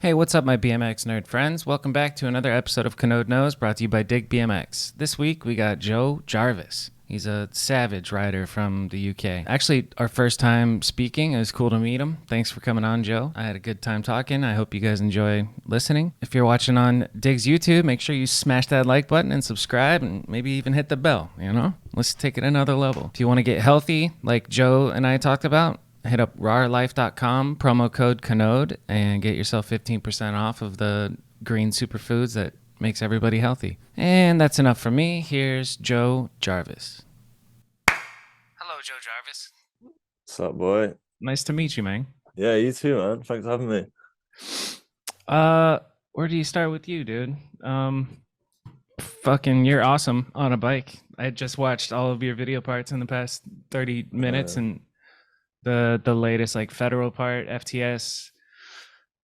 Hey, what's up, my BMX nerd friends? Welcome back to another episode of Kanode Knows, brought to you by Dig BMX. This week we got Joe Jarvis. He's a savage rider from the UK. Actually, our first time speaking. It was cool to meet him. Thanks for coming on, Joe. I had a good time talking. I hope you guys enjoy listening. If you're watching on Dig's YouTube, make sure you smash that like button and subscribe and maybe even hit the bell, Let's take it another level. If you want to get healthy, like Joe and I talked about, hit up rawlife.com, promo code Kanode, and get yourself 15% off of the green superfoods that makes everybody healthy. And that's enough for me. Here's Joe Jarvis. Hello, Joe Jarvis. What's up, boy? Nice to meet you, man. Yeah, you too, man. Thanks for having me. Where do you start with you, dude? Fucking, you're awesome on a bike. I just watched all of your video parts in the past 30 minutes and the latest like federal part, FTS.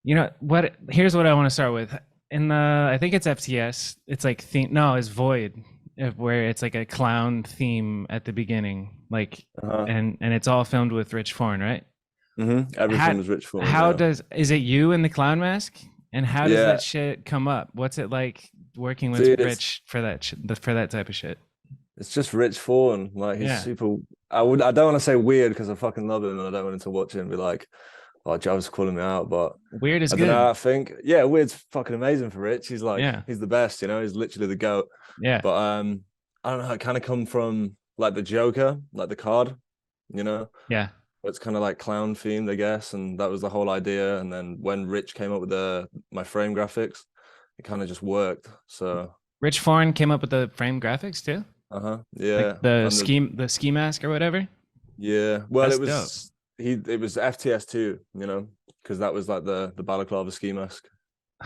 You know what? Here's what I want to start with. In the, I think it's FTS. It's like it's Void, where it's like a clown theme at the beginning, like, and it's all filmed with Rich Forne, right? Everything was Rich Forne. How is it you in the clown mask? And how does that shit come up? What's it like working with Rich for that type of shit? It's just Rich Forne. Like, he's super. I don't want to say weird because I fucking love him and I don't want him to watch it and be like, oh, Jarvis calling me out. But weird is I good. Don't know, I think weird's fucking amazing for Rich. He's like, he's the best. He's literally the GOAT. Yeah. But I don't know. It kind of come from like the Joker, like the card. Yeah. It's kind of like clown themed, I guess, and that was the whole idea. And then when Rich came up with my frame graphics, it kind of just worked. So Rich Forne came up with the frame graphics too. Yeah. Like the ski mask or whatever. Yeah. Well, That's it was FTS too, because that was like the balaclava ski mask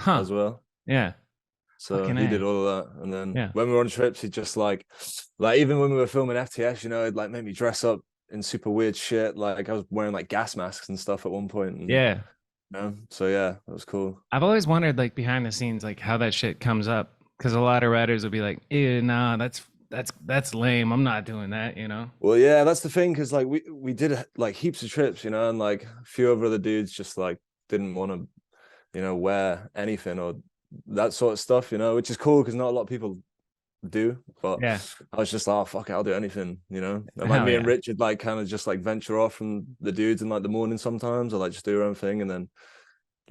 as well. Yeah. So he did all of that, and then when we were on trips, he just like even when we were filming FTS, it like made me dress up in super weird shit. Like I was wearing like gas masks and stuff at one point. And, so yeah, that was cool. I've always wondered, like, behind the scenes, like how that shit comes up, because a lot of writers would be like, "Ew, nah, that's lame. I'm not doing that," Well, yeah, that's the thing, because like we did like heaps of trips, and like a few of other dudes just like didn't want to, wear anything or that sort of stuff, which is cool because not a lot of people do. But I was just like, oh fuck it, I'll do anything, and like me and Richard like kind of just like venture off from the dudes in like the morning sometimes, or like just do our own thing, and then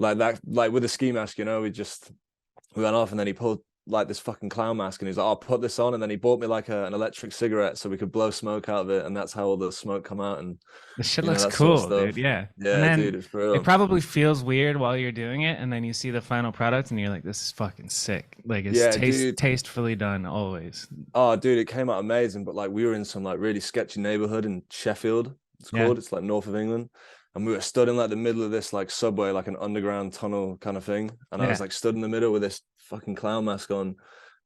like that, like with the ski mask, we went off, and then he pulled like this fucking clown mask, and he's like, I'll put this on, and then he bought me like an electric cigarette so we could blow smoke out of it, and that's how all the smoke come out. And the shit looks cool, sort of dude. Yeah, dude, it's real. It probably feels weird while you're doing it, and then you see the final product and you're like, this is fucking sick. Like, it's tastefully done always. Oh dude, it came out amazing. But like we were in some like really sketchy neighborhood in Sheffield, it's called. It's like north of England, and we were stood in like the middle of this like subway, like an underground tunnel kind of thing, and I was like stood in the middle with this fucking clown mask on,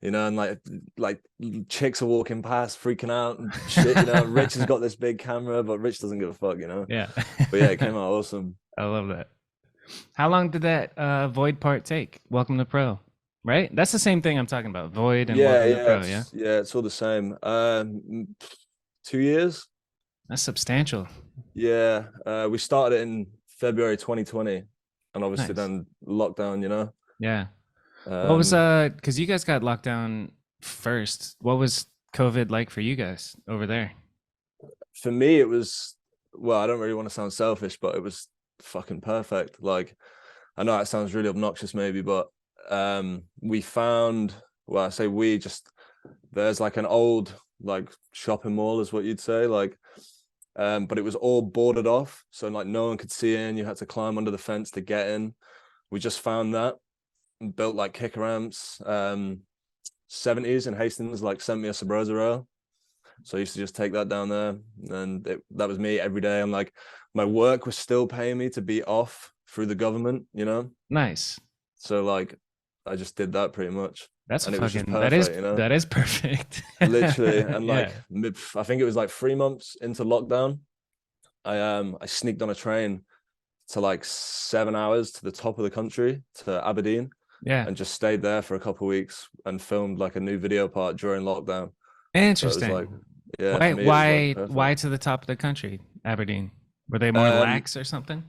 and like chicks are walking past freaking out and shit. Rich has got this big camera, but Rich doesn't give a fuck. But yeah, it came out awesome. I love that. How long did that Void part take? Welcome to Pro, right? That's the same thing I'm talking about, Void and Welcome to Pro. It's all the same. 2 years. That's substantial. Yeah, we started it in February 2020, and obviously then lockdown. Yeah. What was because you guys got locked down first? What was COVID like for you guys over there? For me, it was, well, I don't really want to sound selfish, but it was fucking perfect. Like, I know it sounds really obnoxious maybe, but we found, well, I say there's like an old like shopping mall is what you'd say, like, but it was all boarded off, so like no one could see in. You had to climb under the fence to get in. We just found that and built like kicker ramps. 70s in Hastings like sent me a Sabrosa rail, so I used to just take that down there, and that was me every day. And like my work was still paying me to be off through the government, Nice. So like I just did that pretty much. That's fucking perfect, that is perfect. Literally. And like I think it was like 3 months into lockdown, I sneaked on a train to like 7 hours to the top of the country, to Aberdeen, and just stayed there for a couple of weeks and filmed like a new video part during lockdown. Interesting. So like, why to the top of the country, Aberdeen? Were they more lax or something?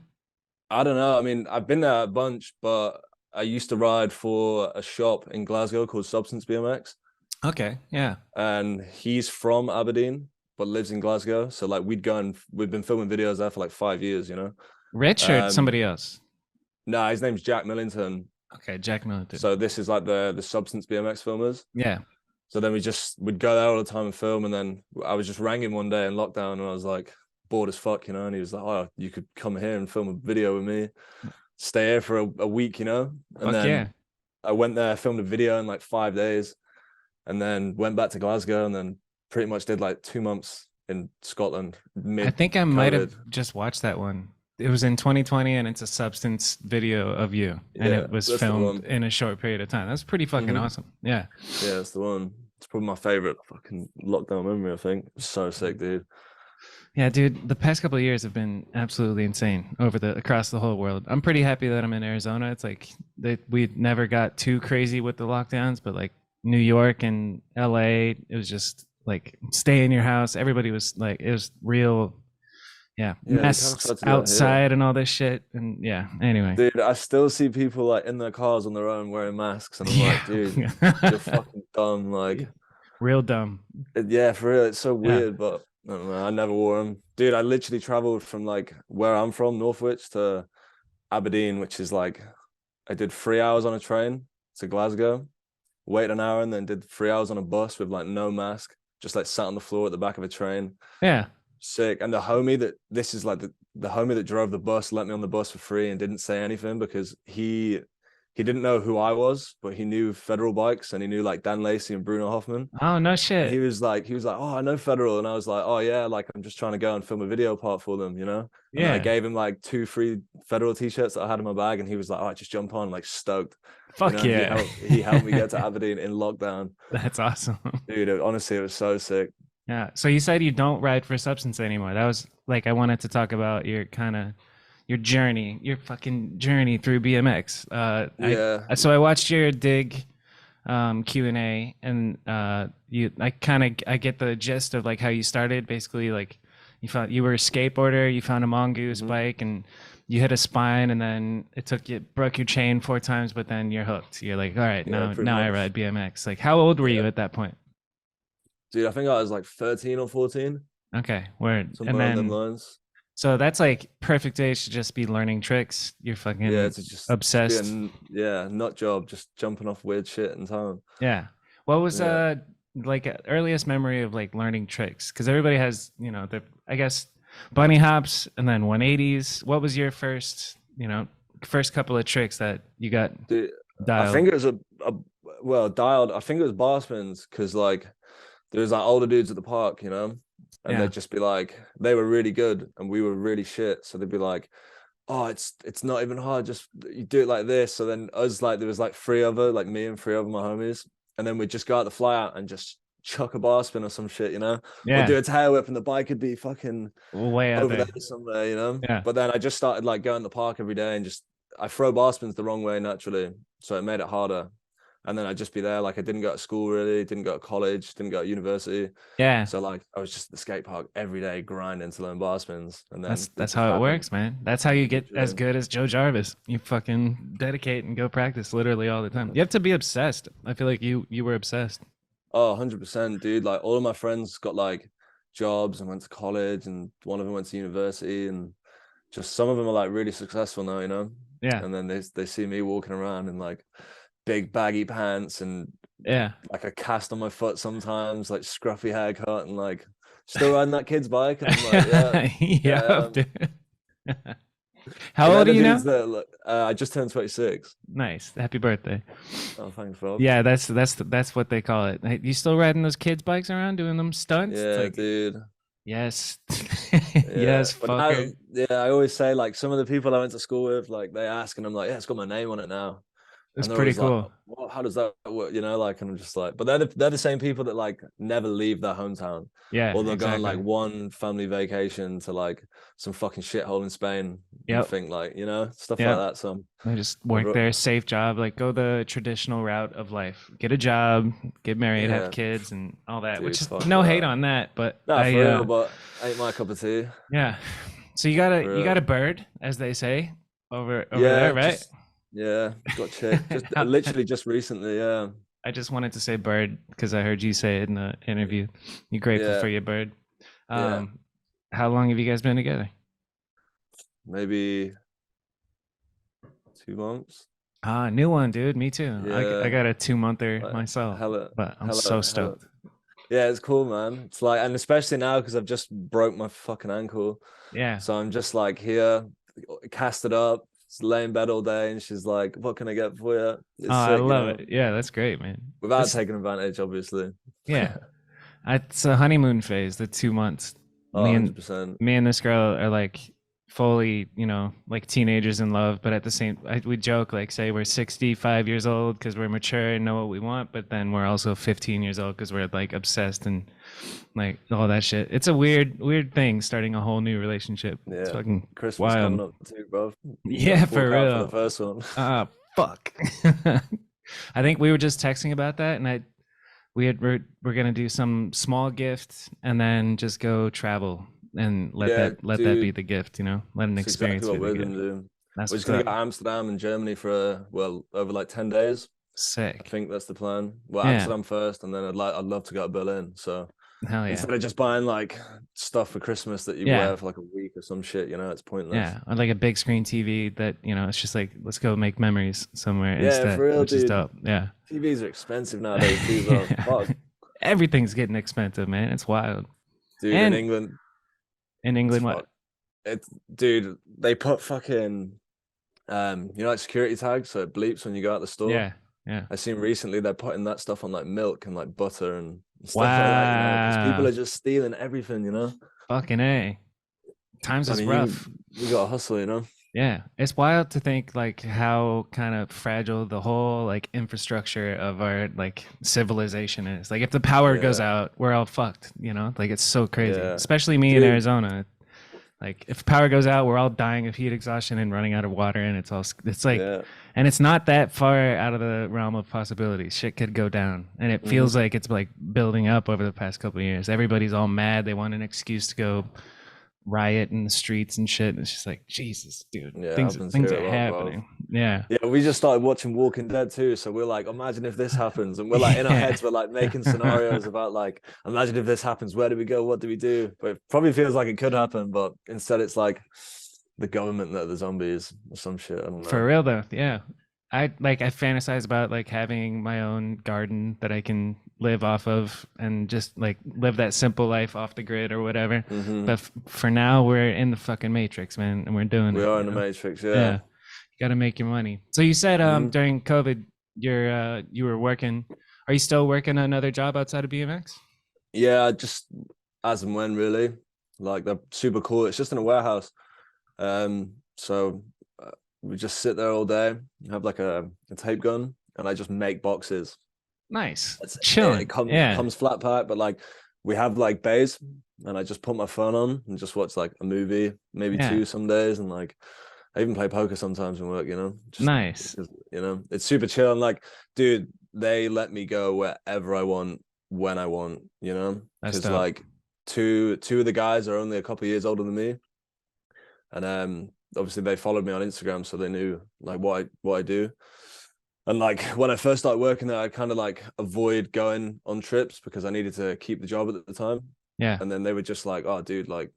I don't know. I mean, I've been there a bunch, but I used to ride for a shop in Glasgow called Substance BMX, Okay, yeah. and he's from Aberdeen but lives in Glasgow. So like we've been filming videos there for like 5 years, you know. Rich or Um, somebody else? no, his name's Jack Millington. Okay, Jack Millington. So this is like the Substance BMX filmers. Yeah. So then we'd go there all the time and film, and then I was just rang him one day in lockdown, and I was like bored as fuck, you know. And he was like, "Oh, you could come here and film a video with me, stay here for a week, you know." And Fuck yeah. then I went there, filmed a video in like 5 days, and then went back to Glasgow, and then pretty much did like 2 months in Scotland I mid think I might have COVID. just watched that one. It was in 2020 and it's a Substance video of you and Yeah, it was that's the filmed one. in a short period of time. That's pretty fucking awesome. Yeah. Yeah, that's the one. It's probably my favorite fucking lockdown memory. I think it's so sick, dude. Yeah, dude, the past couple of years have been absolutely insane across the whole world. I'm pretty happy that I'm in Arizona. It's like we never got too crazy with the lockdowns, but like New York and LA, it was just like stay in your house. Everybody was like, it was real, yeah, Yeah, we kind of masks started to do that here. outside and all this shit. And yeah, anyway. Dude, I still see people like in their cars on their own wearing masks, and I'm Yeah. like, dude, you're fucking dumb. Like, Real dumb. yeah, for real, it's so Yeah. weird, but I don't know. I never wore them, dude. I literally traveled from like where I'm from, Northwich, to Aberdeen, which is like I did 3 hours on a train to Glasgow, waited an hour, and then did 3 hours on a bus with like no mask, just like sat on the floor at the back of a train. Yeah. Sick. And the homie that this is like the homie that drove the bus let me on the bus for free and didn't say anything because he didn't know who I was, but he knew Federal Bikes and he knew like Dan Lacey and Bruno Hoffman. Oh, no And shit. he was like, oh, I know Federal. And I was like, oh yeah, like I'm just trying to go and film a video part for them, you know? And then I Yeah. gave him like two free Federal t-shirts that I had in my bag, and he was like, all right, just jump on, like stoked. You Fuck know, yeah. he helped me get to Aberdeen in lockdown. That's awesome. Dude, honestly, it was so sick. Yeah. So you said you don't ride for Substance anymore. That was like I wanted to talk about your kind of your journey, your fucking journey through BMX. Yeah. So I watched your dig Q&A and I get the gist of like how you started. Basically, like you were a skateboarder, you found a mongoose bike and you hit a spine, and then broke your chain 4 times, but then you're hooked. You're like, all right, Yeah, pretty now I much. ride BMX. Like, how old were you Yeah. at that point? Dude, I think I was like 13 or 14, Okay, word. And somewhere on them then lines. so that's like perfect age to just be learning tricks. You're Yeah, fucking to just be a obsessed. nut job, just jumping off weird shit in town. Yeah. What was Yeah. like earliest memory of like learning tricks? Because everybody has, the I guess bunny hops and then 180s. What was your first couple of tricks that you got Dude, I dialed? think it was well dialed. I think it was bar spins because like there was like older dudes at the park, you know, and Yeah. they'd just be like, they were really good and we were really shit. So they'd be like, oh, it's not even hard. Just you do it like this. So then us like there was like like me and three other my homies, and then we'd just go out the fly out and just chuck a bar spin or some shit, you know, or Yeah. do a tail whip, and the bike could be fucking Way out over there there. somewhere, you know. Yeah. But then I just started like going to the park every day and just I throw bar spins the wrong way naturally, so it made it harder. And then I'd just be there, like I didn't go to school really, didn't go to college, didn't go to university. Yeah. So like I was just at the skate park every day grinding to learn bar spins, and then it That's just how it happened. works, man. That's how you get as Literally. good as Joe Jarvis. You fucking dedicate and go practice literally all the time. You have to be obsessed. I feel like you were obsessed. Oh, 100%, dude. Like all of my friends got like jobs and went to college, and one of them went to university, and just some of them are like really successful now, you know. Yeah. And then they see me walking around in like big baggy pants and Yeah. like a cast on my foot sometimes, like scruffy haircut, and like still riding that kid's bike. And I'm like, yeah, Yeah, yeah. dude. But How they're old are the you now? dudes that look, I just turned 26. Nice. Happy birthday. Oh, thanks, Rob. Yeah, that's what they call it. Hey, you still riding those kids' bikes around, doing them stunts? It's Yeah, like, dude. yes, Yeah. yes, But now, fucker. yeah, I always say like some of the people I went to school with, like they ask, and I'm like, yeah, it's got my name on it now. It's And they're pretty always like, cool. "What? How does that work?" You know, like, and I'm just like, but they're the same people that like never leave their hometown, Yeah, or they'll go on like exactly. one family vacation to like some fucking shithole in Spain and Yep. think like, you know, stuff like Yep. that. So, I just I've, work there, safe job, like go the traditional route of life. Get a job, get married, have yeah, kids and all that, which dude, is fuck no hate that. on that, but Nah, for real, but ain't my cup of tea. yeah. So you got For a real. bird, as they say, over there, Yeah, right? Yeah, got chick. Just literally just recently. Yeah, I just wanted to say bird because I heard you say it in the interview. You're grateful yeah, for your bird. yeah. Um, how long have you guys been together? Maybe 2 months. Ah, new one, dude. Me too. I Yeah, got a 2 monther like myself, hella, but I'm so hella. stoked. Yeah, it's cool, man. It's like, and especially now because I've just broke my fucking ankle, Yeah. so I'm just like here, cast it up, just lay in bed all day, and she's like, "What can I get for you?" Oh, It's I sick, you love know, it. Yeah, that's great, man. without This, taking advantage, obviously. yeah, it's a honeymoon phase. The 2 months. Oh, Me and 100%. me and this girl are like fully, like teenagers in love. But at the same, we joke like, say we're 65 years old because we're mature and know what we want, but then we're also 15 years old because we're like obsessed and like all that shit. It's a weird thing starting a whole new relationship. It's Yeah, fucking Christmas wild. coming up too, bro. You gotta Yeah, fork for out for the real. first one. Ah, fuck. I think we were just texting about that, and we're gonna do some small gift, and then just go travel and Yeah, let that be dude, the gift. Let an it's exactly experience be what the we're gonna gift. do. That's We're just what's gonna go up. to Amsterdam and Germany for well over like 10 days. I Sick. think that's the plan. Well, Yeah. Amsterdam first, and then I'd love to go to Berlin. So Hell yeah. instead of just buying like stuff for Christmas that you Yeah. wear for like a week or some shit, it's pointless. Yeah. Or like a big screen TV that it's just like let's go make memories somewhere Yeah, instead, for real, which is dude. dope. Yeah. TVs are expensive nowadays too, bro. Fuck, Everything's getting expensive, man. It's wild. dude. In And England, in it's England, what? fuck. It's dude. They put fucking like security tags so it bleeps when you go out the store. Yeah. Yeah. I seen recently they're putting that stuff on like milk and like butter and stuff like that, because people Wow. are just stealing everything. Fucking A. Times I is mean, rough. you got to hustle. Yeah. It's wild to think like how kind of fragile the whole like infrastructure of our like civilization is. Like if the power goes Yeah, out, we're all fucked. Like it's so crazy. yeah, Especially me in dude. Arizona. Like if power goes out, we're all dying of heat exhaustion and running out of water and it's like Yeah, and it's not that far out of the realm of possibility. Shit could go down. And it feels hmm like it's like building up over the past couple of years. Everybody's all mad. They want an excuse to go riot in the streets and shit. And it's just like, Jesus, dude. yeah. It happens Things here are a lot, bro. happening. Yeah. Yeah, we just started watching Walking Dead too, so we're like, imagine if this happens, and we're like in our Yeah. heads, we're like making scenarios about like, imagine if this happens, where do we go? What do we do? But it probably feels like it could happen, but instead it's like the government that are the zombies or some shit. I don't For know. real though. Yeah. I fantasize about like having my own garden that I can live off of and just like live that simple life off the grid or whatever. But for now we're in the fucking matrix, man, and we're doing We it, are in the Matrix, Yeah. yeah. You got to make your money. So you said hmm during COVID you were working. Are you still working another job outside of BMX? Yeah, just as and when really. Like they're super cool. It's just in a warehouse. So we just sit there all day, have like a tape gun, and I just make boxes. Nice. It's, it Chilling. comes Yeah. comes flat pack, but like we have like bays, and I just put my phone on and just watch like a movie, maybe Yeah. two some days, and like I even play poker sometimes in work. Just Nice. because it's super chill. And like, dude, they let me go wherever I want, when I want. That's Because dope. like two of the guys are only a couple of years older than me, and obviously they followed me on Instagram, so they knew like what I do. And like when I first started working there, I kind of like avoid going on trips because I needed to keep the job at the time. Yeah. And then they were just like, "Oh, dude, like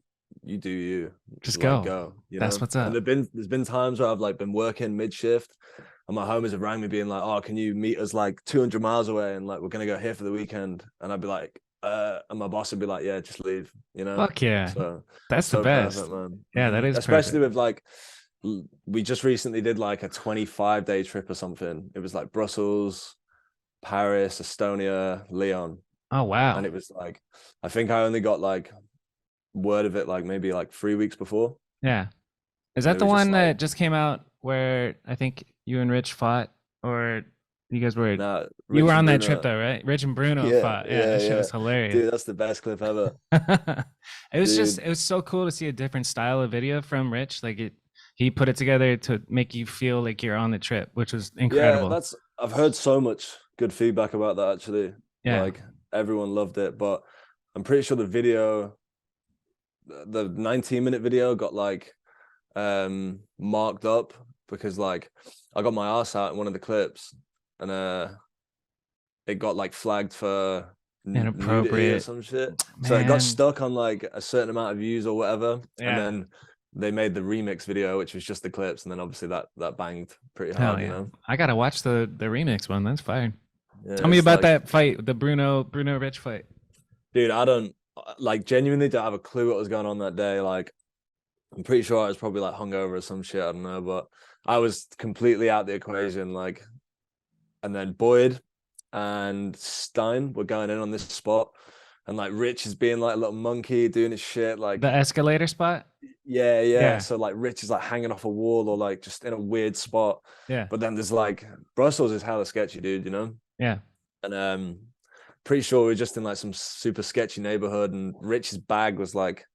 you do you, Just like go. go." That's what's And up. there's been times where I've like been working mid shift, and my homies have rang me being like, "Oh, can you meet us like 200 miles away, and like we're gonna go here for the weekend?" And I'd be like, and my boss would be like, "Yeah, just leave." Fuck yeah. So That's the so perfect, best. man. Yeah, that is Especially perfect. with like we just recently did like a 25-day trip or something. It was like Brussels, Paris, Estonia, Lyon. Oh And wow. it was like, I think I only got like word of it like maybe like 3 weeks before. Yeah. Is And that it the was just one like, that just came out where I think you and Rich fought, or you guys were nah, you were Rich on and that trip Bruno. though, right? Rich and Bruno Yeah, fought. Yeah, yeah, that shit yeah. was hilarious. Dude, that's the best clip ever. It Dude. was so cool to see a different style of video from Rich. Like he put it together to make you feel like you're on the trip, which was Yeah, incredible. I've heard so much good feedback about that actually. Yeah. Like everyone loved it, but I'm pretty sure the 19-minute video got like marked up because like I got my ass out in one of the clips, and it got like flagged for nudity or Inappropriate. some shit. So it got Man. stuck on like a certain amount of views or whatever, and Yeah. then they made the remix video, which was just the clips, and then obviously that banged pretty Hell hard, you yeah. know. I gotta watch the remix one. That's fire. Yeah, Tell me it's about like, that fight, the Bruno Rich fight. dude, I don't like genuinely don't have a clue what was going on that day. Like, I'm pretty sure I was probably like hungover or some shit. I don't know, but I was completely out the equation. Like, and then Boyd and Stein were going in on this spot, and like Rich is being like a little monkey doing his shit. The Like, escalator spot? yeah. Yeah. So like Rich is like hanging off a wall or like just in a weird spot. Yeah. But then there's like Brussels is hella sketchy, dude. You know, Yeah. and pretty sure we are just in like some super sketchy neighborhood, and Rich's bag was like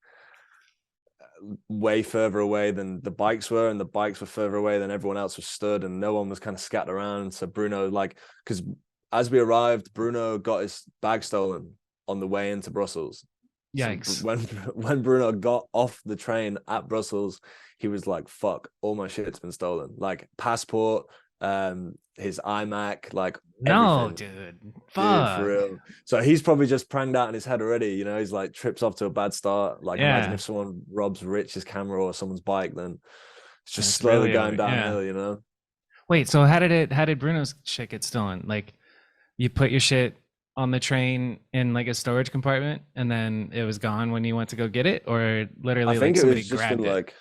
way further away than the bikes were, and the bikes were further away than everyone else was stood, and no one was kind of scattered around. So Bruno, like, because as we arrived, Bruno got his bag stolen on the way into Brussels. Yikes. So when Bruno got off the train at Brussels, he was like, "Fuck, all my shit's been stolen. Like passport, his iMac, like No, everything." dude. Dude, for Fuck. real. So he's probably just pranged out in his head already. You know, he's like trips off to a bad start. Like, imagine Yeah. if someone robs Rich's camera or someone's bike, then it's just That's slowly really going over. Yeah. downhill, you know? Wait, so how did Bruno's shit get stolen? Like you put your shit on the train in like a storage compartment and then it was gone when you went to go get it, or I literally like think it somebody was just in grabbed it? like,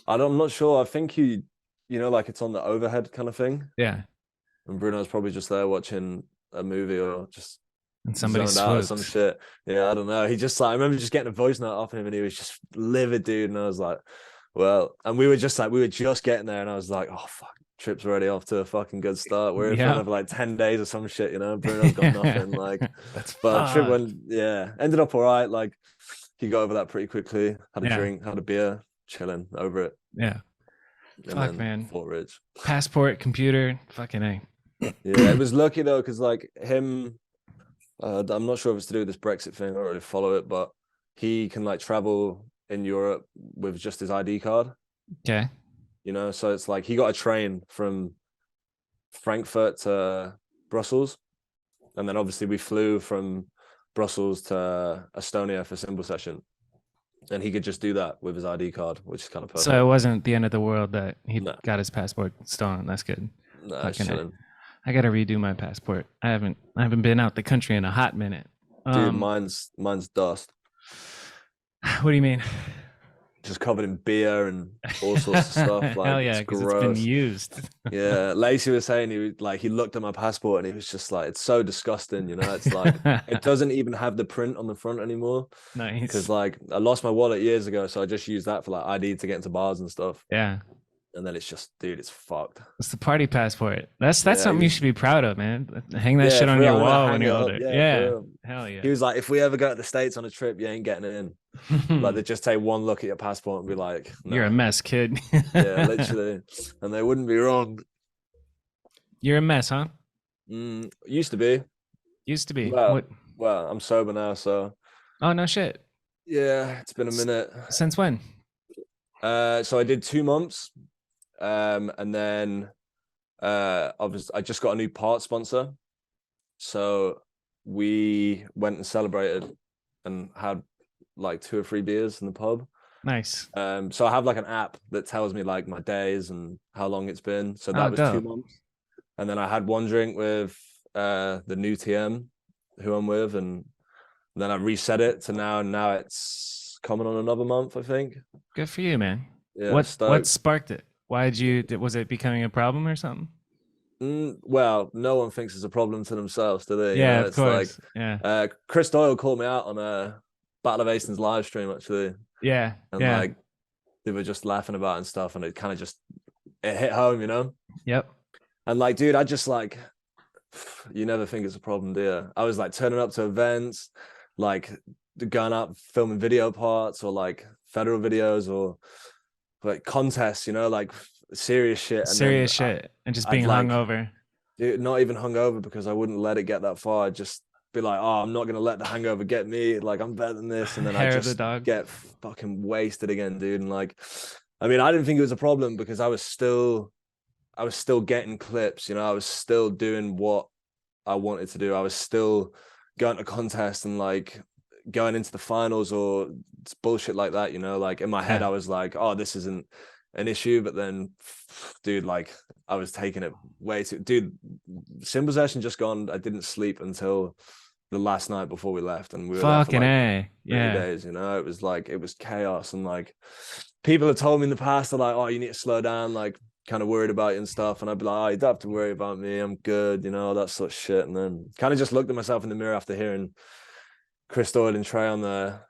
I'm not sure. I think you know, like it's on the overhead kind of thing. Yeah. And Bruno's probably just there watching a movie or just And somebody zoned out or some swooped. shit. Yeah, I don't know. He just like, I remember just getting a voice note off him and he was just livid, dude. And I was like, well, and we were just getting there and I was like, oh, fuck, trip's already off to a fucking good start. We're in for Yeah. another like 10 days or some shit, you know? Bruno's got nothing. Like, That's but trip fucked. went, yeah, ended up all right. Like, he got over that pretty quickly, had a Yeah. drink, had a beer, chilling over it. Yeah. And Fuck, then man. Fort Ridge. Passport, computer, fucking A. Yeah, it was lucky though, because like him, I'm not sure if it's to do with this Brexit thing. I don't really follow it, but he can like travel in Europe with just his ID card, Okay. you know. So it's like he got a train from Frankfurt to Brussels, and then obviously we flew from Brussels to Estonia for Symbol Session, and he could just do that with his ID card, which is kind of So it perfect. wasn't the end of the world that he No, got his passport stolen. That's good. no, it's Fucking A. chilling, I gotta redo my passport. I haven't been out the country in a hot minute. dude. Um, Mine's dust, what do you mean? just covered in beer and all sorts of stuff. Hell Like yeah, it's because it's been gross. used. Yeah, Lacey was saying he looked at my passport and he was just like, it's so disgusting, you know. It's like it doesn't even have the print on the front anymore because Nice. like I lost my wallet years ago, so I just used that for like ID to get into bars and stuff. Yeah, And then it's just, dude, it's fucked. it's the party passport. That's Yeah, something you should be proud of, man. Hang that yeah, shit for on real. your I'm gonna wall when hang it you're up. older. Yeah, for Yeah, real. hell yeah. He was like, if we ever go to the States on a trip, you ain't getting it in. Like they just take one look at your passport and be like, You're a nah. mess, kid. Yeah, literally. And they wouldn't be wrong. You're a mess, huh? Used to be. Used to be. Well, What? well, I'm sober now, so Oh no, shit. yeah, it's been a S- minute. Since when? So I did 2 months, and then I just got a new part sponsor, so we went and celebrated and had like 2 or 3 beers in the pub. Nice. So I have like an app that tells me like my days and how long it's been. So Oh, that was two dope. months, and then I had one drink with the new TM who I'm with, and then I reset it to now, and now it's coming on another month, I think. Good for you, man. Yeah, What stoked. sparked it? Why did you? Was it becoming a problem or something? Well, no one thinks it's a problem to themselves, do they? You Yeah, know, of it's like course. Yeah. Chris Doyle called me out on a Battle of Hastings live stream actually, Yeah. and Yeah. like they were just laughing about it and stuff, and it kind of just it hit home, you know. Yep. And like, dude, I just like you never think it's a problem, do you? I was like turning up to events, like going out filming video parts or like federal videos or like contests, you know, like serious shit, and then Serious shit. And just I'd being like hungover. dude, not even hungover because I wouldn't let it get that far. I'd just be like, oh, I'm not gonna let the hangover get me. Like I'm better than this, and then I Hair of the just dog. get fucking wasted again, dude. And like, I mean, I didn't think it was a problem because I was still I was still getting clips, you know, I was still doing what I wanted to do. I was still going to contests and like going into the finals or bullshit like that, you know, like in my head, Yeah. I was like, oh, this isn't an issue. But then, dude, like I was taking it way too, dude, sim possession just gone. I didn't sleep until the last night before we left, and we were there for Fucking like A. Yeah. 3 days, you know. It was like, it was chaos. And like people have told me in the past, they're like, oh, you need to slow down, like kind of worried about you and stuff. And I'd be like, oh, you don't have to worry about me, I'm good, you know, that sort of shit. And then kind of just looked at myself in the mirror after hearing Chris Doyle and Trey on the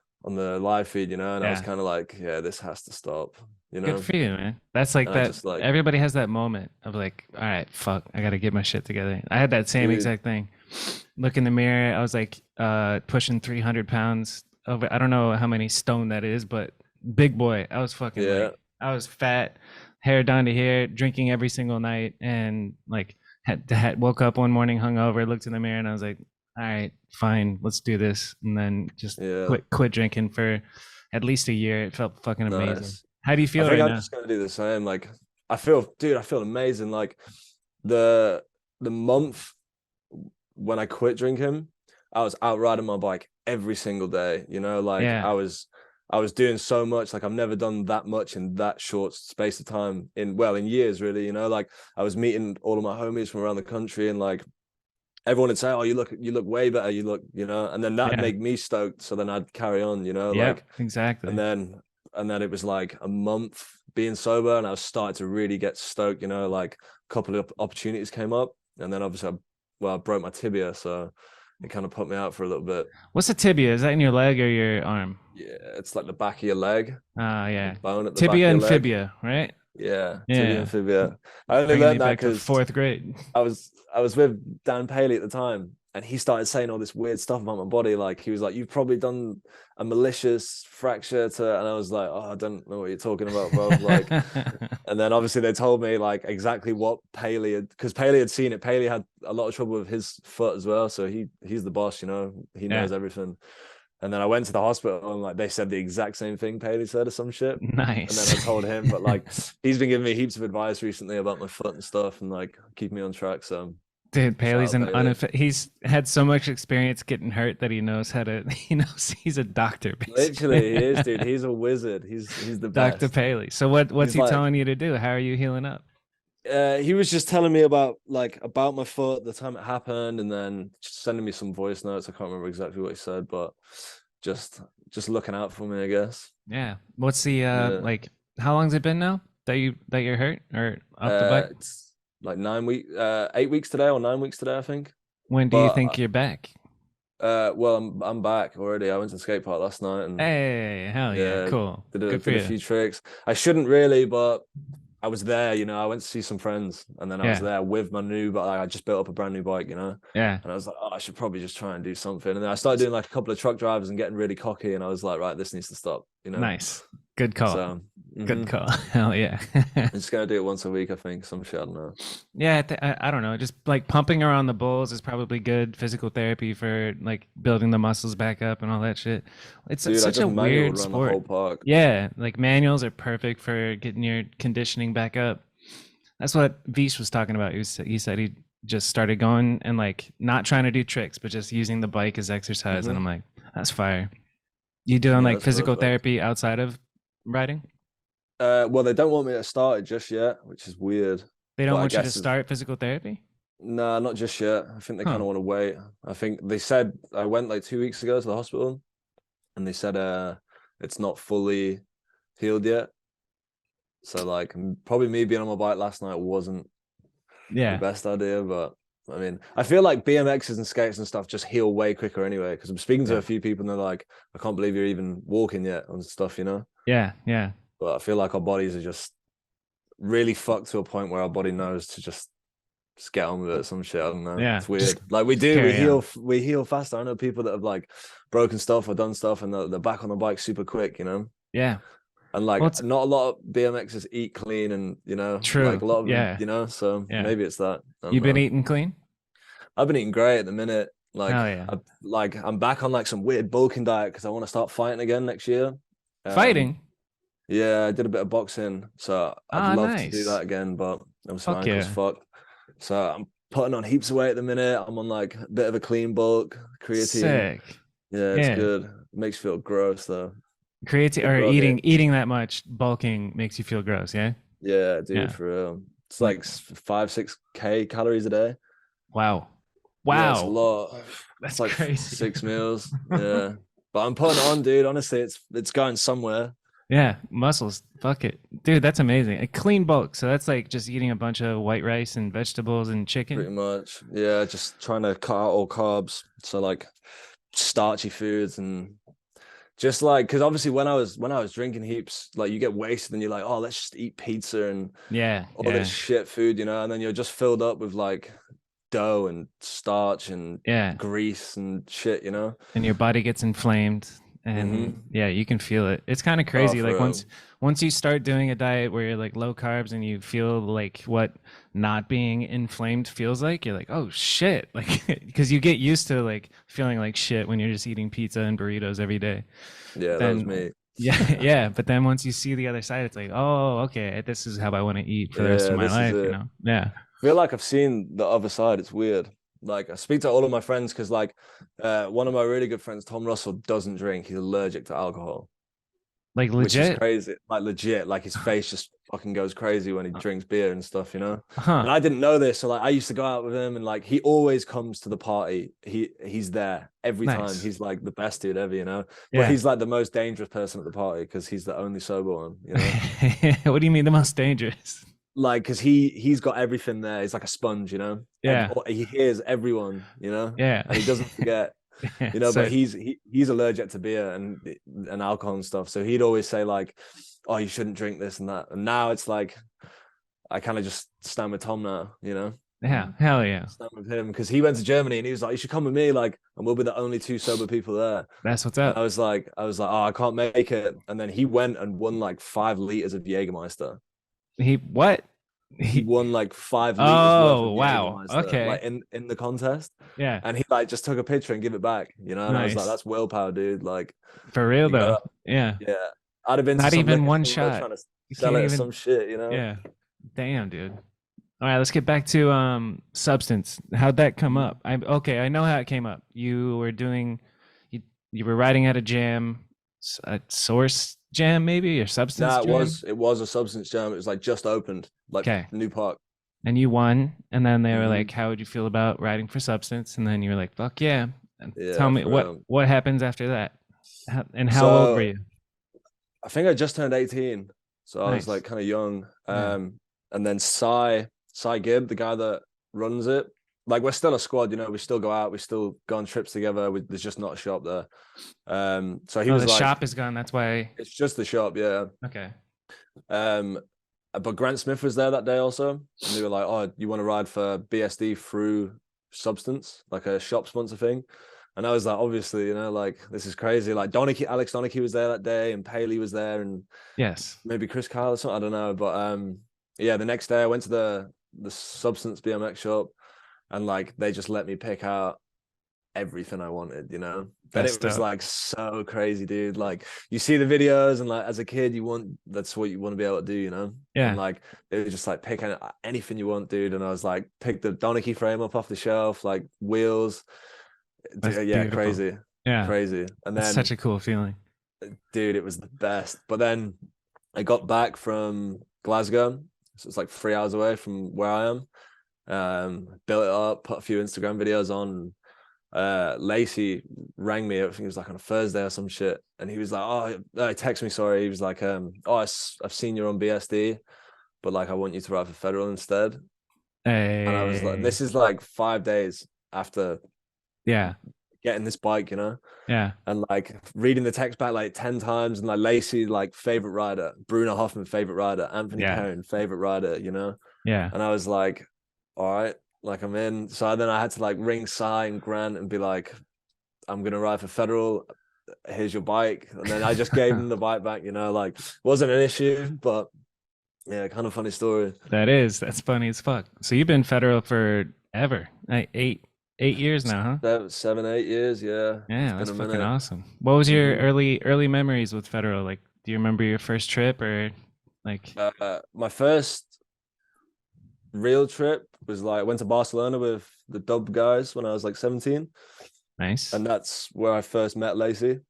live feed, you know, and I was Yeah. kind of like, yeah, this has to stop, you Good know. for you, man. That's like And I that. just like, Everybody has that moment of like, all right, fuck, I gotta get my shit together. I had that same dude, exact thing. Look in the mirror. I was like, pushing 300 pounds over. I don't know how many stone that is, but big boy. I was fucking yeah, like, I was fat, hair down to here, drinking every single night, and like had woke up one morning hungover, looked in the mirror, and I was like, all right, fine, let's do this, and then just yeah, quit drinking for at least a year. It felt fucking amazing. nice. How do you I feel think right I'm now? just gonna do the same. Like, I feel, dude, I feel amazing. Like the month when I quit drinking, I was out riding my bike every single day. You know, like Yeah, I was doing so much. Like I've never done that much in that short space of time in years, really. You know, like I was meeting all of my homies from around the country, and like everyone would say, "Oh, you look way better. You look, you know," and then that'd yeah, make me stoked. So then I'd carry on, you know, yep, like, and exactly. then it was like a month being sober, and I was starting to really get stoked, you know, like a couple of opportunities came up, and then obviously, I broke my tibia, so it kind of put me out for a little bit. What's a tibia? Is that in your leg or your arm? Yeah, it's like the back of your leg, the Yeah, bone at the back of tibia your and leg. fibia, right? Yeah, tibia Yeah, and fibia. I only bringing learned me that back to because fourth grade. I was with Dan Paley at the time, and he started saying all this weird stuff about my body. Like he was like, "You've probably done a malicious fracture to," and I was like, "Oh, I don't know what you're talking about, bro." Like, and then obviously they told me like exactly what Paley had, because Paley had seen it. Paley had a lot of trouble with his foot as well, so he's the boss, you know. He Yeah, knows everything. And then I went to the hospital, and like they said the exact same thing Paley said or some shit. And then nice. I told him, but like he's been giving me heaps of advice recently about my foot and stuff, and like keep me on track. So Dude, shout Paley's out an Paley. he's had so much experience getting hurt that he knows how to he knows he's a doctor basically. Literally, he is, dude. He's a wizard. He's the Dr. best. Paley. So what's He's he like, telling you to do? How are you healing up? he was just telling me about about my foot, the time it happened, and then just sending me some voice notes. I can't remember exactly what he said, but just just looking out for me, I guess. Yeah. What's the Yeah. like how long's it been now that you're hurt or off the bike? It's like 8 weeks today or 9 weeks today, I think. When do you But think you're back? well, I'm back already. I went to the skate park last night and Hey, hell yeah. yeah, Cool. Good for did a you. few tricks. I shouldn't really, but I was there, you know. I went to see some friends, and then I was Yeah. there with my new, but like, I just built up a brand new bike, you know. Yeah. And I was like, oh, I should probably just try and do something. And then I started doing like a couple of truck drivers and getting really cocky, and I was like, right, this needs to stop, you know. Nice. Good call. So Good call. Hell yeah. I'm just gonna do it once a week, I think. Some shit, I don't know. Yeah, I don't know. Just like pumping around the bulls is probably good physical therapy for like building the muscles back up and all that shit. It's Dude, I such just a manual weird around the sport. whole park. Yeah, like manuals are perfect for getting your conditioning back up. That's what Vish was talking about. He said he just started going and like not trying to do tricks, but just using the bike as exercise. And I'm like, that's fire. You doing Yeah, like that's physical perfect. therapy outside of riding? Well, they don't want me to start it just yet, which is weird. They But don't I want you to guess it's start physical therapy? nah, not just yet. I think they kind Huh. of want to wait. I think they said I went like 2 weeks ago to the hospital, and they said it's not fully healed yet. So like probably me being on my bike last night wasn't the Yeah. best idea, but I mean, I feel like BMXs and skates and stuff just heal way quicker anyway. Because I'm speaking to Yeah. a few people and they're like, I can't believe you're even walking yet and stuff, you know. Yeah. Yeah. But I feel like our bodies are just really fucked to a point where our body knows to just get on with it. Some shit, I don't know. Yeah. It's Just weird. Like we do, carry on. we heal faster. I know people that have like broken stuff or done stuff, and they're back on the bike super quick, you know. Yeah. And Well, like it's not a lot of BMXs eat clean, and you know, true. like a lot of them, Yeah. you know. So Yeah. maybe it's that. I don't You've been know. eating clean? I've been eating great at the minute. Hell yeah. I'm back on like some weird bulking diet because I want to start fighting again next year. Um, Fighting? yeah, I did a bit of boxing, so I'd Ah, love to do nice. that again, but I'm Fuck swank as yeah. fuck. So I'm putting on heaps of weight at the minute. I'm on like a bit of a clean bulk, creatine. Sick. Yeah, it's Yeah. good. It makes you feel gross though. Creatine Big or bro here. eating that much bulking makes you feel gross, yeah? Yeah, dude, Yeah. for real. It's Like, like 5, 6K calories a day. wow. Yeah, it's a Wow. lot. It's That's like crazy. 6 meals. Yeah. But I'm putting it on, dude. Honestly, it's going somewhere. Yeah, muscles. Fuck it. Dude, that's amazing. A clean bulk. So that's like just eating a bunch of white rice and vegetables and chicken. Pretty much. Yeah, just trying to cut out all carbs. So like starchy foods and just like because obviously when I was drinking heaps, like you get wasted and you're like, oh, let's just eat pizza and Yeah, all this yeah, shit food, and then you're just filled up with like dough and starch and yeah. grease and shit. And your body gets inflamed and Mm-hmm. yeah, you can feel it. It's kind of Oh, crazy. for Like real. once you start doing a diet where you're like low carbs and you feel like what not being inflamed feels like, you're like, "Oh shit." Like because you get used to like feeling like shit when you're just eating pizza and burritos every day. Yeah, that was Then me. yeah, yeah, but then once you see the other side, it's like, "Oh, okay, this is how I want to eat for the rest of Yeah, my this is life," you it. know? Yeah. I feel like I've seen the other side. It's weird. Like I speak to all of my friends because like one of my really good friends, Tom Russell, doesn't drink. He's allergic to alcohol, Like which is legit. crazy. Like legit, like his face just fucking goes crazy when he drinks beer and stuff. Huh. And I didn't know this, so like I used to go out with him, and like he always comes to the party. He's there every time. Nice. He's like the best dude ever. But Yeah. he's like the most dangerous person at the party because he's the only sober one. What do you mean the most dangerous? Like because he's got everything there. He's like a sponge. Yeah. He hears everyone. Yeah. And he doesn't forget. Yeah. But So he's allergic to beer and alcohol and stuff. So he'd always say like, "Oh, you shouldn't drink this and that." And now it's like I kind of just stand with Tom now. yeah, And hell yeah. stand with him because he went to Germany and he was like, "You should come with me, like, and we'll be the only two sober people there." That's what's And up. I was like, "Oh, I can't make it." And then he went and won like 5 liters of Jägermeister. He what? He He won like 5 liters worth of Oh, wow. Jägermeister, Okay. like in the contest. Yeah. And he like just took a picture and give it back. And I was like, Nice. that's willpower, dude. Like, For real you though. got Yeah. yeah. I'd have been to Not some even liquor one store shot. trying to You sell can't it as even some shit. yeah. Damn, dude. All right, let's get back to substance. How'd that come Mhm. up? I know how it came up. You you were writing at a jam, a source jam maybe, or substance Nah, it jam. was it was a substance jam. It was like just opened, like Okay. new park. And you won, and then they were Hmm. like, how would you feel about writing for substance? And then you were like, fuck yeah. And tell Yeah, me for real. what happens after that. And how old were So you? I think I just turned 18. So I was Nice. like kind of young. Yeah. And then Cy Gibb, the guy that runs it, like we're still a squad. We still go out, we still go on trips together. There's just not a shop there. So he Oh, was the like, shop is gone. That's why. it's just the shop, yeah. Okay. Um, but Grant Smith was there that day also, and they were like, "Oh, you want to ride for BSD through Substance, like a shop sponsor thing?" And I was like, obviously, like this is crazy. Like Alex Donachie was there that day, and Paley was there, and Yes. maybe Chris Kyle or something. I don't know, but yeah. The next day, I went to the Substance BMX shop, and like they just let me pick out everything I wanted. And That's it was dope. like so crazy, dude. Like you see the videos and like as a kid, that's what you want to be able to do. And Yeah. like it was just like pick anything you want, dude. And I was like, pick the Donachie frame up off the shelf, like wheels. That's Yeah, beautiful. crazy, Yeah. crazy. And That's then, such a cool feeling. dude, it was the best. But then I got back from Glasgow, so it's like 3 hours away from where I am. Built it up, put a few Instagram videos on. Lacey rang me. I think it was like on a Thursday or some shit, and he was like, "Oh, he texted me. Sorry." He was like, "Oh, I've seen you on BSD, but like I want you to ride for Federal instead." And I was like, Hey. "This is like 5 days after Yeah. getting this bike, Yeah. and like reading the text back like 10 times, and like Lacey like favorite rider, Bruno Hoffman favorite rider, Anthony Yeah. Perrin favorite rider. Yeah. And I was like, all right, like I'm in. So then I had to like ring Cy and Grant and be like, I'm gonna ride for Federal. Here's your bike. And then I just gave him the bike back. Like wasn't an issue, but yeah, kind of funny story. That's funny as fuck. So you've been federal for ever. Like 8 years now, huh? 7, 8 years, yeah. It's Yeah, been that's a fucking minute. awesome. What was your Hmm. early memories with federal? Like, do you remember your first trip or like My first real trip was like I went to Barcelona with the Dub guys when I was like 17, Nice. and that's where I first met Lacey.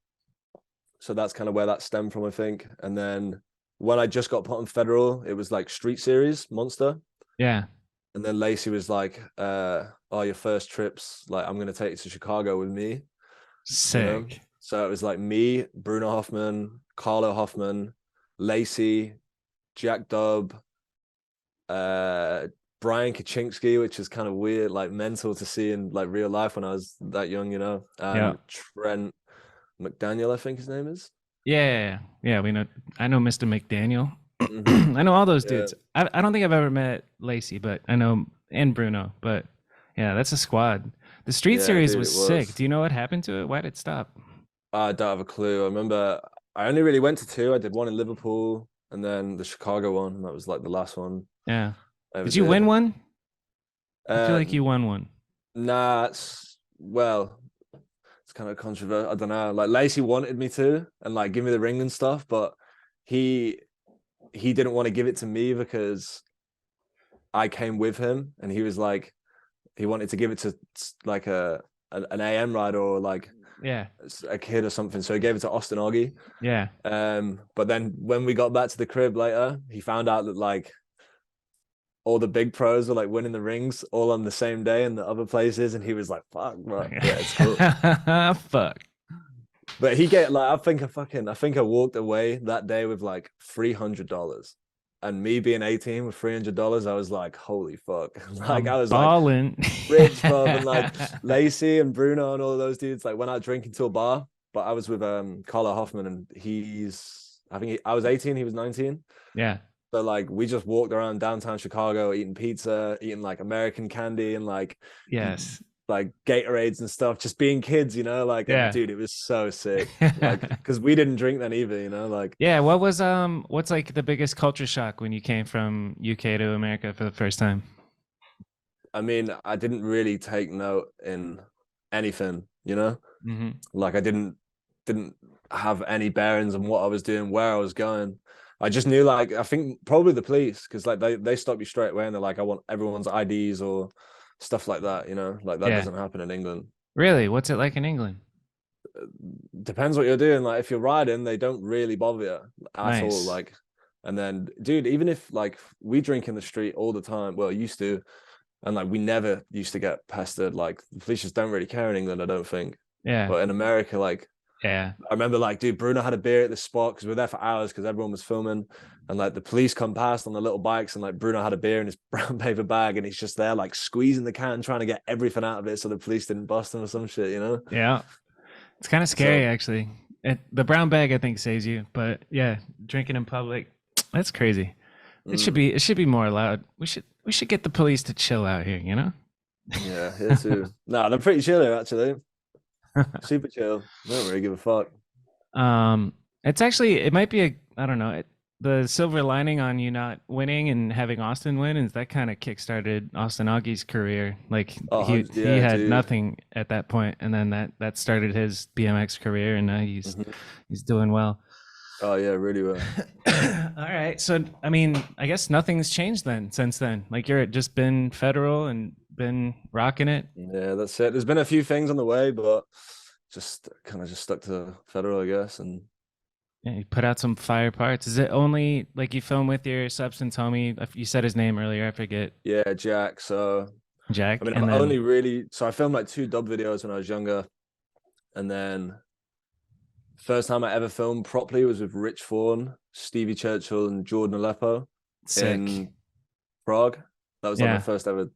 So that's kind of where that stemmed from, I think. And then when I just got put on federal, it was like Street Series Monster. Yeah. And then Lacey was like, "Oh, your first trips, like I'm gonna take you to Chicago with me," you know. Sick. So it was like me, Bruno Hoffman, Carlo Hoffman, Lacey, Jack Dub, uh, Brian Kaczynski, which is kind of weird, like mental to see in like real life when I was that young, you know, Yeah. and Trent McDaniel, I think his name is. Yeah. Yeah. We know. I know Mr. McDaniel. Mm-hmm. I know all those Yeah, dudes. I don't think I've ever met Lacey, but I know and Bruno. But yeah, that's a squad. The Street yeah, Series dude, was it sick. was. Do you know what happened to it? Why did it stop? I don't have a clue. I remember I only really went to two. I did one in Liverpool and then the Chicago one. That was like the last one Yeah. I ever Did you did. win one? I feel Uh, like you won one. nah, it's well, it's kind of controversial. I don't know. Like Lacey wanted me to and like give me the ring and stuff, but he he didn't want to give it to me because I came with him, and he was like he wanted to give it to like an AM rider or like Yeah. a kid or something. So he gave it to Austin Oggy. Yeah. But then when we got back to the crib later, he found out that like all the big pros were like winning the rings all on the same day in the other places, and he was like, "Fuck, bro, yeah, it's cool." Fuck. But he get like I think I walked away that day with like $300. And me being 18 with $300, I was like, holy fuck. Like I'm I was like balling. rich, bro. And like Lacey and Bruno and all of those dudes like went out drinking to a bar. But I was with Carla Hoffman, and I was 18, he was 19. Yeah. So like we just walked around downtown Chicago eating pizza, eating like American candy and Yes. like Gatorades and stuff, just being kids, you know, like, and Yeah. dude, it was so sick. Like, because we didn't drink then either, you know, like, Yeah. What's like the biggest culture shock when you came from UK to America for the first time? I mean, I didn't really take note in anything, you know, Hmm. like I didn't have any bearings on what I was doing, where I was going. I just knew, like, I think probably the police, because like they stop you straight away and they're like, I want everyone's IDs or stuff like that, you know, like that Yeah. doesn't happen in England. Really? What's it like in England? Depends what you're doing. Like if you're riding, they don't really bother you at all. Nice. Like, and then, dude, even if like we drink in the street all the time, well, used to, and like we never used to get pestered. Like the police just don't really care in England, I don't think. Yeah. But in America, like Yeah. I remember, like, dude, Bruno had a beer at the spot because we were there for hours because everyone was filming, and like the police come past on the little bikes, and like Bruno had a beer in his brown paper bag, and he's just there like squeezing the can, trying to get everything out of it so the police didn't bust him or some shit, you know? Yeah. It's kind of scary, So. actually. The brown bag, I think, saves you. But yeah, drinking in public, that's crazy. Mm. It should be more allowed. We should get the police to chill out here. You know. Yeah, here too. No, they're pretty chill here, actually. Super chill. They don't really give a fuck. It's actually it might be a I don't know the silver lining on you not winning and having Austin win is that kind of kickstarted Austin Augie's career. Like Oh, he yeah, had dude. nothing at that point, and then that started his BMX career, and now Mhm. he's doing well. Oh, yeah, really well. All right, so I mean, I guess nothing's changed then since then. Like you're just been federal and been rocking it. Yeah, that's it. There's been a few things on the way, but just kind of just stuck to federal, I guess. And Yeah, you put out some fire parts. Is it only like you film with your substance homie? You said his name earlier. I forget. yeah, Jack. So, I Jack, mean, and I've then only really, so I filmed like two dub videos when I was younger. And then first time I ever filmed properly was with Rich Forne, Stevie Churchill, and Jordan Aleppo sick. in Prague. That was like my Yeah, first ever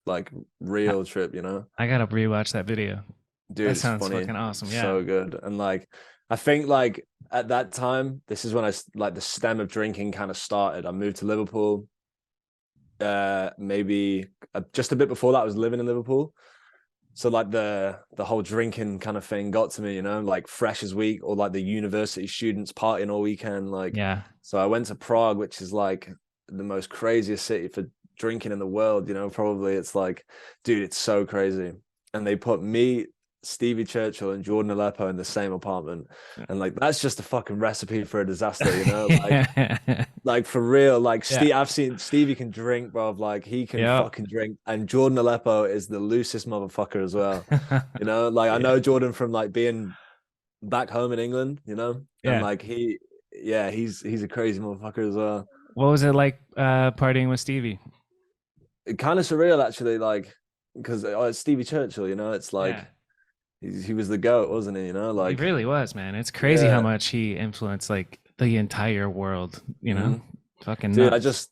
like I, real trip, you know? I gotta rewatch that video. That Dude, it's sounds funny. fucking awesome. It's Yeah. so good. And like, I think like at that time, this is when like the stem of drinking kind of started. I moved to Liverpool. Maybe just a bit before that, I was living in Liverpool. So like the whole drinking kind of thing got to me, you know, like freshers week or like the university students partying all weekend. Like, Yeah. so I went to Prague, which is like the most craziest city for drinking in the world, you know, probably. It's like, dude, it's so crazy. And they put me, Stevie Churchill and Jordan Aleppo in the same apartment, and like that's just a fucking recipe for a disaster, you know? Like for real, like Yeah. I've seen Stevie can drink, bro. Like he can Yep. fucking drink, and Jordan Aleppo is the loosest motherfucker as well. You know, like I Yeah. know Jordan from like being back home in England, you know, and Yeah. like yeah, he's a crazy motherfucker as well. What was it like partying with Stevie? Kind of surreal actually, like because it's Stevie Churchill, you know, it's Yeah. like he was the goat, wasn't he? You know, He like really was, man. It's crazy how yeah. much he influenced like the entire world, you know? Mhm. Fucking Dude, nuts.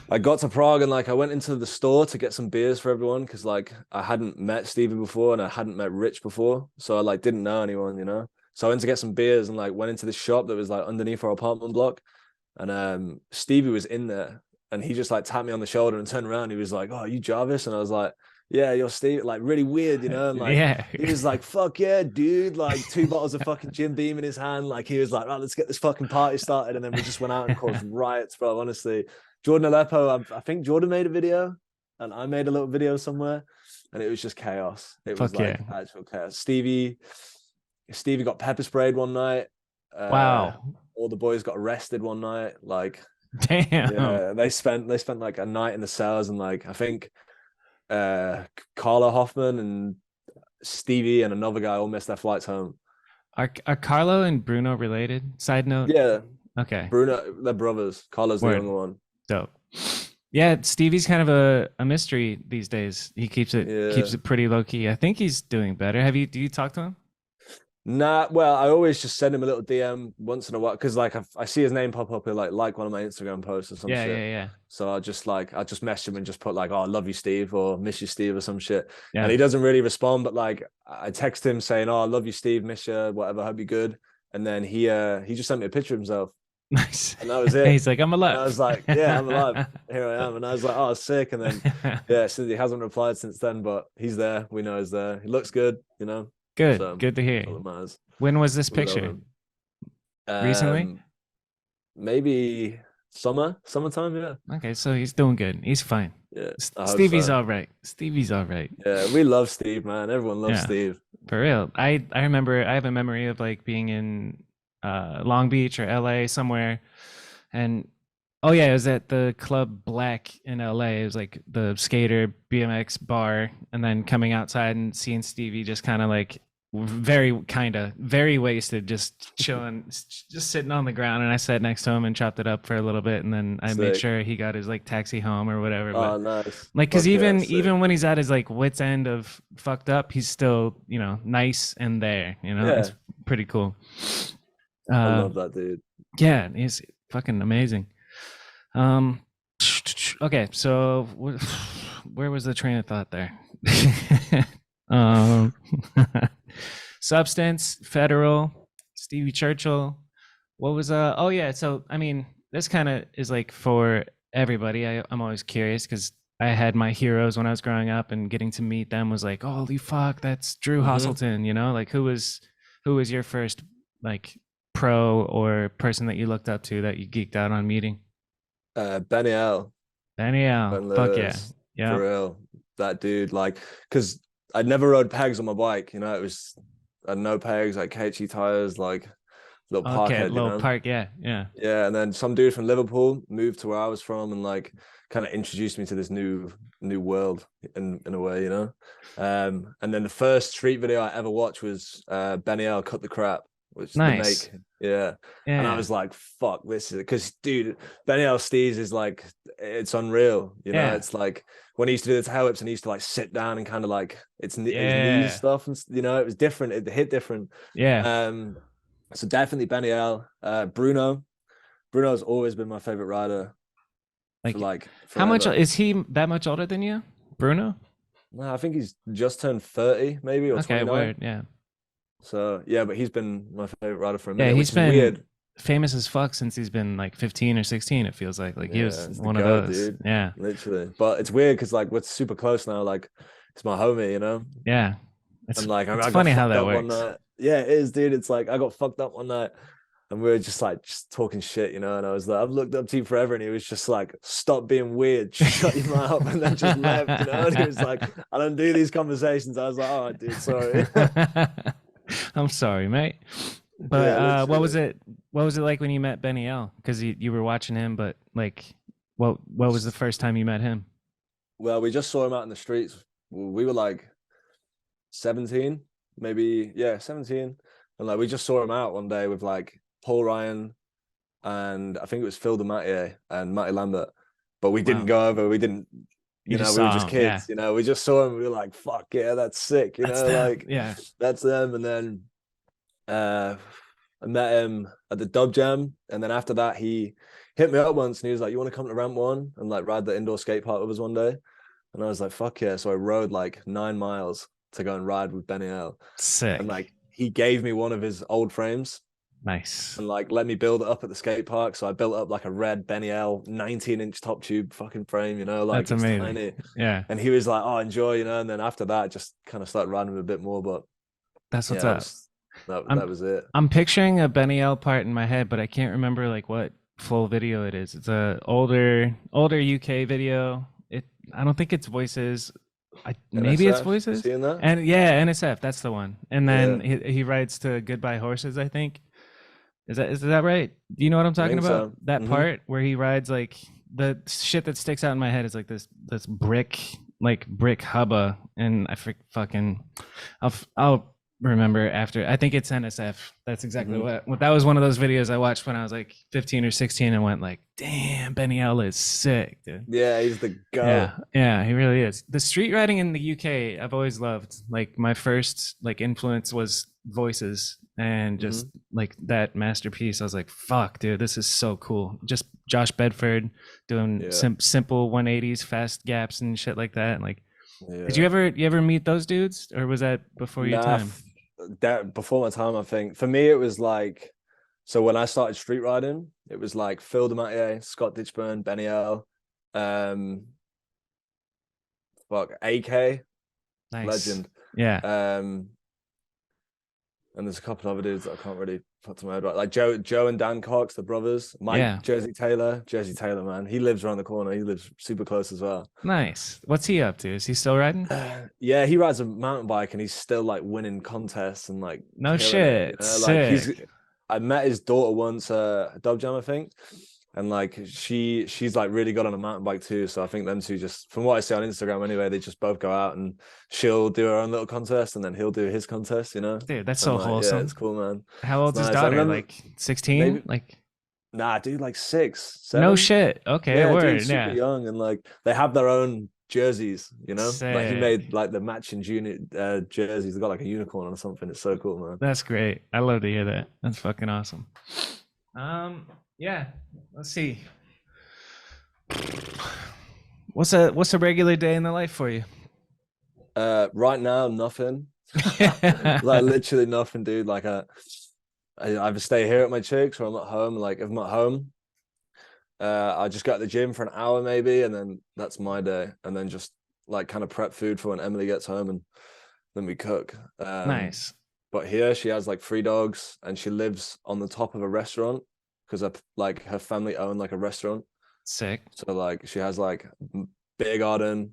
I got to Prague and like I went into the store to get some beers for everyone because like I hadn't met Stevie before and I hadn't met Rich before. So I like didn't know anyone, you know. So I went to get some beers and like went into this shop that was like underneath our apartment block. And Stevie was in there and he just like tapped me on the shoulder and turned around. He was like, "Oh, are you Jarvis?" And I was like, "Yeah, you're Steve." Like really weird, you know. And like Yeah. he was like, "Fuck yeah, dude!" Like two bottles of fucking Jim Beam in his hand. Like he was like, "Right, let's get this fucking party started." And then we just went out and caused riots, bro. Honestly, Jordan Aleppo. I think Jordan made a video, and I made a little video somewhere, and it was just chaos. It was Fuck yeah. like actual chaos. Stevie got pepper sprayed one night. Uh, Wow. all the boys got arrested one night. Like, Damn. yeah, they spent like a night in the cells, and like I think Carla Hoffman and Stevie and another guy all missed their flights home. Are Carlo and Bruno related? Side note. Yeah, Okay. Bruno, they're brothers. Carla's the Word. younger one. Dope. Yeah, Stevie's kind of a mystery these days. He Yeah. keeps it pretty low key. I think he's doing better. Do you talk to him? Nah, well, I always just send him a little DM once in a while because like I see his name pop up in like one of my Instagram posts or some Yeah, shit. yeah, yeah. So I just message him and just put like, "Oh, I love you, Steve," or "Miss you, Steve," or some shit. And Yeah. he doesn't really respond, but like I text him saying, "Oh, I love you, Steve, miss you, whatever, hope you're good." And then he just sent me a picture of himself, Nice. and that was it. He's like, I'm And I alive. was like, "Yeah, I'm alive. Here I am." And I was like, "Oh, sick." And then yeah, since he hasn't replied since then, but he's there. We know he's there. He looks good, you know. Good. So Good to that's hear. all that matters. When was this We love picture? him. Recently? Um, maybe summertime. Yeah, Okay, so he's doing good. He's fine. yeah. I hope Stevie's so. all right. Stevie's all right. Yeah, we love Steve, man. Everyone loves Yeah, Steve. for real. I remember I have a memory of like being in Long Beach or LA somewhere, and oh yeah, it was at the Club Black in LA. It was like the skater BMX bar, and then coming outside and seeing Stevie just kind of like very wasted, just chilling, just sitting on the ground. And I sat next to him and chopped it up for a little bit, and then I made Sick. sure he got his like taxi home or whatever. But Oh, nice. like, cause Fuck yeah, sick. even when he's at his like wits end of fucked up, he's still nice and there. It's Yeah, pretty cool. I Uh, love that dude. yeah, he's fucking amazing. Um, okay, so where was the train of thought there? um, substance, federal, Stevie Churchill. What was Oh yeah, so I mean, this kind of is like for everybody. I'm always curious because I had my heroes when I was growing up, and getting to meet them was like, holy fuck, that's Drew Hmm. Hasselton. Like who was your first like pro or person that you looked up to that you geeked out on meeting? Benny L. Danielle, Ben fuck yeah, Lewis, yeah. for real. That dude, like, because I'd never rode pegs on my bike, you know, it was I had no pegs, like KHE tires, like little Okay, parkhead, you little know. park, yeah, yeah. Yeah, and then some dude from Liverpool moved to where I was from and like kind of introduced me to this new world in a way, you know. And then the first street video I ever watched was Benny L Cut the Crap, which the Nice, make. Yeah. And I yeah, was like, fuck, this is because dude, Benny L Steez is like it's unreal, you know. yeah, It's like when he used to do the tail whips and he used to like sit down and kind of like it's his knees yeah, stuff and you know, it was different, it hit different. yeah. Um so definitely Benny L. Bruno. Bruno's always been my favorite rider for Like, like how much forever. is he? That much older than you, Bruno? No, I think he's just turned 30, maybe, or Okay, 29. word, yeah, So yeah, but he's been my favorite rider for a yeah. minute, He's which is been weird. famous as fuck since he's been like 15 or 16. It feels like he Yeah, was it's the one of goat, those. dude. Yeah, Literally. But it's weird because like we're super close now. Like it's my homie, you know? yeah. It's And like it's I got funny how fucked that up one works. night. Yeah, it is, dude. It's like I got fucked up one night. and we were just like just talking shit, you know. And I was like, I've looked up to you forever, and he was just like, stop being weird, shut your mouth, and then just left, you know. And he was like, I don't do these conversations. I was like, all right, dude, sorry. I'm sorry, mate. But Yeah, what was literally. it? What was it like when you met Benny L? Because you were watching him, but like, what was the first time you met him? Well, we just saw him out in the streets. We were like 17, maybe, yeah, 17. And like we just saw him out one day with like Paul Ryan and I think it was Phil DeMattier and Matty Lambert. But we didn't Wow, go over, we didn't, you you just know, we were saw just him. Yeah, kids, you know, we just saw him, we were like, fuck yeah, that's sick, you that's know, them. like Yeah. that's them. And then uh I met him at the Dub Jam, and then after that he hit me up once and he was like, you want to come to Ramp One and like ride the indoor skate park with us one day? And I was like, fuck yeah. So I rode like 9 miles to go and ride with Benny L. And Sick. like he gave me one of his old frames Nice. and like let me build it up at the skate park. So I built up like a red Benny L 19-inch top tube fucking frame, you know, like That's it was amazing. tiny. Yeah, And he was like, oh, enjoy, you know. And then after that, I just kind of started riding him a bit more. But that's what's yeah, that up. was that I'm that was it. I'm picturing a Benny L part in my head, but I can't remember like what full video it is. It's a older UK video. I don't think it's voices. Maybe it's NSF, you voices. seeing that? And yeah, NSF, that's the one. And then Yeah, he writes to Goodbye Horses, I think. Is that right? Do you know what I'm I talking think about? so. That part where he rides like the shit that sticks out in my head is like this brick hubba, and fucking I'll remember after. I think it's NSF. That's exactly Hmm. what that was one of those videos I watched when I was like 15 or 16 and went like, damn, Benny L is sick, dude. Yeah, he's the goat. Yeah, he really is. The street riding in the UK, I've always loved. Like my first like influence was Voices and just Hmm. like that masterpiece. I was like, fuck, dude, this is so cool. Just Josh Bedford doing Yeah, simple 180s, fast gaps and shit like that. Like, did yeah. you ever meet those dudes or was that before your Nah, time? that before my time, I think. For me, it was like, so when I started street riding, it was like Phil DeMattier, Scott Ditchburn, Benny L, um, fuck, AK, Nice. legend. Yeah. Um, and there's a couple of other dudes that I can't really put to my head right. Like Joe and Dan Cox, the brothers, Mike Yeah. Jersey Taylor, man. He lives around the corner. He lives super close as well. Nice. What's he up to? Is he still riding? Yeah, he rides a mountain bike and he's still like winning contests and like No killing it, you shit. know. Like he's Sick. I met his daughter once at Dub Jam, I think. And like she's like really good on a mountain bike too. So I think them two just from what I see on Instagram anyway, they just both go out and she'll do her own little contest and then he'll do his contest, you know. Dude, that's And so like, yeah, it's wholesome. cool, man. How It's old's his nice. I daughter? remember Like 16? maybe Like nah, dude, like six, no 7. shit. Okay, Yeah, dude, word. super Yeah. young, and like they have their own jerseys, you know. Like he made Sick. like the matching junior jerseys. They got like a unicorn or something. It's so cool, man. That's great. I love to hear that. That's fucking awesome. Yeah. Let's see. What's a regular day in the life for you? Right now, nothing. Like literally nothing, dude. Like I either stay here at my chicks or I'm at home. Like if I'm at home, I just go to the gym for an hour maybe, and then that's my day. And then just like kind of prep food for when Emily gets home, and then we cook. Nice. But here she has like 3 dogs, and she lives on the top of a restaurant because like her family own like a restaurant. Sick. So like she has like beer garden,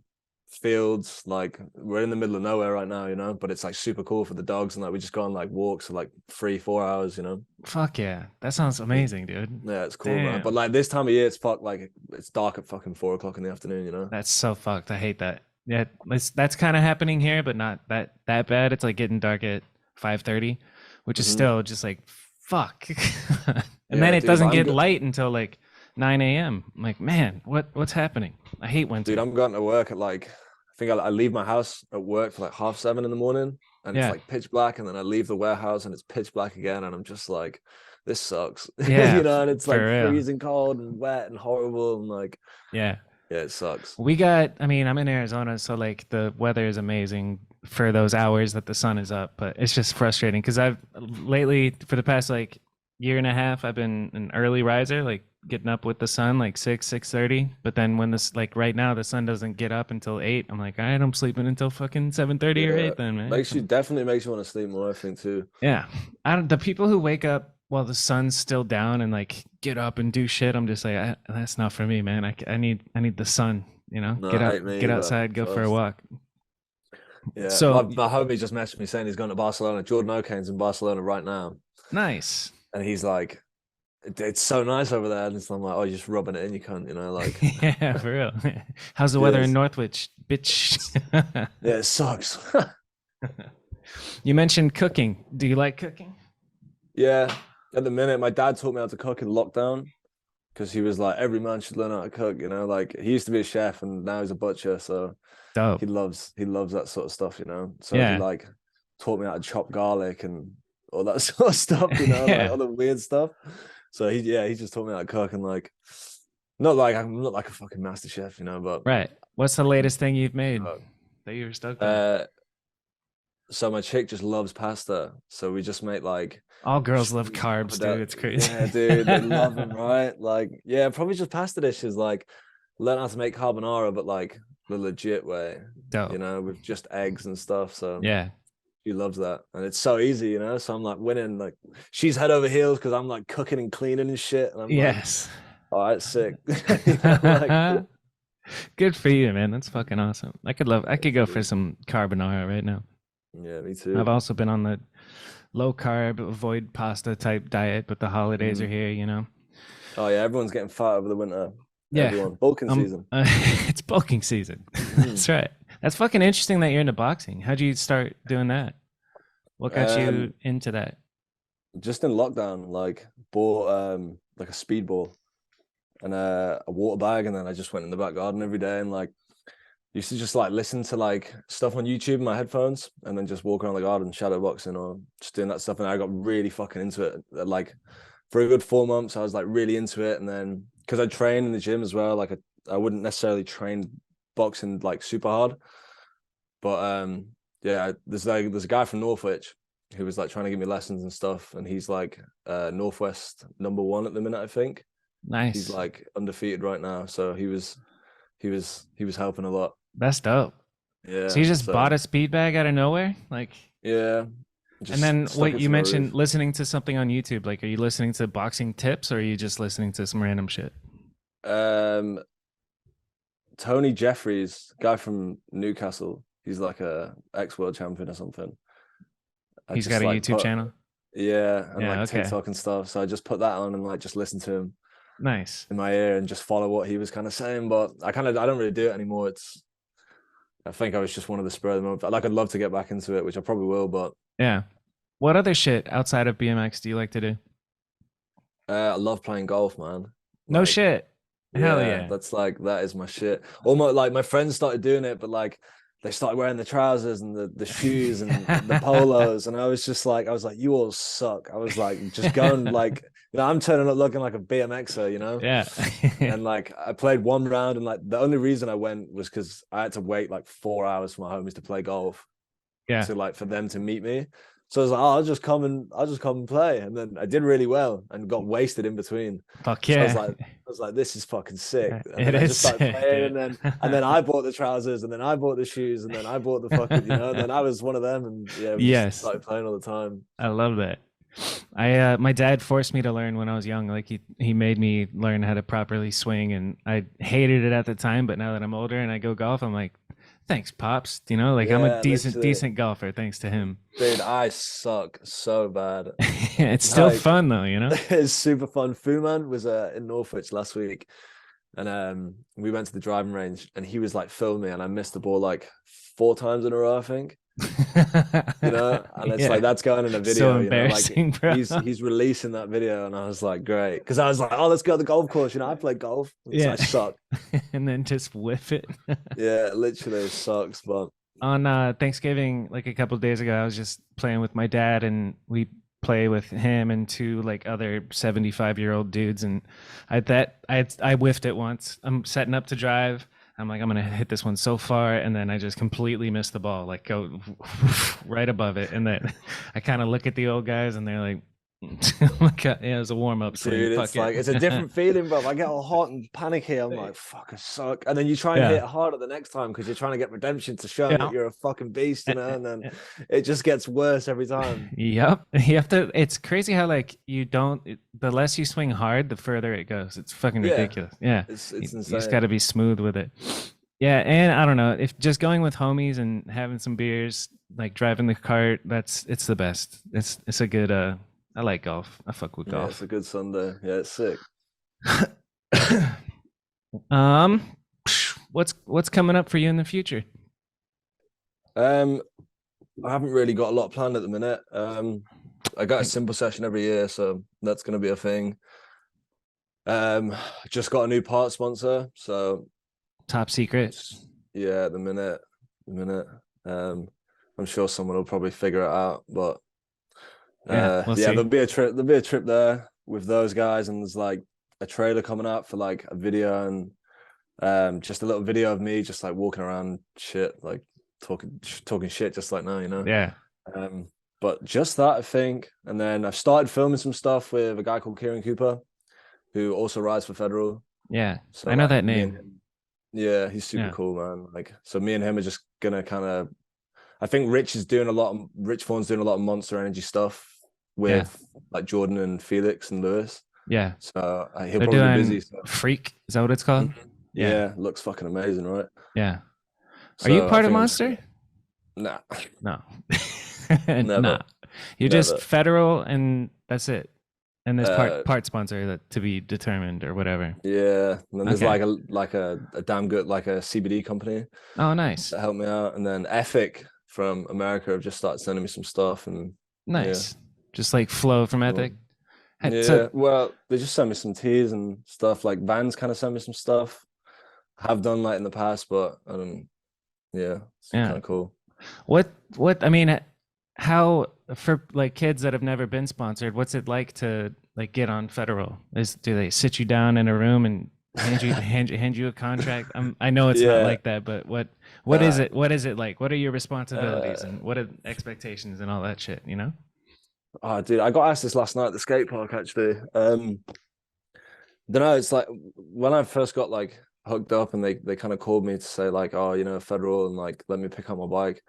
fields. Like we're in the middle of nowhere right now, you know. But it's like super cool for the dogs, and like we just go on like walks for like 3-4 hours, you know. Fuck yeah. That sounds amazing, dude. Yeah, it's cool, man. But Damn. like this time of year, it's dark at fucking 4 o'clock in the afternoon, you know. That's so fucked. I hate that. Yeah, that's kind of happening here, but not that bad. It's like getting dark at 5:30, which is Hmm. still just like fuck. And then Yeah, it dude. doesn't get light until like 9 a.m. I'm like, man, what's happening? I hate Dude, winter. I'm going to work at like I think I leave my house at work for like 7:30 in the morning, and it's Yeah. like pitch black, and then I leave the warehouse and it's pitch black again, and I'm just like, this sucks, Yeah, you know. And it's for like real. freezing cold and wet and horrible, and like, Yeah. yeah, it sucks. I mean, I'm in Arizona, so like the weather is amazing for those hours that the sun is up, but it's just frustrating because I've lately, for the past like year and a half, I've been an early riser, like getting up with the sun like 6:30. But then when this, like right now, the sun doesn't get up until 8, I'm like, all right, I'm sleeping until fucking 7:30 or Yeah, 8 then, man. makes you definitely makes you want to sleep more, I think too. Yeah. I don't, the people who wake up while the sun's still down and like get up and do shit, I'm just like, that's not for me, man. I need the sun, you know. No, Get it out, ain't me get either. outside, go for a Trust. walk. Yeah, my So my homie just messaged me saying he's going to Barcelona. Jordan O'Kane's in Barcelona right now, nice. and he's like, it's so nice over there. And I'm like, oh, you're just rubbing it in, you cunt, you know, like, Yeah, for real. How's the weather in cheers. Northwich, bitch? Yeah, it sucks. You mentioned cooking. Do you like cooking? Yeah, at the minute, my dad taught me how to cook in lockdown because he was like, every man should learn how to cook, you know, like he used to be a chef and now he's a butcher, so Dope. he loves that sort of stuff, you know. So he Yeah. like taught me how to chop garlic and all that sort of stuff, you know, like Yeah. all the weird stuff. So he just taught me how to cook and like not like I'm not like a fucking master chef, you know, but Right. What's the latest thing you've made cook. that you were stoked on? Uh, so my chick just loves pasta, so we just make like All girls love shrimp carbs, dude. pappardelle. It's crazy. Yeah, dude, they love them, right? Like, yeah, probably just pasta dishes. Like, learn how to make carbonara, but like the legit way, you Dope. know, with just eggs and stuff. So Yeah. she loves that, and it's so easy, you know. So I'm like winning. Like, she's head over heels because I'm like cooking and cleaning and shit, and I'm like, Yes. all right, sick. You know, like, Good for you, man. That's fucking awesome. I could go for some carbonara right now. yeah, me I've too. also been on the low carb, avoid pasta type diet, but the holidays are Mhm. here, you know. Oh yeah, everyone's getting fat over the winter. Yeah. Everyone, bulking season. It's bulking season. That's right. That's fucking interesting that you're into boxing. How'd you start doing that? What got you Um, into that? just in lockdown, like bought like a speedball and a water bag, and then I just went in the back garden every day and like used to just like listen to like stuff on YouTube in my headphones and then just walk around the garden shadow boxing or just doing that stuff. And I got really fucking into it. Like for a good 4 months, I was like really into it. And then because I train in the gym as well, like I wouldn't necessarily train boxing like super hard, but yeah, there's a guy from Northwich who was like trying to give me lessons and stuff, and he's like Northwest #1 at the minute, I think. He's Nice. like undefeated right now, so he was helping a lot. That's dope. So Yeah, you just bought so a speed bag out of nowhere? Like, yeah, and just then stuck what it you to my roof. mentioned listening to something on YouTube, like, are you listening to boxing tips or are you just listening to some random shit? Um, Tony Jeffries, guy from Newcastle, he's like a ex-world champion or something. I He's got just a like YouTube put channel. yeah, and Yeah. like Okay. TikTok and stuff. So I just put that on and like just listen to him Nice. in my ear and just follow what he was kind of saying. But I don't really do it anymore. I think I was just one of the spur of the moment. Like I'd love to get back into it, which I probably will, but Yeah. What other shit outside of BMX do you like to do? I love playing golf, man. No Like, shit. Hell yeah, yeah. that's like that is my shit. Almost like my friends started doing it, but like they started wearing the trousers and the shoes and the polos, and I was like, you all suck. I was like, just going like, you know, I'm turning up looking like a BMXer, you know. Yeah. And like I played one round, and like the only reason I went was because I had to wait like 4 hours for my homies to play golf Yeah. to like for them to meet me. So I was like, oh, I'll just come and play. And then I did really well and got wasted in between. Fuck So yeah. I was like, this is fucking sick. And It then I is just started sick, playing dude. and then I bought the trousers and then I bought the shoes and then I bought the fucking, you know, and then I was one of them and yeah, we just Yes. started playing all the time. I love that. My dad forced me to learn when I was young. Like he made me learn how to properly swing, and I hated it at the time. But now that I'm older and I go golf, I'm like, thanks, pops. You know, like I'm a Yeah, decent literally. decent golfer thanks to him. Dude, I suck so bad. It's still Like fun though, you know. it's super fun. Fuman was in Northwich last week, and we went to the driving range, and he was like filming me, and I missed the ball like 4 times in a row, I think. You know, and it's Yeah, like that's going in a so video. You know, like embarrassing, bro. he's releasing that video, and I was like, great, because I was like, oh, let's go to the golf course. You know, I play golf, so I Yeah, suck. and then just whiff it. Yeah, literally it sucks, but On Thanksgiving, like a couple of days ago, I was just playing with my dad, and we play with him and two like other 75-year-old dudes, and I whiffed it once. I'm setting up to drive. I'm like, I'm gonna hit this one so far, and then I just completely missed the ball, like go right above it, and then I kind of look at the old guys, and they're like, Like yeah, it was a warm up swing. Dude, Fuck it's it. like it's a different feeling, bro. I get all hot and panicky. I'm like, fuck, I suck. And then you try and Yeah. hit harder the next time because you're trying to get redemption to show them that Yeah. you're a fucking beast, And then it just gets worse every time. Yep. You have to. It's crazy how like you don't. The less you swing hard, the further it goes. It's fucking Yeah, ridiculous. Yeah. it's You just got insane. to be smooth with it. Yeah, and I don't know if just going with homies and having some beers, like driving the cart. It's the best. It's a good. I like golf. I fuck with Yeah, it's golf. a good Sunday. Yeah, it's sick. um, what's coming up for you in the future? Um, I haven't really got a lot planned at the minute. I got a Like simple session every year, so that's gonna be a thing. Just got a new part sponsor, so top secret. yeah, at the minute. Um, I'm sure someone will probably figure it out, but Yeah, we'll yeah, see. there'll be a trip there with those guys, and there's like a trailer coming out for like a video and just a little video of me just like walking around shit, like talking shit just like now. Yeah, Um, but just that, I think. And then I've started filming some stuff with a guy called Kieran Cooper, who also rides for Federal. yeah. So I know like that me and name. him, yeah, he's super Yeah, cool, man. Like, so me and him are just gonna kind of. I think Rich Forne's doing a lot of Monster Energy stuff yeah, with like Jordan and Felix and Lewis. yeah. So he'll They're probably be doing busy. So Freak. Is that what it's called? Yeah, yeah, looks fucking amazing, right? yeah. Are you So I part of think I'm just Monster? gonna. Nah, No, never, nah. You're just never. federal, and that's it. And there's Uh, part sponsor that to be determined or whatever. yeah. And then there's Okay. like a damn good like a CBD company Oh, nice, that helped me out, and then Ethic from America have just started sending me some stuff, and yeah, nice. Just like Flow from cool. Ethic. So Yeah. Well, they just sent me some teas and stuff. Like Vans kind of sent me some stuff. I have done like in the past, but I don't. Yeah, it's kind yeah. of cool. What I mean, how for like kids that have never been sponsored, what's it like to like get on federal? Do they sit you down in a room and hand you a contract? I know it's not Yeah. like that, but what is Nah. it? What is it like? What are your responsibilities Uh, and what are expectations and all that shit? You know? oh, dude, I got asked this last night at the skate park actually. Don't know. It's like when I first got like hooked up, and they kind of called me to say like, oh, federal, and like let me pick up my bike.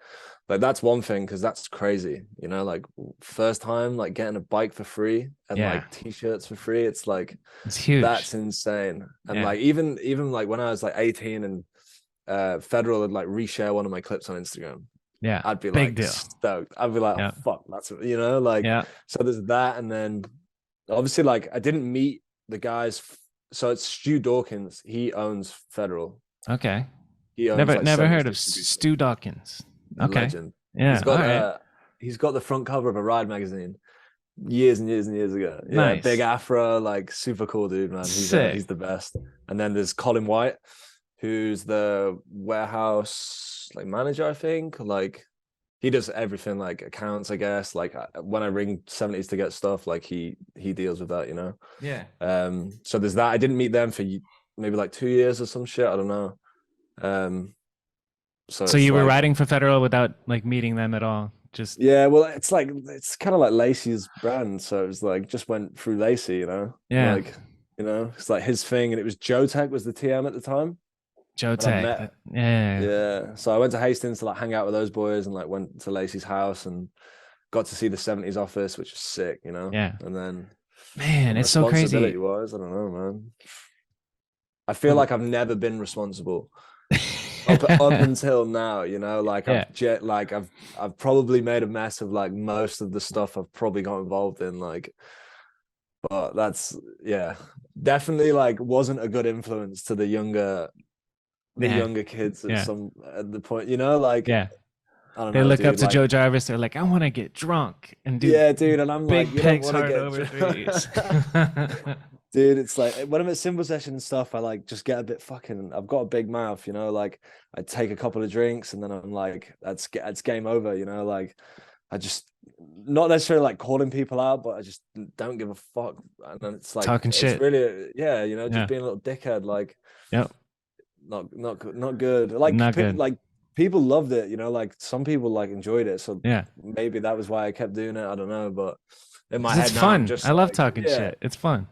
Like that's one thing because that's crazy. Like first time like getting a bike for free and Yeah, like t-shirts for free. It's like it's huge. that's insane. And Yeah, like even like when I was like 18 and federal would like reshare one of my clips on Instagram. yeah, I'd be big like deal. stoked. I'd be like, oh Yeah, fuck, that's like yeah. so there's that, and then obviously like I didn't meet the guys. So it's Stu Dawkins. He owns Federal. Okay. He owns Never like never Seventies heard of distribution. Stu Dawkins. Okay. Legend. Yeah. He's All got right. the he's got the front cover of a ride magazine years and years and years ago. Yeah, big Nice. afro, like super cool dude, man. Sick. He's the best. And then there's Colin White, who's the warehouse like manager, I think. Like he does everything, like accounts, I guess. Like when I ring Seventies to get stuff, like he deals with that. Yeah. So there's that. I didn't meet them for maybe like 2 years or some shit. I don't know. Um, so So it's you were like, riding for Federal without like meeting them at all? Just yeah, well, it's kind of like Lacey's brand. So it was like just went through Lacey, yeah. like it's like his thing, and it was Joe Tech was the TM at the time, Joe and I'd Tech. met. Yeah. Yeah, so I went to Hastings to like hang out with those boys, and like went to Lacey's house and got to see the Seventies office, which was sick. Yeah. And then Man, it's so responsibility crazy. wise, I don't know, man. I feel like I've never been responsible up until now. Like Yeah. I've probably made a mess of like most of the stuff I've probably got involved in, like, but that's, yeah, definitely like wasn't a good influence to the Yeah. younger kids Yeah. at the point, like, Yeah. I don't They know, look up dude, to like, Joe Jarvis. They're like, I want to get drunk and do yeah, dude, and I'm like, big you don't pegs want to hard get over threes. dude, it's like when I'm at cymbal session and stuff, I like just get a bit fucking. I've got a big mouth, like I take a couple of drinks and then I'm like, that's game over, like I just not necessarily like calling people out, but I just don't give a fuck. And then it's like Talking it's shit. really, yeah, just Yeah. being a little dickhead, like Yep. not good. Like Not good. like people loved it, like some people like enjoyed it, so Yeah. maybe that was why I kept doing it. I don't know, but In my Because it's head now, I'm fun. just I love like, talking yeah, shit. It's fun.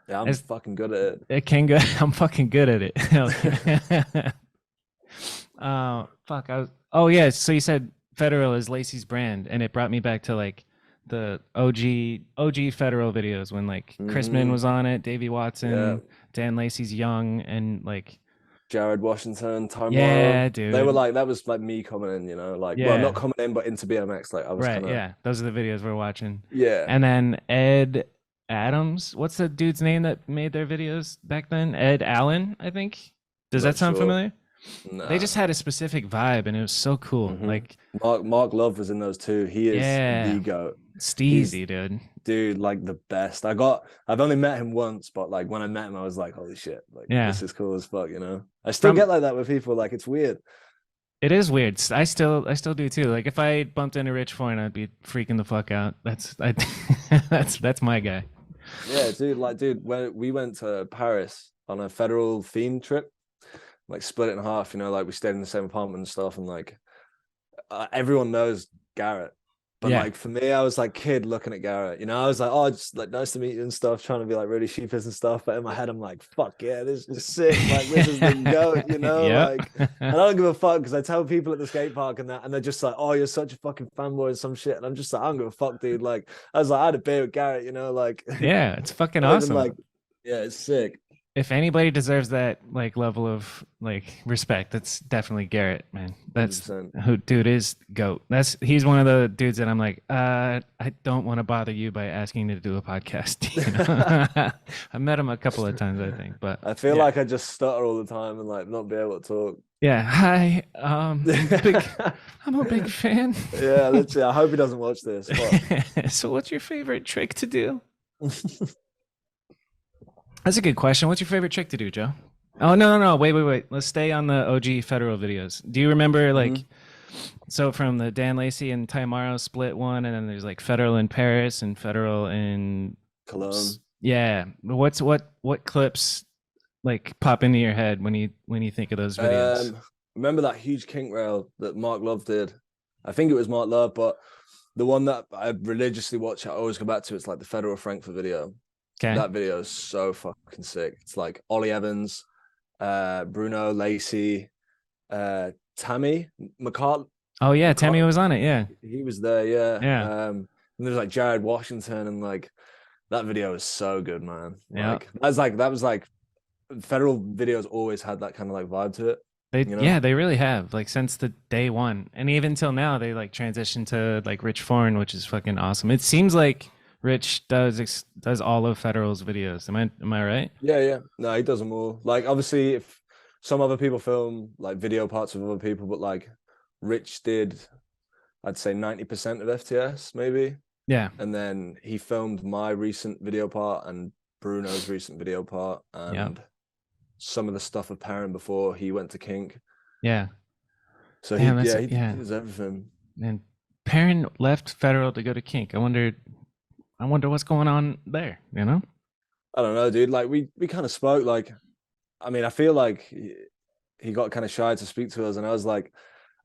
yeah, I'm It's, fucking good at it. it can go. I'm fucking good at it. Hell yeah. Fuck. Oh yeah. So you said Federal is Lacey's brand, and it brought me back to like the OG Federal videos when like Chrisman Hmm. was on it, Davey Yeah, Watson, Dan Lacey's young, and like Jared Washington, Ty Morrow. yeah, They were dude. like, that was like me coming in, like, well, not Yeah. coming in, but into BMX. Like, I was Right. kind of, Yeah. Those are the videos we're watching. yeah, And then Ed Adams. What's the dude's name that made their videos back then? Ed Allen, I think. Does that not sound sure. familiar? They Nah. just had a specific vibe and it was so cool. Hmm. Like, Mark Love was in those too. He is yeah, the goat. He's steezy, dude. dude, like the best. I've only met him once, but like when I met him, I was like, holy shit, like Yeah. this is cool as fuck. I still From get like that with people, like it's weird. it is weird. I still do too. Like if I bumped into Rich Forne, I'd be freaking the fuck out. That's my guy. Yeah, dude, when we went to Paris on a federal theme trip, like split it in half, like we stayed in the same apartment and stuff, and like everyone knows Garrett. But Yeah. like for me, I was like kid looking at Garrett. I was like, oh, just like nice to meet you and stuff, trying to be like really sheepish and stuff. But in my head, I'm like, fuck yeah, this is sick. Like this is the goat, Yep. like I don't give a fuck because I tell people at the skate park and that, and they're just like, oh, you're such a fucking fanboy or some shit. And I'm just like, I don't give a fuck, dude. Like I was like, I had a beer with Garrett, like Yeah, it's fucking not even awesome. like, yeah, it's sick. If anybody deserves that like level of like respect, that's definitely Garrett, man. That's 100%. who dude is goat. He's one of the dudes that I'm like, I don't want to bother you by asking you to do a podcast. I met him a couple of times, I think, but I feel yeah, like I just stutter all the time and like not be able to talk. yeah. Hi, I'm a big fan. Yeah, literally. I hope he doesn't watch this. So, what's your favorite trick to do? That's a good question. What's your favorite trick to do, Joe? Oh no. Wait. Let's stay on the OG Federal videos. Do you remember like so from the Dan Lacey and Ty Morrow split one, and then there's like Federal in Paris and Federal in Cologne. yeah. What clips like pop into your head when you think of those videos? Remember that huge kink rail that Mark Love did? I think it was Mark Love, but the one that I religiously watch, I always go back to. It's like the Federal Frankfurt video. Okay. That video is so fucking sick. It's like Ollie Evans, Bruno, Lacey, Tammy McCart. Oh yeah, Tammy was on it. Yeah. He was there. Yeah. Yeah. And there's like Jared Washington, and like that video is so good, man. Yeah. Like that was like Federal videos always had that kind of like vibe to it. Yeah, they really have like since the day one, and even till now they like transitioned to like Rich Forne, which is fucking awesome. It seems like Rich does all of Federal's videos. Am I right? Yeah. No, he does them all. Like obviously, if some other people film like video parts of other people, but like Rich did, I'd say 90% of FTS maybe. Yeah. And then he filmed my recent video part and Bruno's recent video part and some of the stuff of Perrin before he went to Kink. Yeah. So he does everything. And Perrin left Federal to go to Kink. I wonder what's going on there, I don't know, dude. Like we kind of spoke, like, I mean, I feel like he got kind of shy to speak to us, and I was like,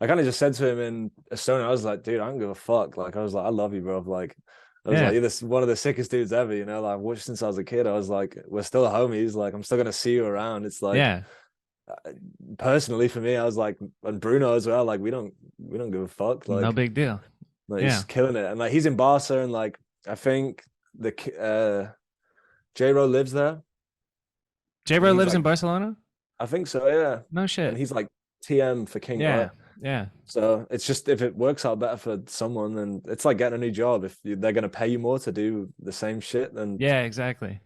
I kind of just said to him in Estonia, I was like, dude, I don't give a fuck. Like, I was like, I love you, bro. Like, I was like, you're this one of the sickest dudes ever, like I've watched since I was a kid. I was like, we're still homies. Like, I'm still gonna see you around. It's like, personally for me, I was like, and Bruno as well. Like, we don't give a fuck. Like, no big deal. Like, he's killing it, and like he's in Barca, and like I think the J-Ro lives there. J-Ro lives in Barcelona? I think so, yeah. No shit. And he's like TM for King. Yeah. Right? Yeah. So it's just, if it works out better for someone, then it's like getting a new job. If they're going to pay you more to do the same shit, then yeah, exactly.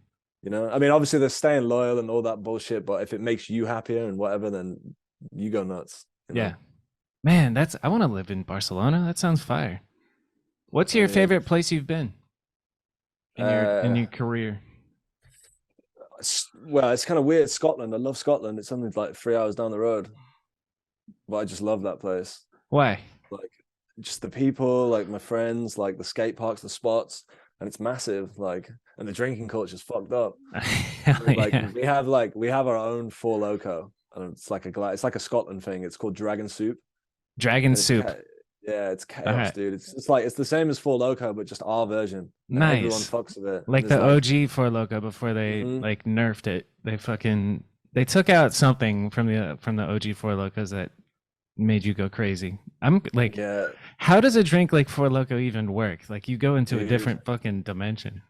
I mean, obviously they're staying loyal and all that bullshit, but if it makes you happier and whatever, then you go nuts. Yeah. Man, I want to live in Barcelona. That sounds fire. What's your favorite place you've been in your career? Well, it's kind of weird. Scotland. I love Scotland. It's only like 3 hours down the road, but I just love that place. Why? Like, just the people, like my friends, like the skate parks, the spots, and it's massive. Like, and the drinking culture's fucked up. Like we have our own Four Loco, and it's like a Scotland thing. It's called Dragon Soup. Dragon Soup. Yeah, it's All chaos, right. dude. It's like it's the same as Four Loco, but just our version, and everyone Nice. fucks with it. And Like there's the like, OG for Loco before they mhm. like nerfed it. They took out something from the OG Four Locos that made you go crazy. I'm like, Yeah, how does a drink like Four Loco even work? Like you go into a dude. different fucking dimension.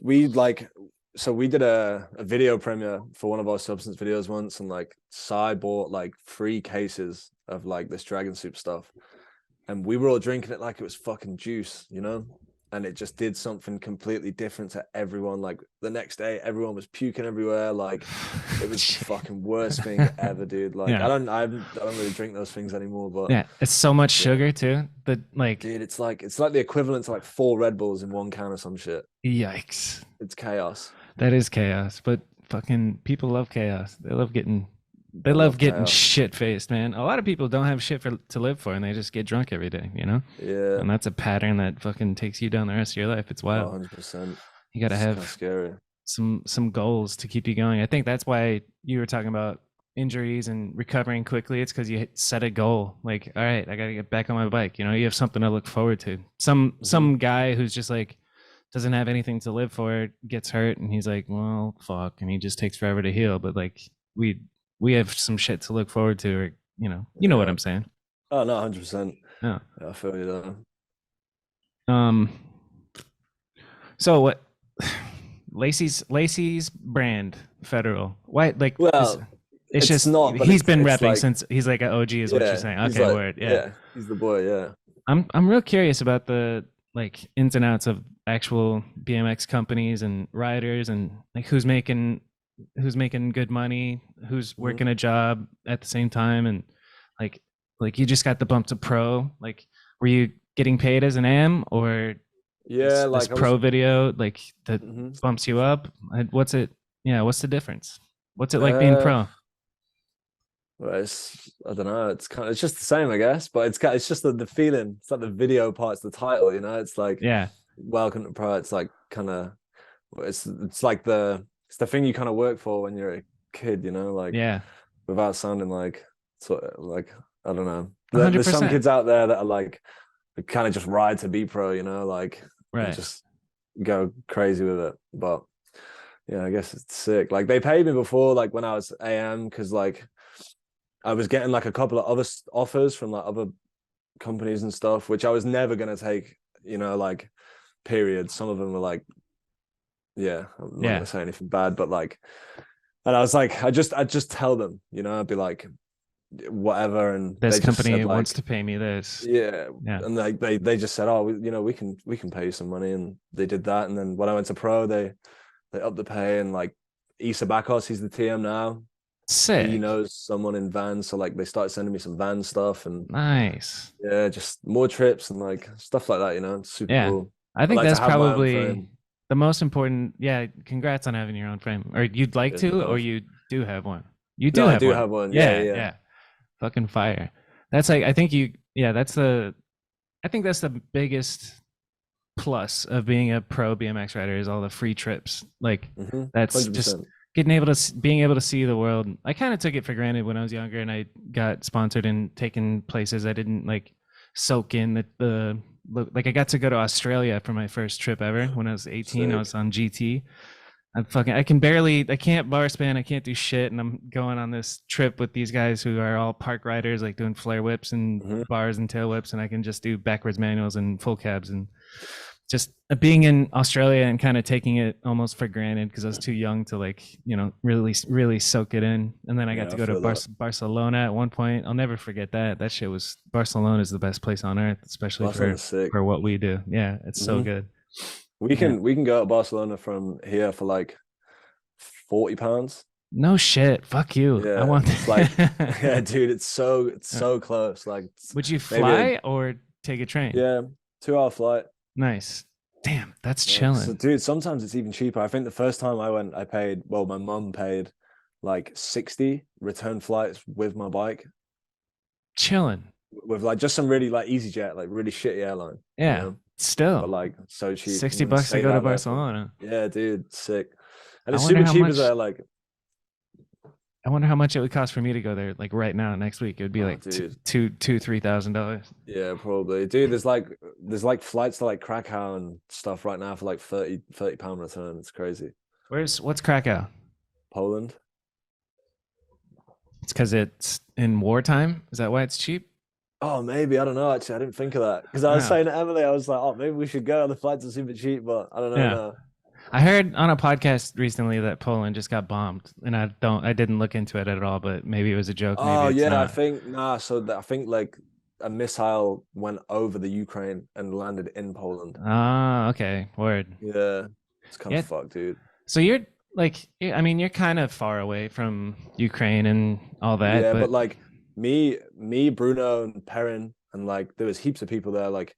We like so we did a video premiere for one of our substance videos once, and like Sai bought like 3 cases of like this dragon soup stuff, and we were all drinking it like it was fucking juice, you know? And it just did something completely different to everyone. Like the next day, everyone was puking everywhere. Like it was the fucking worst thing ever, dude. Like Yeah. I don't really drink those things anymore, but Yeah. It's so much yeah, sugar too. The like dude, it's like the equivalent to like 4 Red Bulls in one can or some shit. yikes. It's chaos. That is chaos. But fucking people love chaos. They I love love getting chaos. shit faced, man. A lot of people don't have shit to live for and they just get drunk every day, you know? Yeah, And that's a pattern that fucking takes you down the rest of your life. It's wild. 100%. You got to It's kind of have scary. some goals to keep you going. I think that's why you were talking about injuries and recovering quickly. It's because you set a goal. Like, all right, I got to get back on my bike. You know, you have something to look forward to. Hmm. Some guy who's just like doesn't have anything to live for gets hurt, and he's like, well, fuck, and he just takes forever to heal. But like we we have some shit to look forward to, or you know what Yeah. I'm saying. Oh no, 100%. Yeah. Yeah, I feel you there. Um. So what? Lacey's brand federal. Why like is Well, it's it's just not, but he's been it's repping like, since he's like an OG is what you're yeah, saying. he's Okay, like, word. Yeah. yeah, he's the boy. Yeah. I'm real curious about the like ins and outs of actual BMX companies and riders and like who's making good money, who's Hmm. working a job at the same time and like like you just got the bump to pro. Like were you getting paid as an AM or Yeah, this like I was. pro video like that Mhm. bumps you up? What's it? Yeah, what's the difference? What's it like being Uh, pro? well, it's I don't know. It's just the same, I guess. But it's just the feeling. It's like the video part's the title, you know. It's like Yeah, welcome to pro. It's like kind of it's like the thing you kind of work for when you're a kid, you know. Like yeah, without sounding like sort of like I don't know. a hundred There's some percent. kids out there that are like kind of just ride to be pro, you know, like and Right. just go crazy with it. But yeah, I guess it's sick. Like they paid me before, like when I was AM, because like I was getting like a couple of other offers from like other companies and stuff, which I was never gonna take. You know, like period. Some of them were like, yeah, I'm not Yeah. gonna say anything bad, but like, and I was like, I just tell them, you know, I'd be like, whatever, and This they just company said wants like, to pay me this. yeah, Yeah. and they just said, oh, you know, we can pay you some money, and they did that, and then when I went to pro, they upped the pay, and like Issa Bakos, he's the TM now. He Sick. knows someone in Vans, so like they started sending me some van stuff, and Nice. yeah, just more trips and like stuff like that. You know, it's super Yeah. cool. I I think like to that's have my own probably frame. the most important. Yeah. Congrats on having your own frame. Or you'd like Cheers, to, or bro. you do have one. You do No, I have do one. have one. Yeah, Yeah. yeah. Yeah. Fucking fire. That's like, I think yeah, I think that's the biggest plus of being a pro BMX rider is all the free trips. Like Mm-hmm. that's just 100%. being able to see the world. I kind of took it for granted when I was younger and I got sponsored and taken places I didn't like soak in the like I got to go to Australia for my first trip ever when I was 18. I Sick. was on GT. I can't bar span, I can't do shit, and I'm going on this trip with these guys who are all park riders, like doing flare whips and Mm-hmm. bars and tail whips, and I can just do backwards manuals and full cabs, and just being in Australia and kind of taking it almost for granted because I was too young to like, really soak it in. And then I got Yeah, to I go to feel that. Barcelona at one point. I'll never forget that. That shit was Barcelona is the best place on earth, especially Barcelona's sick. for what we do. Yeah, it's so Mm-hmm. good. We Yeah. can go to Barcelona from here for like £40. No shit. Fuck you. I Yeah, want it's like, yeah, that. dude, it's so close. Like Would you maybe fly or take a train? yeah, 2 hour flight. Nice. Damn, that's Yeah, so chilling. dude, sometimes it's even cheaper. I think the first time I went, I paid, well, my mum paid like 60 return flights with my bike, Chilling. with like just some really like EasyJet, like really shitty airline, you Yeah. know, but Still. like so cheap. And 60 then bucks to stayed go to out there for, Barcelona. yeah, dude, sick. And I it's wonder super how cheap as much there, like I wonder how much it would cost for me to go there, like right now, next week. It would be Oh, like dude. $3,000. Yeah, probably. Dude, there's like flights to like Krakow and stuff right now for like 30 pound return. It's crazy. What's Krakow? Poland. It's because it's in wartime. Is that why it's cheap? Oh, maybe. I don't know. Actually, I didn't think of that. Because I was Oh, saying to Emily, I was like, oh, maybe we should go. The flights are super cheap, but I don't know yeah. now. I heard on a podcast recently that Poland just got bombed, and I didn't look into it at all, but maybe it was a joke, maybe Oh it's yeah, I not. think nah. I think like a missile went over the Ukraine and landed in Poland. Ah, okay, word. Yeah, it's kind of Yeah. fucked, dude. So you're like, I mean, you're kind of far away from Ukraine and all that, Yeah, but but like Bruno and Perrin, and like there was heaps of people there. Like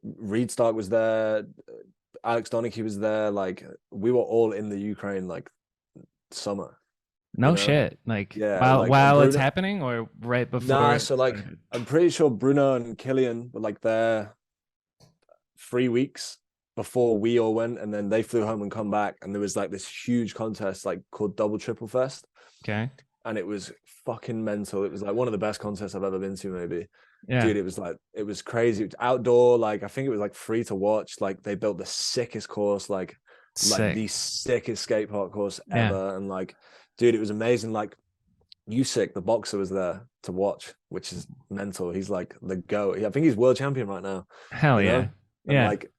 Reed Stark was there, Alex Donachie was there. Like we were all in the Ukraine like summer, you no know? shit. Like Yeah, while like and while it's Bruno. happening or right before Nah, it so like started. I'm pretty sure Bruno and Killian were like there 3 weeks before we all went, and then they flew home and come back, and there was like this huge contest like called Double Triple Fest, Okay. and it was fucking mental. It was like one of the best contests I've ever been to, maybe. Yeah. Dude, it was crazy. It was outdoor, like I think it was like free to watch. Like they built the sickest course, like Sick. the sickest skate park course Yeah. ever. And like, dude, it was amazing. Like Usyk, the boxer, was there to watch, which is mental. He's like the GOAT. I think he's world champion right now, Hell you yeah. know? And Yeah. like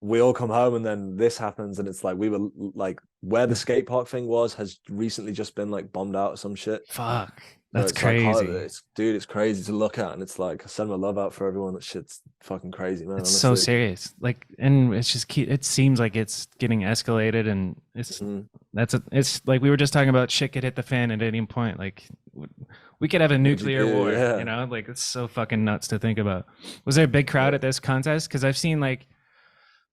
we all come home, and then this happens, and it's like we were like where the skate park thing was has recently just been like bombed out or some shit. Fuck. So That's it's like hard. crazy. It's crazy to look at, and it's like I send my love out for everyone. That shit's fucking crazy, man. It's so Honestly. serious. Like, and it's just it seems like it's getting escalated, and Mhm. it's like we were just talking about shit could hit the fan at any point. Like, we could have a nuclear war, you Yeah. know? Like, it's so fucking nuts to think about. Was there a big crowd Yeah. at this contest? Because I've seen like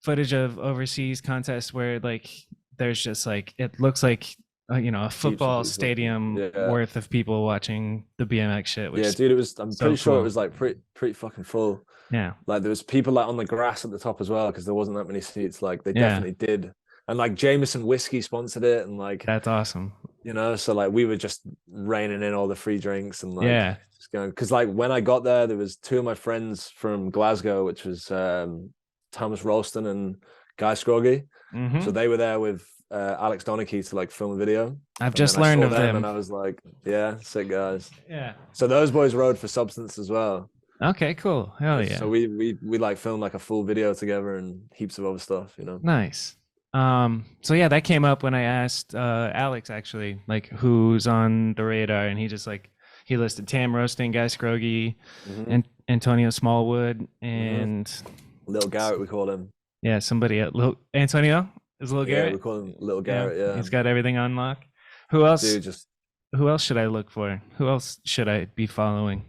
footage of overseas contests where like there's just like it looks like a Heaps of football people. stadium Yeah. worth of people watching the BMX shit, which Yeah, is dude. It was. I'm so pretty sure it cool. was like pretty fucking full. Yeah, Like there was people like on the grass at the top as well because there wasn't that many seats. Like they yeah, definitely did, and like Jameson Whiskey sponsored it, and like that's awesome. so like we were just reining in all the free drinks and like Yeah. just going because like when I got there was two of my friends from Glasgow, which was Thomas Ralston and Guy Scroggy. So Hmm. they were there with Alex Donachie to like film a video, I've and then just I learned saw of them and them. I was like, yeah, sick guys. Yeah. So those boys rode for Substance as well. Okay, cool. Hell So yeah. we like filmed like a full video together and heaps of other stuff. Nice. So yeah, that came up when I asked Alex actually, like who's on the radar, and he just like he listed Tam Roasting, Guy Scroggy, Mm-hmm. and Antonio Smallwood, Mm-hmm. and Little Garrett, we call him. yeah, somebody at Lil Antonio is Lil Yeah, we Garrett. call him Little Yeah, Garrett. Yeah, he's got everything on lock. Who else? dude, just Who else should I look for? Who else should I be following?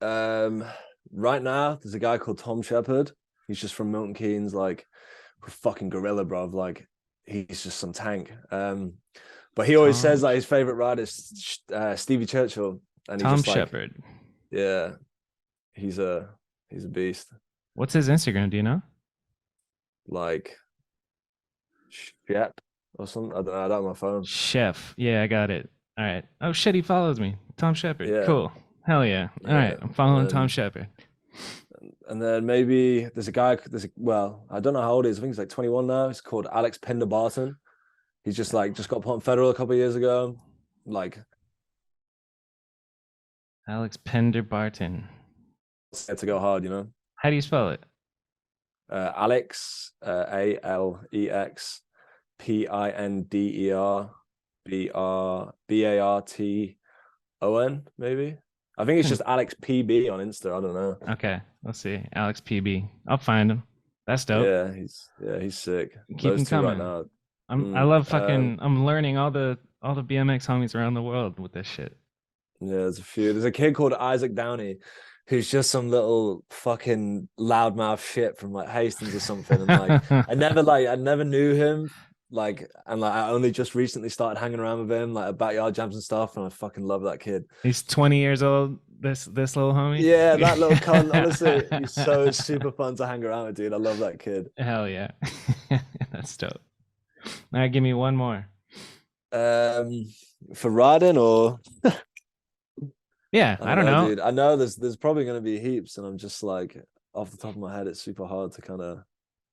um, right now there's a guy called Tom Shepherd. He's just from Milton Keynes, like fucking gorilla, bruv. Like he's just some tank. But he always says Tom like his favorite rider is Stevie Churchill, and he Tom just like Shepard. yeah, he's a beast. What's his Instagram? Do you know? Like Shep or something. I don't know. I don't have my phone. Chef. Yeah, I got it. All right. Oh shit, he follows me. Tom Shepard. Yeah, Cool. Hell yeah. All yeah. right, I'm following Tom Shepard. And then maybe there's a guy. Well, I don't know how old he is. I think he's like 21 now. He's called Alex Pender Barton. He's just got put on federal a couple of years ago. Like Alex Pender Barton. had to go hard. How do you spell it? Alex AlexPenderBarton maybe. I think it's Hmm. just Alex PB on Insta. I don't know. Okay, let's see. Alex PB. I'll find him. That's dope. He's sick. Keep Those him two right coming. now. I love fucking I'm learning all the BMX homies around the world with this shit. Yeah, there's a few. There's a kid called Isaac Downey who's just some little fucking loudmouth shit from like Hastings or something. And like I never knew him. And I only just recently started hanging around with him, like at backyard jams and stuff. And I fucking love that kid. He's 20 years old, this little homie. Yeah, that little cunt. Honestly, he's so super fun to hang around with, dude. I love that kid. Hell yeah. That's dope. All right, give me one more. Um, for riding or Yeah, I I don't don't know, know. dude. I know there's probably gonna be heaps, and I'm just like off the top of my head, it's super hard to kind of.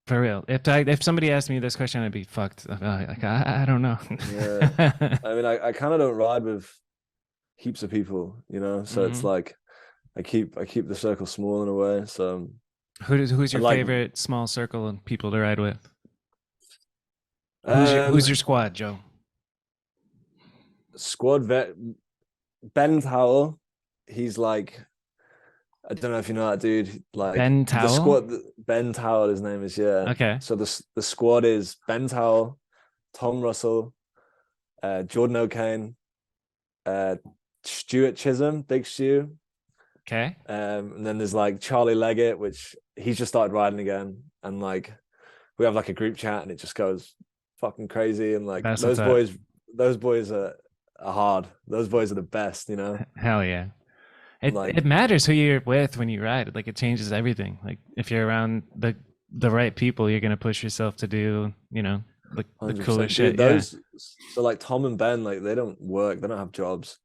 For real. If somebody asked me this question, I'd be fucked. Like I don't know. Yeah, I mean, I kind of don't ride with heaps of people, so it's hmm like I keep the circle small in a way. So Who's your and like favorite small circle of people to ride with? um Who's your squad, Joe? squad vet Ben Towel, he's like I don't know if you know that dude. Like Ben the Towel. squad, Ben Towel, his name is, yeah. Okay. So the squad is Ben Towel, Tom Russell, Jordan O'Kane, uh, Stuart Chisholm, Big Stu, Okay. and then there's like Charlie Leggett, which he's just started riding again, and like we have like a group chat, and it just goes fucking crazy, and like That's what's those up. boys, those boys are hard. Those boys are the best. Hell yeah. Like It matters who you're with when you ride. Like it changes everything. Like if you're around the right people, you're gonna push yourself to do, the coolest 100%, shit. dude. Yeah. Those so like Tom and Ben, like they don't work, they don't have jobs,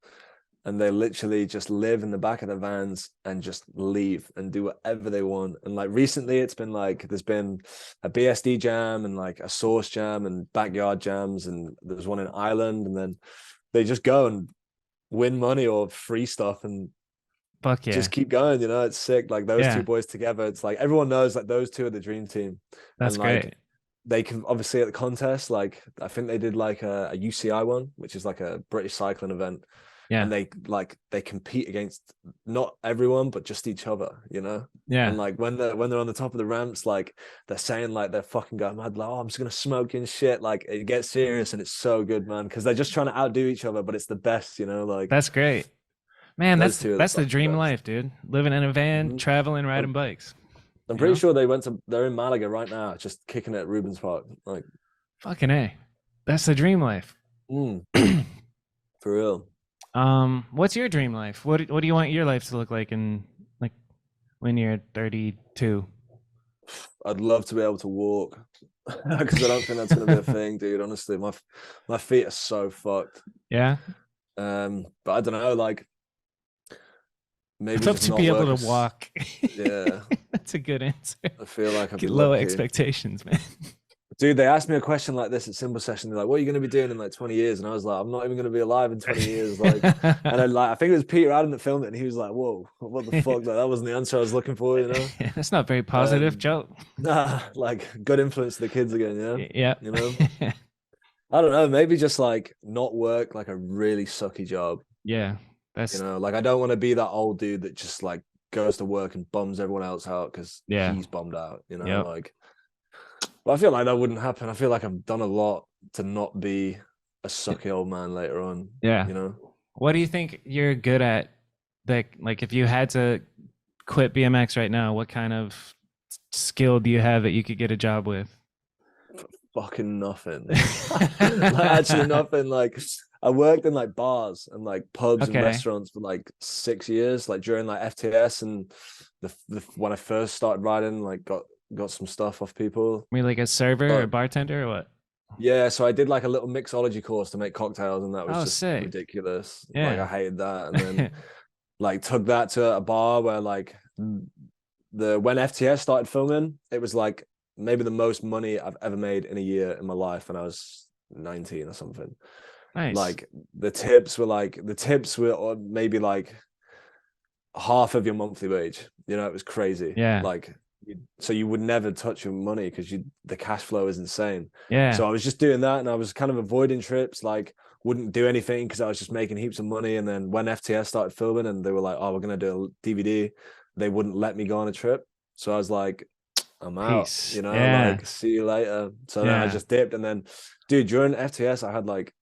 and they literally just live in the back of the vans and just leave and do whatever they want. And like recently, it's been like there's been a BSD jam and like a source jam and backyard jams, and there's one in Ireland, and then they just go and win money or free stuff and Fuck yeah. just keep going. It's sick. Like those two Yeah. boys together, it's like everyone knows like those two are the dream team, That's and like great. they can obviously at the contest, like I think they did like a UCI one, which is like a British cycling event, Yeah. and they compete against not everyone but just each other. Yeah. And like when they're on the top of the ramps, like they're saying like they're fucking going mad, like, oh, I'm just gonna smoke and shit. Like it gets serious and it's so good, man, because they're just trying to outdo each other, but it's the best. Like That's great. Man, those two are the that's the fucking dream best. life, dude. Living in a van, Mhm. traveling, I'm, riding bikes. I'm You pretty know? sure they're in Malaga right now, just kicking it at Rubens Park. Like, Fucking A. That's the dream life. mm, for real. What's your dream life? What do you want your life to look like in like when you're 32? I'd love to be able to walk because I don't think that's gonna be a thing, dude. Honestly, my feet are so fucked. Yeah. But I don't know, like I'd maybe love just to not be able work to as walk. yeah. That's a good answer. I feel like I'd be Get low lucky. expectations, man. Dude, they asked me a question like this at Simple Session. They're like, "What are you going to be doing in like 20 years?" And I was like, "I'm not even going to be alive in 20 years." Like, and I think it was Peter Adam that filmed it, and he was like, "Whoa, what the fuck? Like, that wasn't the answer I was looking for." That's not very positive, Um, Joe. nah, like good influence to the kids again. Yeah, Yeah. you know. I don't know. Maybe just like not work like a really sucky job. Yeah. That's Like I don't want to be that old dude that just like goes to work and bums everyone else out because yeah. he's bummed out. Yep. Like. But I feel like that wouldn't happen. I feel like I've done a lot to not be a sucky old man later on. Yeah. You know, What do you think you're good at? That like if you had to quit BMX right now, what kind of skill do you have that you could get a job with? fucking nothing. Like actually nothing. Like I worked in like bars and like pubs and Okay. restaurants for like 6 years, like during like FTS and when I first started riding, like got some stuff off people. Were you like a server or a But bartender or what? yeah, so I did like a little mixology course to make cocktails, and that was Oh, just sick. ridiculous. Like Yeah. I hated that, and then like took that to a bar where like when FTS started filming, it was like maybe the most money I've ever made in a year in my life, and I was 19 or something. Nice. Like the tips were maybe like half of your monthly wage. It was crazy. Yeah. Like so you would never touch your money because the cash flow is insane. Yeah. So I was just doing that, and I was kind of avoiding trips, like wouldn't do anything because I was just making heaps of money. And then when FTS started filming and they were like, "Oh, we're gonna do a DVD," they wouldn't let me go on a trip. So I was like, "I'm out," Peace. Yeah. like see you later. So then I Yeah. just dipped, and then, dude, during FTS I had like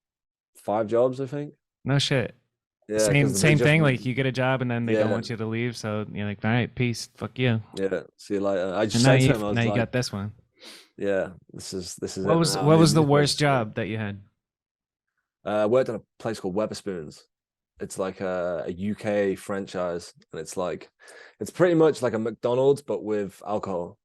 5 jobs, I think. No shit. Yeah, Same because they same just thing. Like you get a job and then they don't yeah want you to leave, so you're like, all right, peace, fuck you. yeah see you later. I And just said to him, I now was you like, got this one. yeah, this is it now. What was the These boys are worst sick. job that you had? I worked at a place called Weatherspoons. It's like a UK franchise, and it's pretty much like a McDonald's but with alcohol.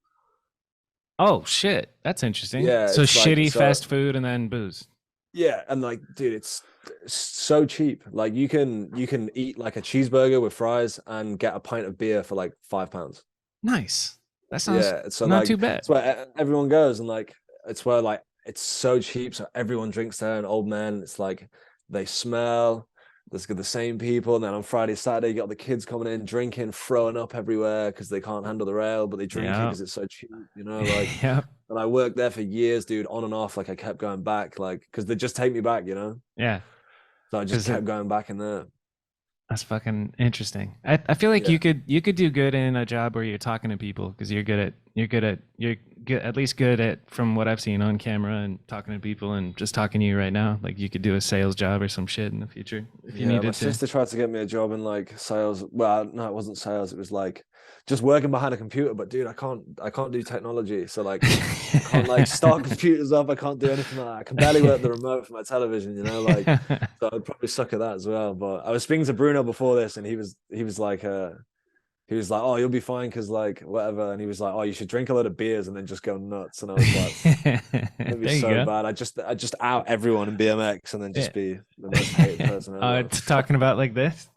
Oh shit, that's interesting. Yeah, So it's like shitty fast food and then booze. Yeah, and like, dude, it's so cheap. Like you can eat like a cheeseburger with fries and get a pint of beer for like £5. Nice. That sounds Yeah, so not like too bad. it's where everyone goes, and like it's where like it's so cheap, so everyone drinks there. And old men, it's like they smell. There's the same people, and then on Friday, Saturday, you got the kids coming in, drinking, throwing up everywhere because they can't handle the rail, but they drink it Yeah. because it's so cheap, Like, Yep. and I worked there for years, dude, on and off. Like I kept going back, like because they just take me back. Yeah. So I just Because kept going back in there. that's fucking interesting. I feel like Yeah, you could do good in a job where you're talking to people because you're good at least good at from what I've seen on camera and talking to people and just talking to you right now. Like you could do a sales job or some shit in the future if you yeah. My needed to. sister tried to get me a job in like sales. Well, no, it wasn't sales. It was like just working behind a computer. But dude, I can't do technology. So like, I can't like start computers up. I can't do anything like that. I can barely work the remote for my television. Like, so I'd probably suck at that as well. But I was speaking to Bruno before this, and he was like, oh, you'll be fine because like whatever. And he was like, oh, you should drink a lot of beers and then just go nuts. And I was like, it'd be There you so go. bad. I just out everyone in BMX and then Yeah. just be the most hated person ever. Talking about like this.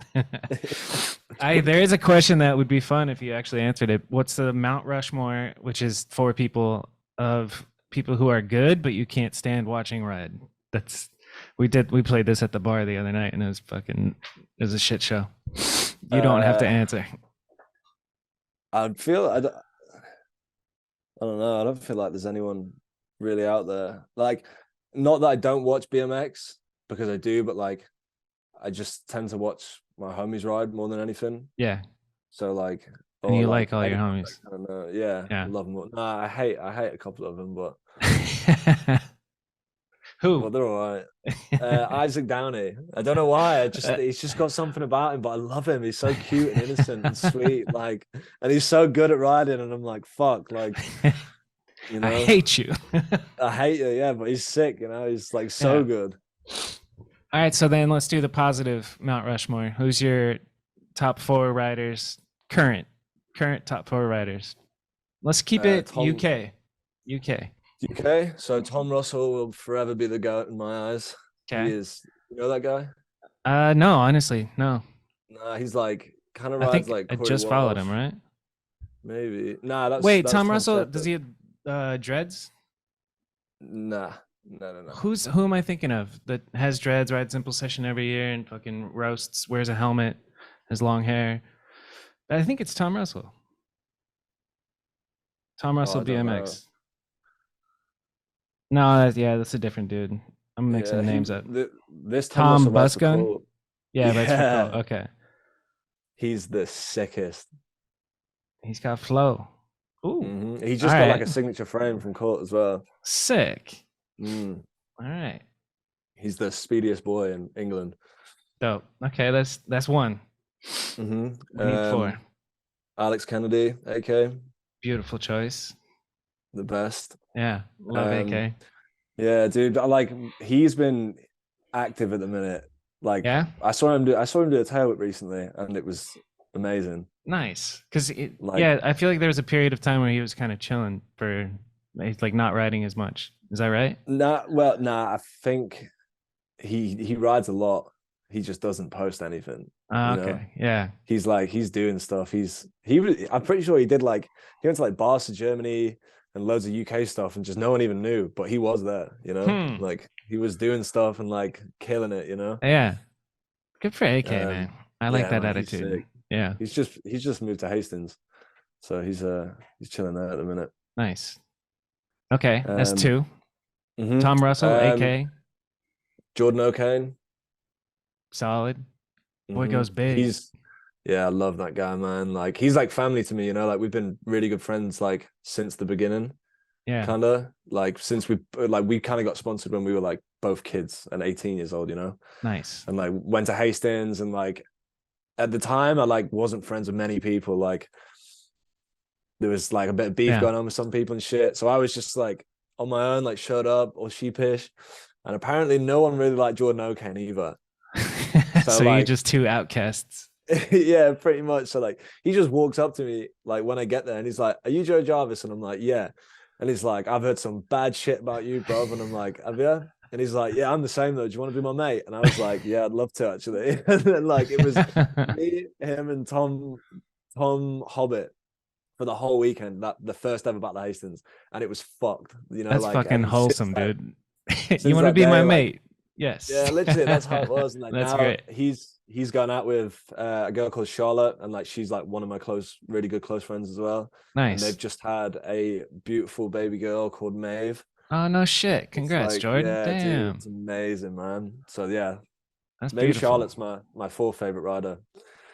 There is a question that would be fun if you actually answered it. What's the Mount Rushmore, which is for people of people who are good, but you can't stand watching ride? That's we played this at the bar the other night, and it was a shit show. You don't have to uh, answer. I don't know. I don't feel like there's anyone really out there. Like, not that I don't watch BMX because I do, but like, I just tend to watch my homies ride more than anything. Yeah, So like, and or you like like all your anyone that homies. I kind of know. Yeah, Yeah. love them. Nah, I hate a couple of them, but Who? they're all right. Isaac Downey. I don't know why. He's just got something about him, but I love him. He's so cute and innocent and sweet. Like, and he's so good at riding. And I'm like, fuck, like, you I know, hate you. I hate you, yeah, but he's sick. He's like Yeah. so good. All right, so then let's do the positive Mount Rushmore. Who's your top four riders? Current top four riders. Let's keep it Tom UK. UK. UK. So Tom Russell will forever be the goat in my eyes. He Okay. is. You know that guy? No, honestly, no. Nah, he's like kind of I rides think like I Corey just followed Walsh. him, right? Maybe. Nah, that's Wait, that's Tom Tom Russell, does Shepherd. he have dreads? Nah, no. Who am I thinking of that has dreads, rides Simple Session every year and fucking roasts, wears a helmet, has long hair? I think it's Tom Russell. Tom Oh, Russell I don't know. BMX. No, that's a different dude. I'm Yeah, mixing names up. this Tom Tom Russell rides for Busgun? Colt. Yeah, rides for Colt. Yeah, Okay. he's the sickest. He's got flow. Ooh. He's All just got like right. a signature frame from Colt as well. Sick. Mm. All right. He's the speediest boy in England. Dope. Okay, that's one. hmm We need four. Alex Kennedy, AK, Beautiful choice. the best. Yeah. Love Um, AK. yeah, dude. He's been active at the minute. Like Yeah. I saw him do a tail whip recently, and it was amazing. Nice. Because Like, yeah, I feel like there was a period of time where he was kind of chilling for like not riding as much. Is that right? nah. I think he rides a lot. He just doesn't post anything. You know, Okay. Yeah. he's doing stuff. I'm pretty sure he went to like bars to Germany and loads of UK stuff, and just no one even knew, but he was there. Hmm. Like he was doing stuff and like killing it. Yeah. Good for AK, man. Um, I like yeah, that man, he's attitude. sick. Yeah. He's just moved to Hastings, so he's chilling there at the minute. Nice. Okay. That's Um, two. mhm. Tom Russell, AK, Jordan O'Kane. solid. Boy goes big. Yeah, I love that guy, man. Like he's like family to me. Like we've been really good friends like since the beginning, Yeah. kind of like since we kind of got sponsored when we were like both kids and 18 years old, Nice. and like went to Hastings, and like at the time I like wasn't friends with many people. Like there was like a bit of beef Yeah. going on with some people and shit. So I was just like on my own, like shut up or sheepish. And apparently no one really liked Jordan O'Kane either. So So you like, just two outcasts. yeah, pretty much. So like he just walks up to me like when I get there and he's like, "Are you Joe Jarvis?" And I'm like, "Yeah." And he's like, "I've heard some bad shit about you, bro." And I'm like, "Have you?" And he's like, yeah, I'm the same though. Do you want to be my mate? And I was like, yeah, I'd love to actually. And then like it was me, him, and Tom Hobbit for the whole weekend. That the first ever Battle of Hastings, and it was fucked. You know, That's like fucking and wholesome, dude. You since want to that be my day, like mate? Yes. yeah, literally that's how it was. And like That's now great. he's gone out with a girl called Charlotte, and like she's like one of my really good close friends as well. And they've Nice. just had a beautiful baby girl called Maeve. Oh, no shit. It's Congrats, like, Jordan. yeah, dude, Damn. it's amazing, man. So yeah, That's maybe beautiful. Charlotte's my fourth favorite rider.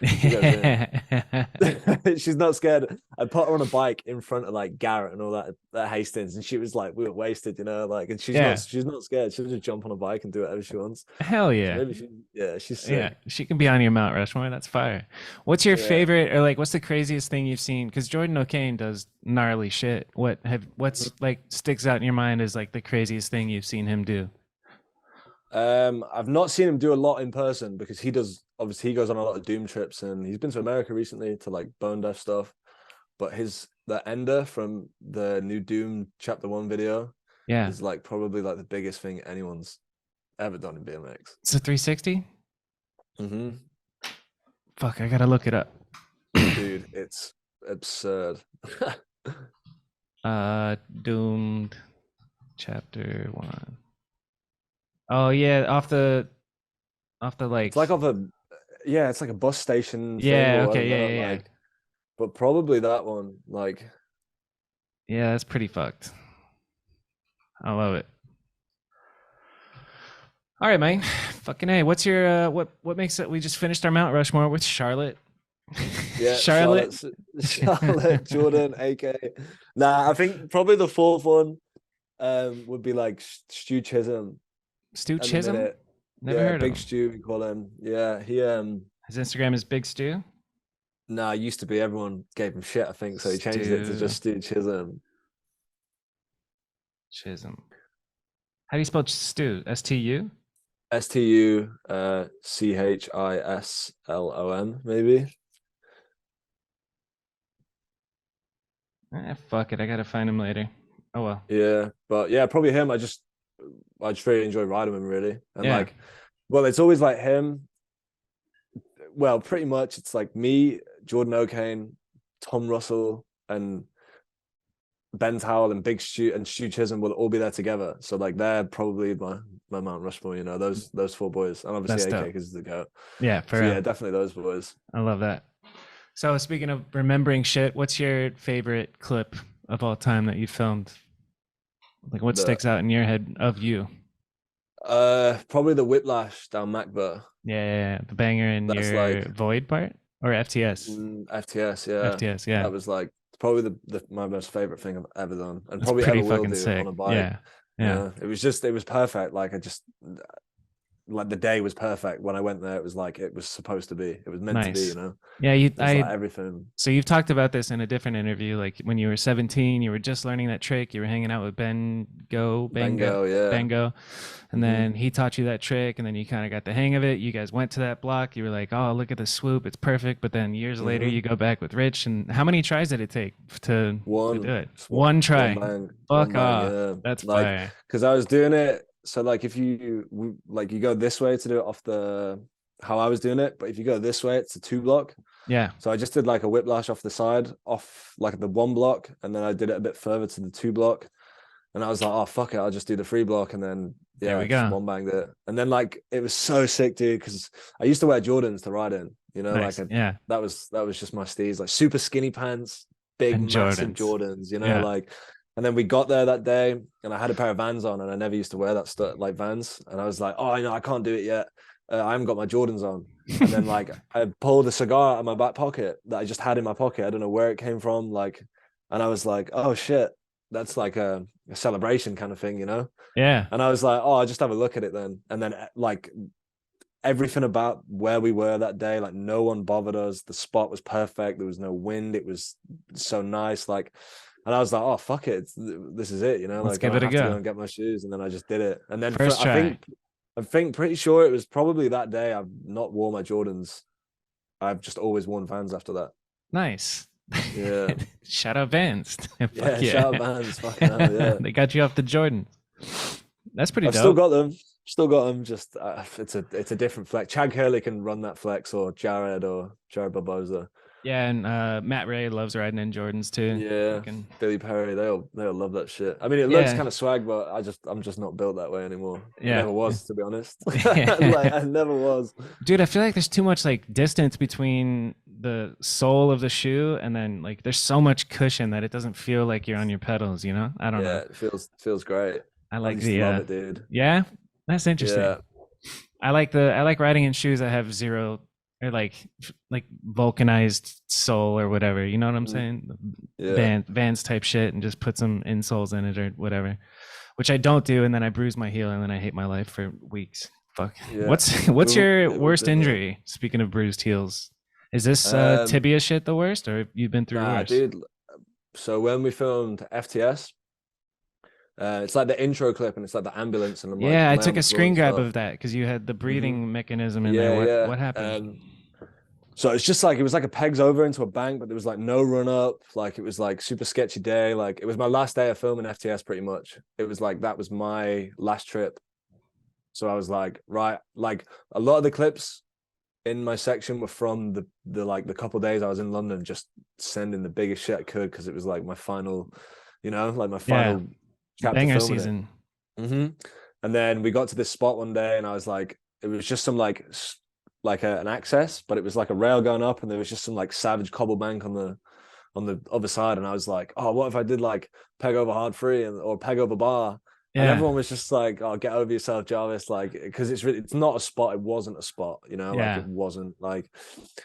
She goes in. She's not scared. I put her on a bike in front of like Garrett and all that Hastings, and she was like, we were wasted, you know, like, and Yeah. she's not scared. She'll just jump on a bike and do whatever she wants. Hell So yeah. maybe yeah, she's Yeah. sick. She can be on your Mount Rushmore. That's fire. What's your Yeah. favorite, or like, what's the craziest thing you've seen? Because Jordan O'Kane does gnarly shit. What's like sticks out in your mind as like the craziest thing you've seen him do? I've not seen him do a lot in person because he goes on a lot of Doom trips, and he's been to America recently to like Bone Death stuff. But the Ender from the new Doom Chapter 1 video Yeah. is like probably like the biggest thing anyone's ever done in BMX. It's a 360? Mm-hmm. Fuck, I gotta look it up. Dude, it's absurd. Doomed chapter 1. Oh yeah, off the like It's like it's like a bus station thing yeah, or okay, yeah, whatever. yeah, yeah. Like, but probably that one. Like, Yeah, that's pretty fucked. I love it. All right, man. Fucking A. What's your what makes it we just finished our Mount Rushmore with Charlotte. yeah, Charlotte. Charlotte, Jordan, AK. Nah, I think probably the fourth one would be like Stu Chisholm Stu at the Chisholm? minute. Never Yeah, heard of Big him. Stu we call him. Yeah, he His Instagram is Big Stu. nah, used to be everyone gave him shit, I think, so he changed it to Stu just Stu Chisholm. Chisholm. How do you spell Stu? STU? Stuschislom, maybe. Fuck it. I gotta find him later. Oh well. Yeah, but yeah, probably him. I just really enjoy riding him really, and Yeah. like, well, it's always like him. Well, pretty much it's like me, Jordan O'Kane, Tom Russell, and Ben Towell and Big Stu and Stu Chisholm will all be there together. So like they're probably my Mount Rushmore, you know, those four boys. And obviously That's AK dope. because he's the goat. Yeah, for So real. yeah, definitely those boys. I love that. So speaking of remembering shit, what's your favorite clip of all time that you filmed? Like what The sticks out in your head of you? probably the whiplash down MacBur. Yeah, the banger in That's your like void part or FTS? FTS, yeah. FTS, yeah. That was like probably my most favorite thing I've ever done and That's probably pretty ever will fucking do on sick. a bike. Yeah. Yeah. Yeah. It was perfect. Like I just like the day was perfect. When I went there, it was like it was supposed to be. It was meant to be, you Nice. know. Yeah, It was like everything. so you've talked about this in a different interview, like when you were 17, you were just learning that trick, you were hanging out with Bengo, yeah. Bengo, and Hmm. then he taught you that trick, and then you kind of got the hang of it. You guys went to that block, you were like, oh, look at the swoop, it's perfect. But then years later, Hmm. you go back with Rich, and how many tries did it take to do it? Just One one try. bang, Fuck one bang, off. yeah. That's Like, fire. because I was doing it. So like, if you go this way to do it off how I was doing it, but if you go this way, it's a 2 block. Yeah. So I just did like a whiplash off the side, off like the 1 block, and then I did it a bit further to the 2 block. And I was like, oh fuck it, I'll just do the 3 block, and then There yeah, we just go. one banged it. And then like it was so sick, dude, because I used to wear Jordans to ride in, you know, Nice. Yeah. that was just my steez, like super skinny pants, big And massive Jordans. Jordans, you know, Yeah. like. And then we got there that day, and I had a pair of Vans on, and I never used to wear that stuff like Vans, and I was like, oh, I can't do it yet. I haven't got my Jordans on. And then like I pulled a cigar out of my back pocket that I just had in my pocket. I don't know where it came from. Like, and I was like, oh shit, that's like a celebration kind of thing, you know? Yeah. And I was like, oh, I'll just have a look at it then. And then like everything about where we were that day, like no one bothered us. The spot was perfect. There was no wind. It was so nice. Like, and I was like, oh fuck it, this is it, you know? Let's Like I give don't it a have to go go. and get my shoes. And then I just did it. And then First try. I think pretty sure it was probably that day I've not worn my Jordans. I've just always worn Vans after that. Nice. Yeah. Shout out Vans. Fuck Yeah, yeah. shout out Vans. Fucking hell, yeah. They got you off the Jordans. That's pretty I've still dope. got them. Still got them. Just it's a different flex. Chad Curley can run that flex, or Jared Barboza. Yeah, and Matt Ray loves riding in Jordans too. Yeah, Fucking Billy Perry. They'll love that shit. I mean, it looks yeah, kind of swag, but I'm just not built that way anymore. I yeah. never was, to be honest. Like I never was. Dude, I feel like there's too much like distance between the sole of the shoe and then like there's so much cushion that it doesn't feel like you're on your pedals, you know? I don't know. Yeah, it feels great. I I like used to the love it, dude. yeah, that's interesting. Yeah. I like riding in shoes that have zero or like vulcanized sole or whatever. You know what I'm Mm, saying? yeah. Vans type shit and just put some insoles in it or whatever. Which I don't do, and then I bruise my heel and then I hate my life for weeks. Fuck. Yeah. What's We've, your yeah, we've worst been there. injury? Speaking of bruised heels. Is this Um, tibia shit the worst or have you been through nah, worse? dude. So when we filmed FTS, it's like the intro clip and it's like the ambulance and I'm like Yeah, I lay on took the a floor screen and grab stuff. of that because you had the Hmm. breathing mechanism in there. Yeah, yeah. What happened? So it's just like it was like a pegs over into a bank, but there was like no run up. Like it was like super sketchy day. Like it was my last day of filming FTS pretty much. It was like that was my last trip. So I was like, right, like a lot of the clips in my section were from the like the couple days I was in London, just sending the biggest shit I could because it was like my final, like my Yeah, final chapter banger filming it. season. Hmm. And then we got to this spot one day, and I was like, it was just some like an access, but it was like a rail going up, and there was just some like savage cobble bank on the other side, and I was like, oh, what if I did like peg over hard free or peg over bar? And Yeah, everyone was just like, "Oh, get over yourself, Jarvis!" Like, because it's not a spot. It wasn't a spot, Like, it yeah. wasn't like.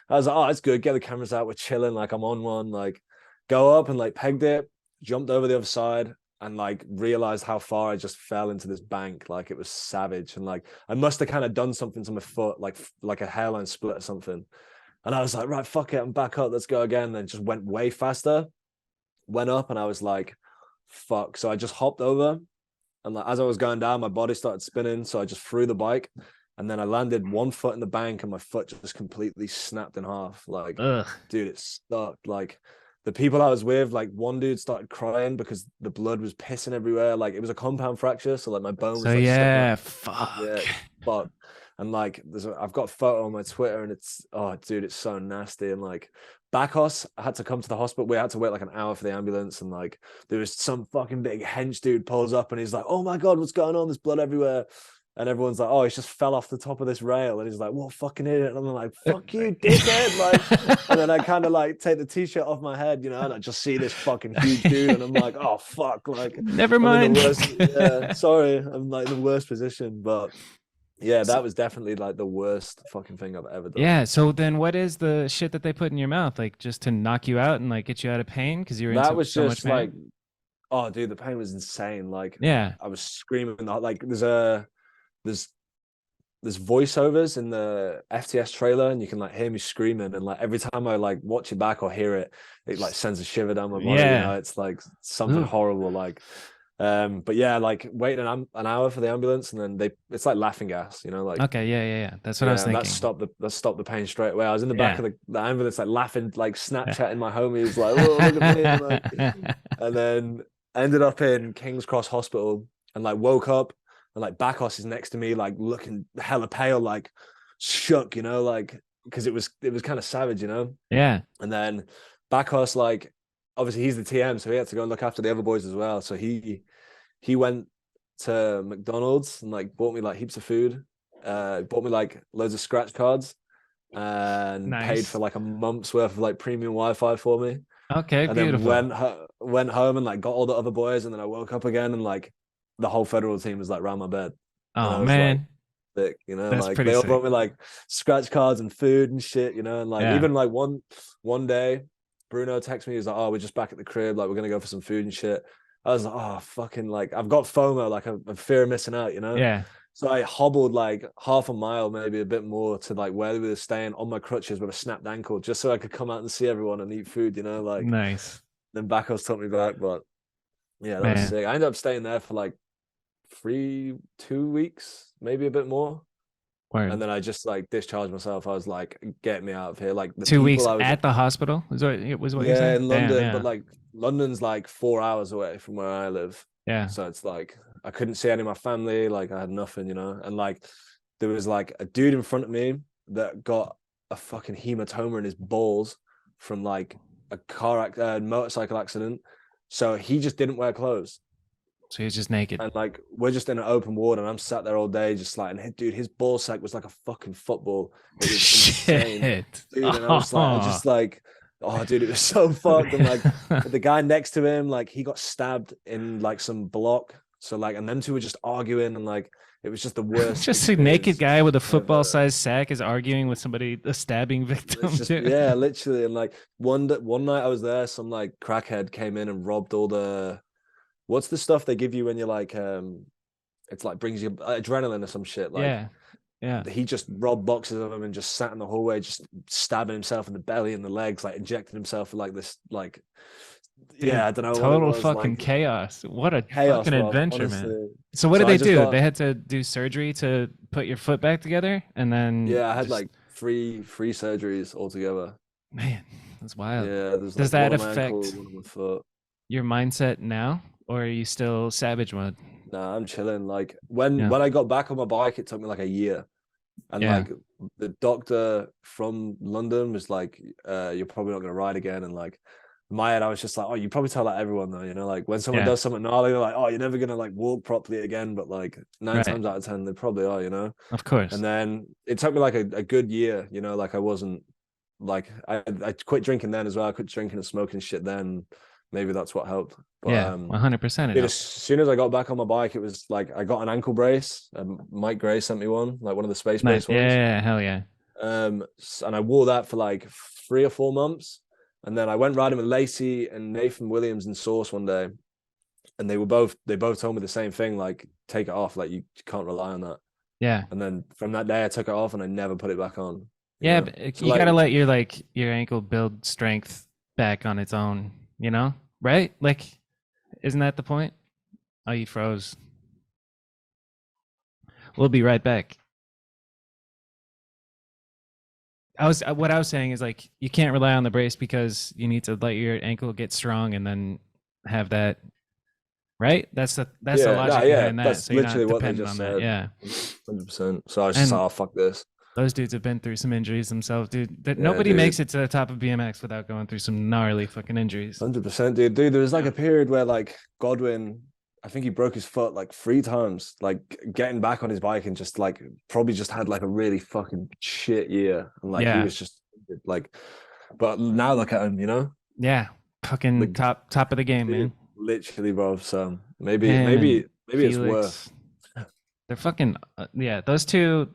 I was like, "Oh, it's good. Get the cameras out. We're chilling. Like, I'm on one. Like, go up and like pegged it, jumped over the other side, and like realized how far I just fell into this bank. Like, it was savage, and like I must have kind of done something to my foot, like a hairline split or something. And I was like, right, fuck it, I'm back up. Let's go again. Then just went way faster. Went up, and I was like, fuck. So I just hopped over and like, as I was going down, my body started spinning. So I just threw the bike and then I landed one foot in the bank and my foot just completely snapped in half. Like, Ugh. dude, it sucked. Like, the people I was with, like, one dude started crying because the blood was pissing everywhere. Like, it was a compound fracture. So, like, my bone So was like sticking out. yeah, fuck. Yeah, fuck. And like, I've got a photo on my Twitter, and it's oh, dude, it's so nasty. And like, Bacchus, I had to come to the hospital. We had to wait like an hour for the ambulance, and like, there was some fucking big hench dude pulls up, and he's like, "Oh my god, what's going on? There's blood everywhere." And everyone's like, "Oh, he's just fell off the top of this rail." And he's like, "What fucking idiot?" And I'm like, "Fuck you, dickhead!" Like, and then I kind of like take the t-shirt off my head, and I just see this fucking huge dude, and I'm like, "Oh fuck!" Like, Never I'm in the mind. worst. Yeah, sorry, I'm like in the worst position, but yeah, So, that was definitely like the worst fucking thing I've ever done. yeah. So then, what is the shit that they put in your mouth? Like just to knock you out and like get you out of pain because you were in That was so much just like, pain? oh, dude, the pain was insane. Like, Yeah. I was screaming. Like, there's there's voiceovers in the FTS trailer, and you can like hear me screaming. And like every time I like watch it back or hear it, it like sends a shiver down my body. Yeah. It's like something Ooh. horrible. Like, but yeah, like waiting an hour for the ambulance, and then it's like laughing gas. Like. Okay. Yeah. Yeah. Yeah. That's what I was Yeah, and thinking. that stopped the pain straight away. I was in the back Yeah. of the ambulance, like laughing, like Snapchatting my homies, like, "Oh, look at me!" And then ended up in King's Cross Hospital, and like woke up, and like Bacchus is next to me, like looking hella pale, like shook, like because it was kind of savage. Yeah. And then Bacchus, like, obviously he's the TM, so he had to go and look after the other boys as well. So he went to McDonald's and like bought me like heaps of food, bought me like loads of scratch cards and paid for Nice. like a month's worth of like premium Wi-Fi for me. Okay. And then Beautiful. went home and like got all the other boys, and then I woke up again and like the whole federal team was like round my bed, and Oh I was like man, sick, that's like pretty they all sick. brought me like scratch cards and food and shit, and like Yeah. even like one day Bruno texted me, he was like, "Oh, we're just back at the crib, like we're gonna go for some food and shit." I was like, "Oh, fucking, like I've got FOMO, like I'm fear of missing out." Yeah. So I hobbled like half a mile, maybe a bit more, to like where we were staying on my crutches with a snapped ankle, just so I could come out and see everyone and eat food, like. Nice. Then Bacchus took me back, but yeah, that was Man. sick. I ended up staying there for like 2 weeks, maybe a bit more. And Word. then I just like discharged myself. I was like, get me out of here. Like the Two people weeks I was, at the hospital was what you're yeah, saying? in Damn. London, but Yeah. like London's like 4 hours away from where I live. Yeah. So it's like I couldn't see any of my family. Like I had nothing, and like there was like a dude in front of me that got a fucking hematoma in his balls from like a motorcycle accident. So he just didn't wear clothes. So he's just naked. And like we're just in an open ward, and I'm sat there all day, just like, and dude, his ball sack was like a fucking football. It was insane, Shit. dude. And I just like, oh, dude, it was so fucked. And like the guy next to him, like he got stabbed in like some block. So like, and them two were just arguing, and like it was just the worst. Just a naked guy with a ever. football-sized sack is arguing with somebody, a stabbing victim. It's just, yeah, literally. And like one night I was there, some like crackhead came in and robbed all the. What's the stuff they give you when you're like, it's like brings you adrenaline or some shit. Like, yeah. He just robbed boxes of them and just sat in the hallway, just stabbing himself in the belly and the legs, like injecting himself with like this, like, dude, yeah, I don't know. Total fucking like, chaos. What a chaos, fucking adventure, honestly. Man. So what did they do? They had to do surgery to put your foot back together, and then I had like three surgeries altogether. Man, that's wild. Yeah, does that affect your mindset now? Or are you still savage mode? Nah, I'm chilling. Like when I got back on my bike, it took me like a year. And like the doctor from London was like, you're probably not gonna ride again. And like in my head, I was just like, oh, you probably tell that everyone though, like when someone does something gnarly, they're like, oh, you're never gonna like walk properly again. But like 9 times out of 10, they probably are, Of course. And then it took me like a good year, like I wasn't like I quit drinking then as well. I quit drinking and smoking shit then. Maybe that's what helped. But, 100%. As soon as I got back on my bike, it was like I got an ankle brace. Mike Gray sent me one, like one of the space-based ones. Yeah, hell yeah. And I wore that for like 3 or 4 months, and then I went riding with Lacey and Nathan Williams in Source one day, and they both told me the same thing, like take it off, like you can't rely on that. Yeah. And then from that day, I took it off and I never put it back on. But you gotta let your ankle build strength back on its own. Right? Like, isn't that the point? Oh, you froze. We'll be right back. What I was saying is like you can't rely on the brace because you need to let your ankle get strong and then have that. Right? That's the logic behind that. That's so you're literally not what they dependent just on said. that. Yeah. 100%. So I was just like, oh, fuck this. Those dudes have been through some injuries themselves, dude. Nobody makes it to the top of BMX without going through some gnarly fucking injuries. 100%, dude. There was like a period where like Godwin, I think he broke his foot like 3 times, like getting back on his bike, and just like probably just had like a really fucking shit year. And like he was just like, but now look at him, Yeah, fucking like, top of the game, man. Literally, bro. So maybe it's worth. They're fucking those two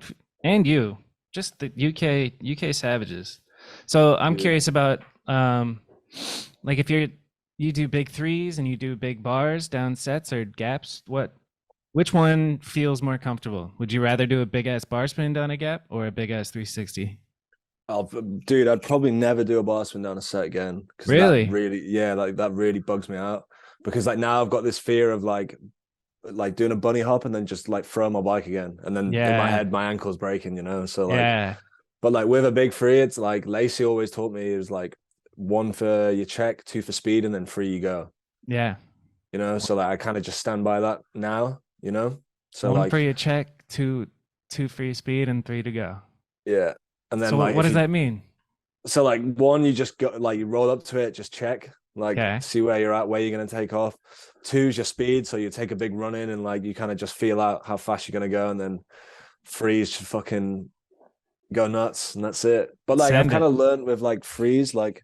and you. Just the UK savages. So I'm curious about like if you do big threes and you do big bars down sets or gaps, which one feels more comfortable? Would you rather do a big ass bar spin down a gap or a big ass 360? Dude, I'd probably never do a bar spin down a set again. Really? That really bugs me out, because like now I've got this fear of like doing a bunny hop and then just like throw my bike again, and then in my head my ankle's breaking, so like but like with a big free, it's like Lacey always taught me, it was like 1 for your check, 2 for speed, and then 3 you go. So like I kind of just stand by that now, so 1 like for your check, 2 for your speed, and 3 to go. And then so like what does that mean? So like 1, you just go, like you roll up to it, just check, like see where you're at, where you're going to take off. 2 is your speed, so you take a big run in and like you kind of just feel out how fast you're going to go, and then 3 is just fucking go nuts, and that's it. But like I've kind of learned with like frees, like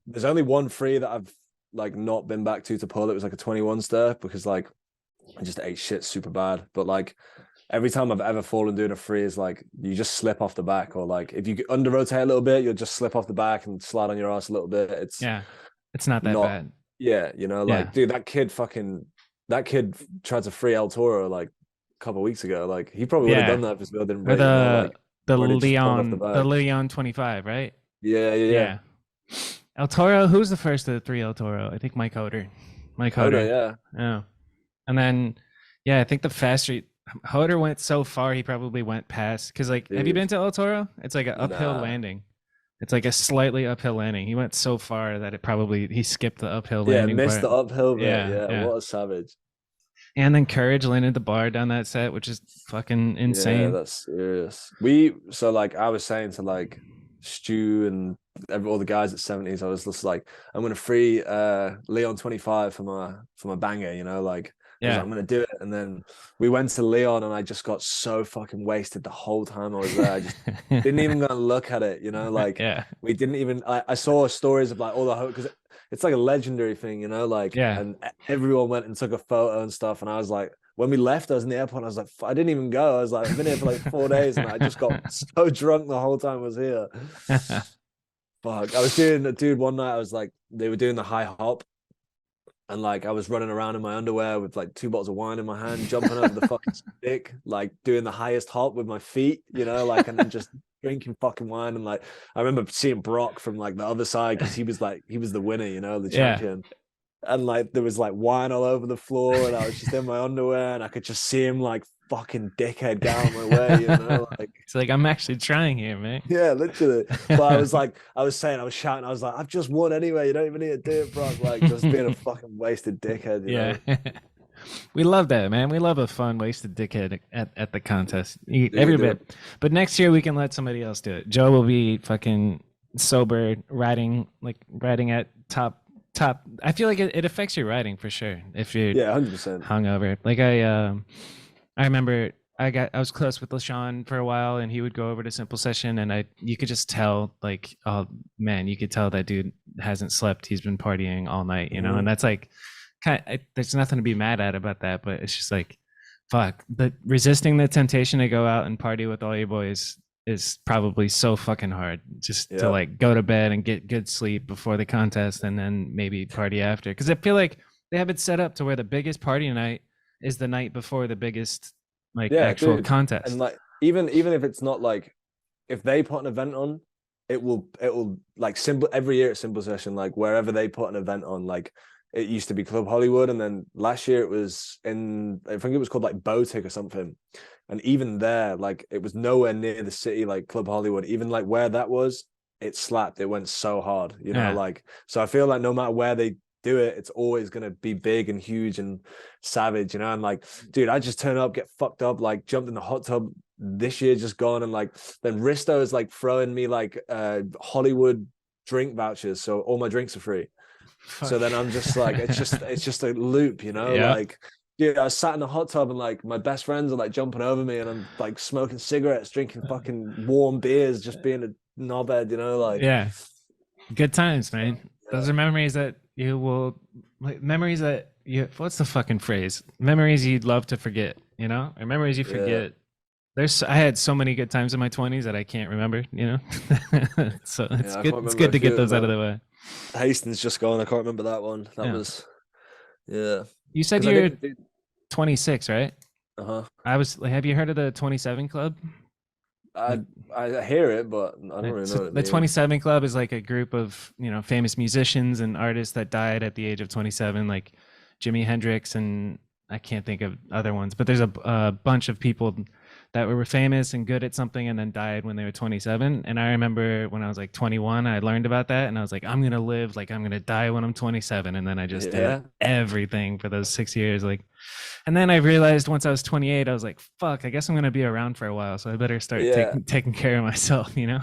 there's only 1 free that I've like not been back to pull. It was like a 21 stir, because like I just ate shit super bad. But like every time I've ever fallen doing a free is like you just slip off the back, or like if you under rotate a little bit, you'll just slip off the back and slide on your ass a little bit. It's not that bad. Like dude, that kid tried to free El Toro like a couple of weeks ago. Like he probably would have done that if his wheel didn't break. The Leon 25, right? Yeah. El Toro, who's the first of the 3 El Toro? I think Mike Hoder. Yeah. And then I think the faster Hoder went so far, he probably went past, because like have you been to El Toro? It's like an uphill landing. It's like a slightly uphill landing. He went so far that he skipped the uphill landing. Missed the uphill bit. Yeah, what a savage. And then Courage landed the bar down that set, which is fucking Yeah, insane. that's serious. So like I was saying to like Stu and all the guys at Seventies, I was just like, I'm gonna free Leon 25 for my banger, you know, like I was like, Yeah. I'm gonna do it. And then we went to Leon and I just got so fucking wasted the whole time I was there. I just didn't even go and look at it, you know, like Yeah. we didn't even I saw stories of like all the because it's like a legendary thing, you know, like Yeah. and everyone went and took a photo and stuff. And I was like, when we left, I was in the airport. I was like, I didn't even go. I was like, I've been here for like 4 days, and I just got so drunk the whole time I was here. Fuck. I was doing a dude one night. I was like, they were doing the high hop, and like I was running around in my underwear with like 2 bottles of wine in my hand, jumping over the fucking stick, like doing the highest hop with my feet, you know, like and then just drinking fucking wine. And like I remember seeing Brock from like the other side because he was the winner, you know, the Yeah. champion. And like there was like wine all over the floor, and I was just in my underwear, and I could just see him like fucking dickhead down my way, you know, like It's like, I'm actually trying here, man. yeah, literally. But I was like, I was saying, I was shouting, I was like, I've just won anyway. You don't even need to do it, bro. Like just being a fucking wasted dickhead, you Yeah. know. We love that, man. We love a fun, wasted dickhead at the contest. Do Every do bit. But next year we can let somebody else do it. Joe will be fucking sober, riding at top. I feel like it affects your riding for sure if you're Yeah, 100%. hungover. Like I remember I was close with LaShawn for a while, and he would go over to Simple Session, and you could just tell, like, oh man, you could tell that dude hasn't slept. He's been partying all night, you know, and that's like, there's nothing to be mad at about that, but it's just like, fuck, the resisting the temptation to go out and party with all your boys is probably so fucking hard. Just to like go to bed and get good sleep before the contest, and then maybe party after, because I feel like they have it set up to where the biggest party night is the night before the biggest like actual dude. contest. And like even if it's not like if they put an event on, it will like simple every year at Simple Session, like wherever they put an event on, like it used to be Club Hollywood, and then last year it was in, I think it was called like Botic or something. And even there, like it was nowhere near the city like Club Hollywood. Even like where that was, it slapped. It went so hard, you know, like so I feel like no matter where they do it, it's always gonna be big and huge and savage, you know. And like, dude, I just turn up, get fucked up, like jumped in the hot tub this year, just gone, and like then Risto is like throwing me like Hollywood drink vouchers, so all my drinks are free. Fuck. So then I'm just like, it's just a loop, you know, Yeah. like. Dude, I was sat in the hot tub and like my best friends are like jumping over me, and I'm like smoking cigarettes, drinking fucking warm beers, just being a knobhead, you know, like Yeah. Good times, man. Those are memories that you will, like, memories that you, what's the fucking phrase? Memories you'd love to forget, you know? Or memories you forget. I had so many good times in my 20s that I can't remember, you know? So it's good to get those out of the way. Hastings just gone. I can't remember that one. That was, yeah. You said you're 26, right? Uh-huh. Have you heard of the 27 Club? I hear it, but I don't really know what it The means. 27 Club is like a group of, you know, famous musicians and artists that died at the age of 27, like Jimi Hendrix, and I can't think of other ones, but there's a bunch of people that were famous and good at something and then died when they were 27. And I remember when I was like 21, I learned about that, and I was like, I'm gonna live, like I'm gonna die when I'm 27. And then I just did everything for those 6 years, like. And then I realized once I was 28, I was like, fuck, I guess I'm gonna be around for a while, so I better start taking care of myself, you know.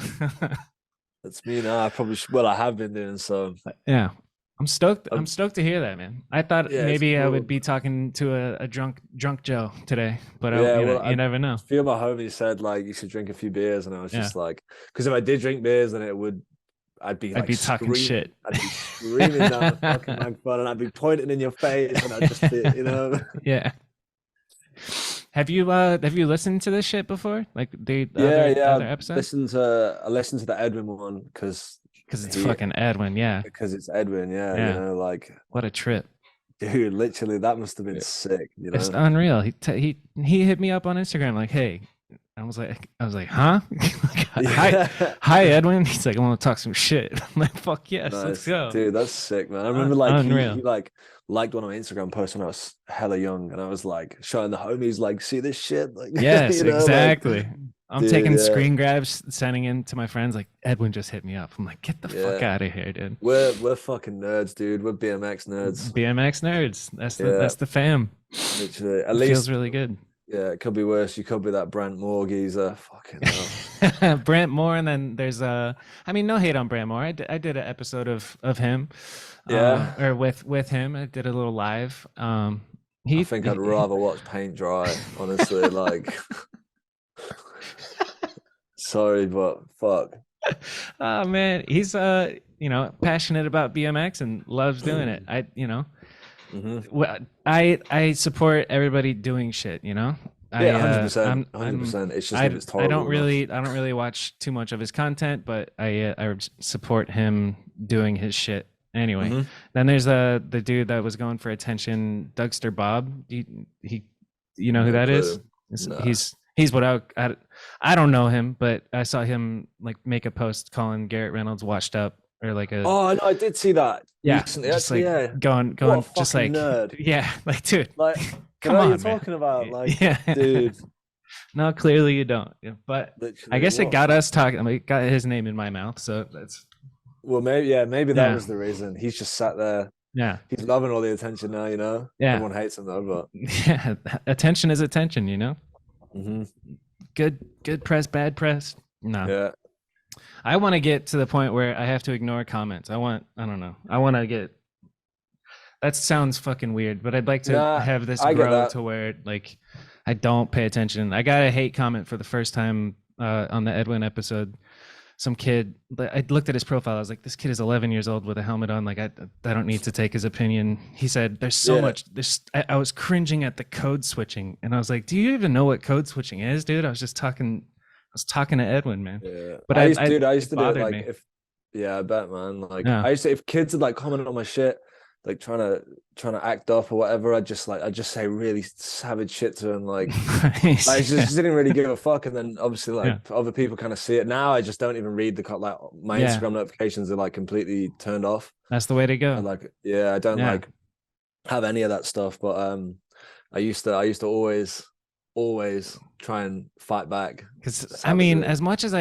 That's me now. I probably should, well, I have been doing so. Yeah, I'm stoked. I'm stoked to hear that, man. I thought maybe I would be talking to a drunk Joe today, but you never know. A few of my homies said like you should drink a few beers, and I was just like, because if I did drink beers, then I'd be talking shit. I'd be screaming down the fucking microphone, and I'd be pointing in your face, and I'd just be, you know. Yeah. Have you listened to this shit before? Like the other episodes? I listened to the Edwin one because it's fucking Edwin, yeah. Because it's Edwin, yeah. You know, like what a trip. Dude, literally that must have been sick, you know. It's unreal. He hit me up on Instagram like, hey. I was like, huh? Hi, Edwin. He's like, I want to talk some shit. I'm like, fuck yes, let's go. Dude, that's sick, man. I remember like he like liked one of my Instagram posts when I was hella young, and I was like showing the homies like, see this shit? Like, yes, you know, exactly. I'm dude, taking yeah, screen grabs, sending in to my friends. Like Edwin just hit me up. I'm like, get the fuck yeah. out of here, dude. We're fucking nerds, dude. We're BMX nerds. BMX nerds. Yeah, That's the fam. literally. At It feels least, really good. yeah, it could be worse. You could be that Brent Moore geezer. Fucking hell. Brent Moore, and then there's I mean, no hate on Brent Moore. I did an episode of him, Yeah, or with him. I did a little live. I He, think I'd rather watch paint dry, honestly. Like, sorry, but fuck. oh man, he's passionate about BMX and loves doing it. Hmm. I support everybody doing shit. Yeah, I'm 100%, I'm 100%. It's just if it's horrible enough. I don't really watch too much of his content, but I support him doing his shit anyway. Hmm. Then there's the dude that was going for attention, Dougster Bob. He you know who No that is? clue. Nah. He's what I don't know him, but I saw him like make a post calling Garrett Reynolds washed up, or like a, Oh, I did see that yeah, recently. just Actually, like yeah. What a going just fucking like, nerd. yeah, like dude, Like, you come know what you're on, man. talking about? Like, Yeah. dude, No, clearly you don't. Yeah, but I literally, guess it what? got us talking. I mean, it got his name in my mouth, so that's Well, maybe, yeah, maybe that yeah, was the reason. He's just sat there. yeah, He's loving all the attention now, you know? yeah, Everyone hates him though, yeah. Attention is attention, you know. but Good press, bad press. No, yeah. I want to get to the point where I have to ignore comments. I don't know. I want to get. That sounds fucking weird, but I'd like to Nah, have this I get grow that. to where like I don't pay attention. I got a hate comment for the first time on the Edwin episode. Some kid, I looked at his profile. I was like, this kid is 11 years old with a helmet on. Like, I don't need to take his opinion. He said, there's so Yeah. much. I was cringing at the code switching. And I was like, do you even know what code switching is, dude? I was talking to Edwin, man. Yeah. But I used it to do it bothered like me. if, yeah, I bet, man. Like, Yeah. I used to, if kids had like commented on my shit, like trying to act up or whatever, I just say really savage shit to them. Like just didn't really give a fuck. And then obviously like Yeah. other people kind of see it. Now I just don't even read like my Yeah. Instagram notifications are like completely turned off. That's the way to I go. like, yeah, I don't Yeah. like have any of that stuff. But I used to always try and fight back Because I mean, savagely. as much as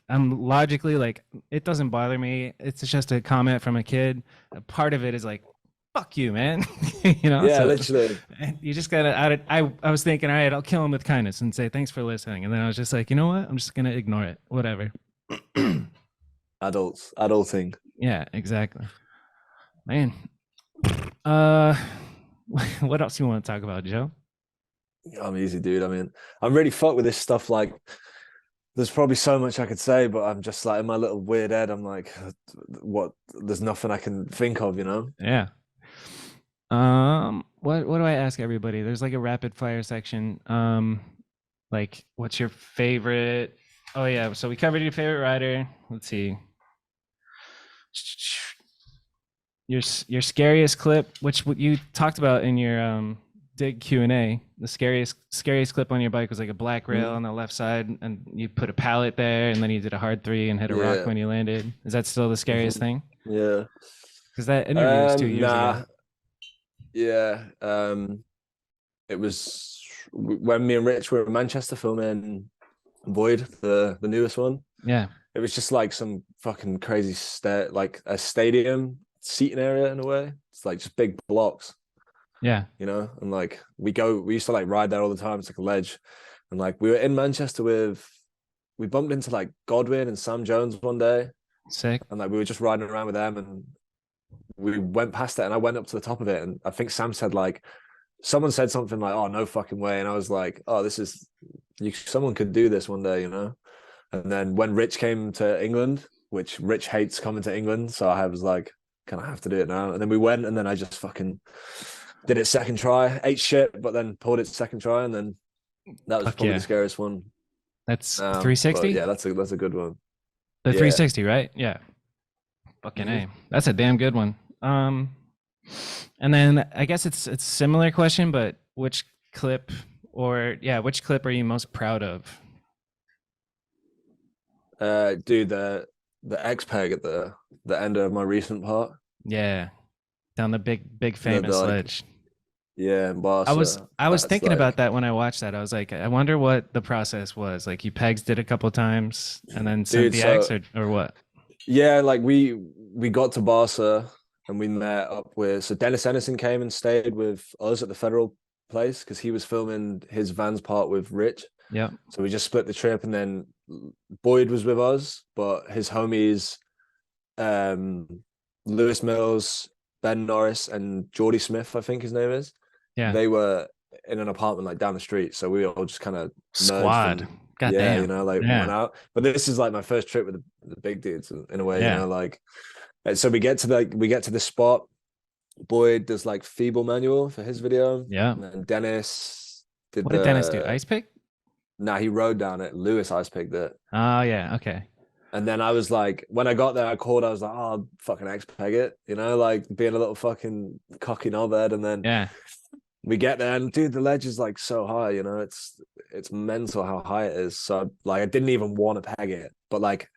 I'm logically like, it doesn't bother me. It's just a comment from a kid. A part of it is like, fuck you, man. Yeah, So literally. you just gotta I was thinking, all right, I'll kill him with kindness and say thanks for listening. And then I was just like, you know what? I'm just gonna ignore it. Whatever. Adulting. Yeah, exactly. Man. Uh what else you want to talk about, Joe? I'm easy, dude. I mean, I'm really fucked with this stuff. Like, there's probably so much I could say, but I'm just like in my little weird head. I'm like, what? There's nothing I can think of, you know? Yeah. What do I ask everybody? There's like a rapid fire section. Like what's your favorite? Oh yeah, so we covered your favorite rider. Let's see. Your scariest clip, which what you talked about in your dig Q&A. The scariest clip on your bike was like a black rail Mm. on the left side, and you put a pallet there, and then you did a hard three and hit a rock Yeah. when you landed. Is that still the scariest thing? Yeah. Because that interview was 2 years ago. Nah. Yeah. It was when me and Rich were in Manchester filming Void, the newest one. Yeah. It was just like some fucking crazy like a stadium seating area in a way. It's like just big blocks, Yeah. you know. And like we used to like ride there all the time. It's like a ledge, and like we were in Manchester we bumped into like Godwin and Sam Jones one day, Sick. and like we were just riding around with them, and we went past it, and I went up to the top of it, and I think Sam said like someone said something like, "Oh, no fucking way," and I was like, "Oh, this is someone could do this one day," you know. And then when Rich came to England, which Rich hates coming to England, so I was like, "Can I have to do it now?" And then we went, and then I just fucking did it second try, ate shit, but then pulled it second try, and then that was Fuck probably yeah. the scariest one. That's But 360? yeah, that's a good one. The Yeah. 360, right? Yeah. Fucking Mhm. A. That's a damn good one. And then I guess it's a similar question, but which clip which clip are you most proud of? Dude, the X peg at the end of my recent part. Yeah. Down the big The famous like ledge. Yeah, and I was Barca. I was That's thinking about like, that when I watched that. I was like, I wonder what the process was. Like, you pegs did a couple times and then sent dude. the X, So or what? yeah, like we got to Barca and we met up with. So Dennis Ennison came and stayed with us at the Federal place because he was filming his Vans part with Rich. Yeah, So we just split the trip, and then Boyd was with us, but his homies, um, Lewis Mills, Ben Norris, and Geordie Smith, I think his name is, yeah. they were in an apartment like down the street. So we all just kind of merged Squad. and God yeah, damn. like went Yeah, out. But this is like my first trip with the big dudes in a way, yeah, like. And so we get to the spot. Boyd does like feeble manual for his video, yeah. and then Dennis did What did Dennis do? the. Ice pick? Nah, he rode down it. Lewis ice picked it. Oh yeah. Okay. And then I was like, when I got there, I called. I was like, "Oh, I'll fucking X peg it," like being a little fucking cocky knobhead. And then Yeah. we get there, and dude, the ledge is like so high. It's mental how high it is. So like, I didn't even want to peg it, but like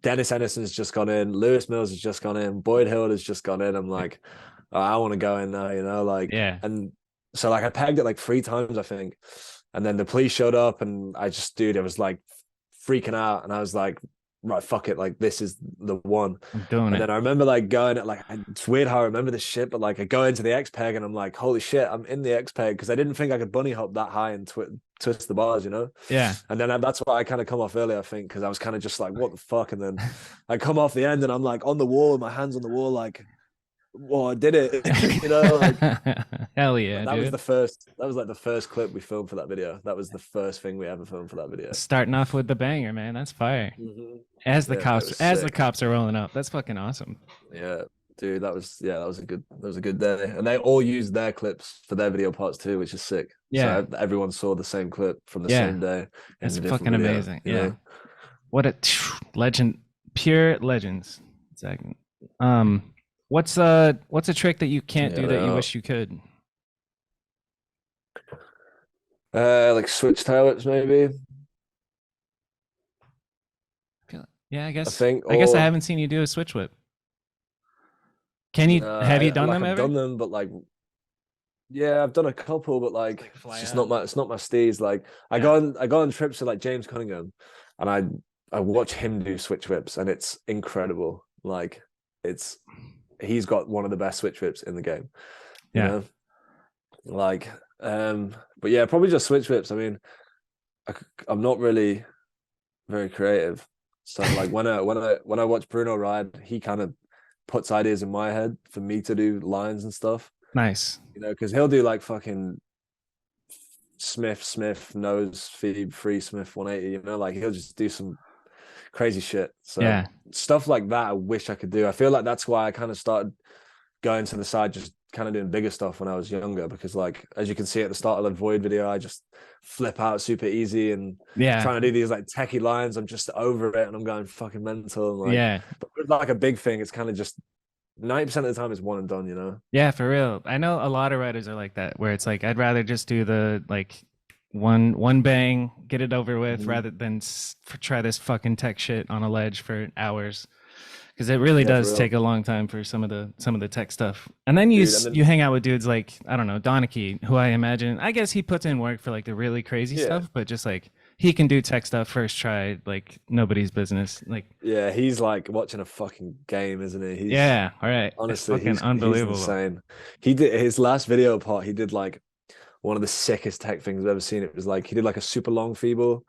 Dennis Henderson's just gone in, Lewis Mills has just gone in, Boyd Hill has just gone in. I'm like, oh, I want to go in now, like, Yeah. and so like I pegged it like 3 times, I think, and then the police showed up, and dude, it was like freaking out, and I was like, right, fuck it, like this is the one. I'm doing And it. then I remember like going at like it's weird how I remember this shit, but like I go into the X peg and I'm like, holy shit, I'm in the X peg because I didn't think I could bunny hop that high and twist the bars. Yeah. And then that's why I kind of come off early, I think, because I was kind of just like, what the fuck? And then I come off the end and I'm like on the wall with my hands on the wall, like, well, I did it, like. Hell But yeah, that was dude. the first. That was like the first clip we filmed for that video. That was the first thing we ever filmed for that video. Starting off with the banger, man. That's fire. Mm-hmm. As the Yeah, it cops was as the sick. cops are rolling up. That's fucking awesome. Yeah, dude, that was a good day, and they all used their clips for their video parts too, which is sick. Yeah. So everyone saw the same clip from the Yeah. same day in That's a different fucking video. amazing. Yeah. What a legend, pure legends. Exactly. Um, what's a trick that you can't Yeah, do they that you are. wish you could? Like switch tail whips maybe. Yeah, I I guess I or haven't seen you do a switch whip. Can you have you done like them I've ever? done them, but like yeah, I've done a couple, but Just like like it's fly just out. not my steez. Like Yeah. I go on trips with like James Cunningham, and I watch him do switch whips, and it's incredible. Like it's he's got one of the best switch whips in the game, you Yeah. know. Like but yeah, probably just switch whips. I mean, I'm not really very creative, so like when I watch Bruno ride, he kind of puts ideas in my head for me to do lines and stuff. Nice. Because he'll do like fucking Smith, nose, feed, free Smith 180, like he'll just do some crazy shit. So Yeah. stuff like that, I wish I could do. I feel like that's why I kind of started going to the side, just kind of doing bigger stuff when I was younger, because like, as you can see at the start of the Void video, I just flip out super easy and Yeah. trying to do these like techie lines. I'm just over it and I'm going fucking mental. And like, Yeah. but with like a big thing, it's kind of just 90% of the time it's one and done. Yeah, for real. I know a lot of writers are like that, where it's like I'd rather just do the like one bang, get it over with, Mm-hmm. rather than try this fucking tech shit on a ledge for hours, because it really Yeah, for does real. take a long time for some of the tech stuff. And then Dude. And you then, hang out with dudes like, I don't know, Donachie, who I imagine, I guess he puts in work for like the really crazy yeah. stuff, but just like he can do tech stuff first try like nobody's business. Like, Yeah, he's like watching a fucking game, isn't he? He's yeah, all right, it's honestly, fucking he's unbelievable. insane. He did his last video part. He did like one of the sickest tech things I've ever seen. It was like he did like a super long feeble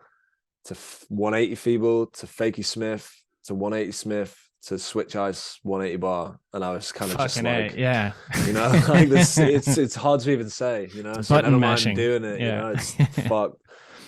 to 180 feeble to fakey Smith to 180 Smith to switch ice 180 bar, and I was kind of just Fucking a, like, yeah. like this. It's hard to even say, It's So never button mind mashing. doing it. Yeah. It's fuck.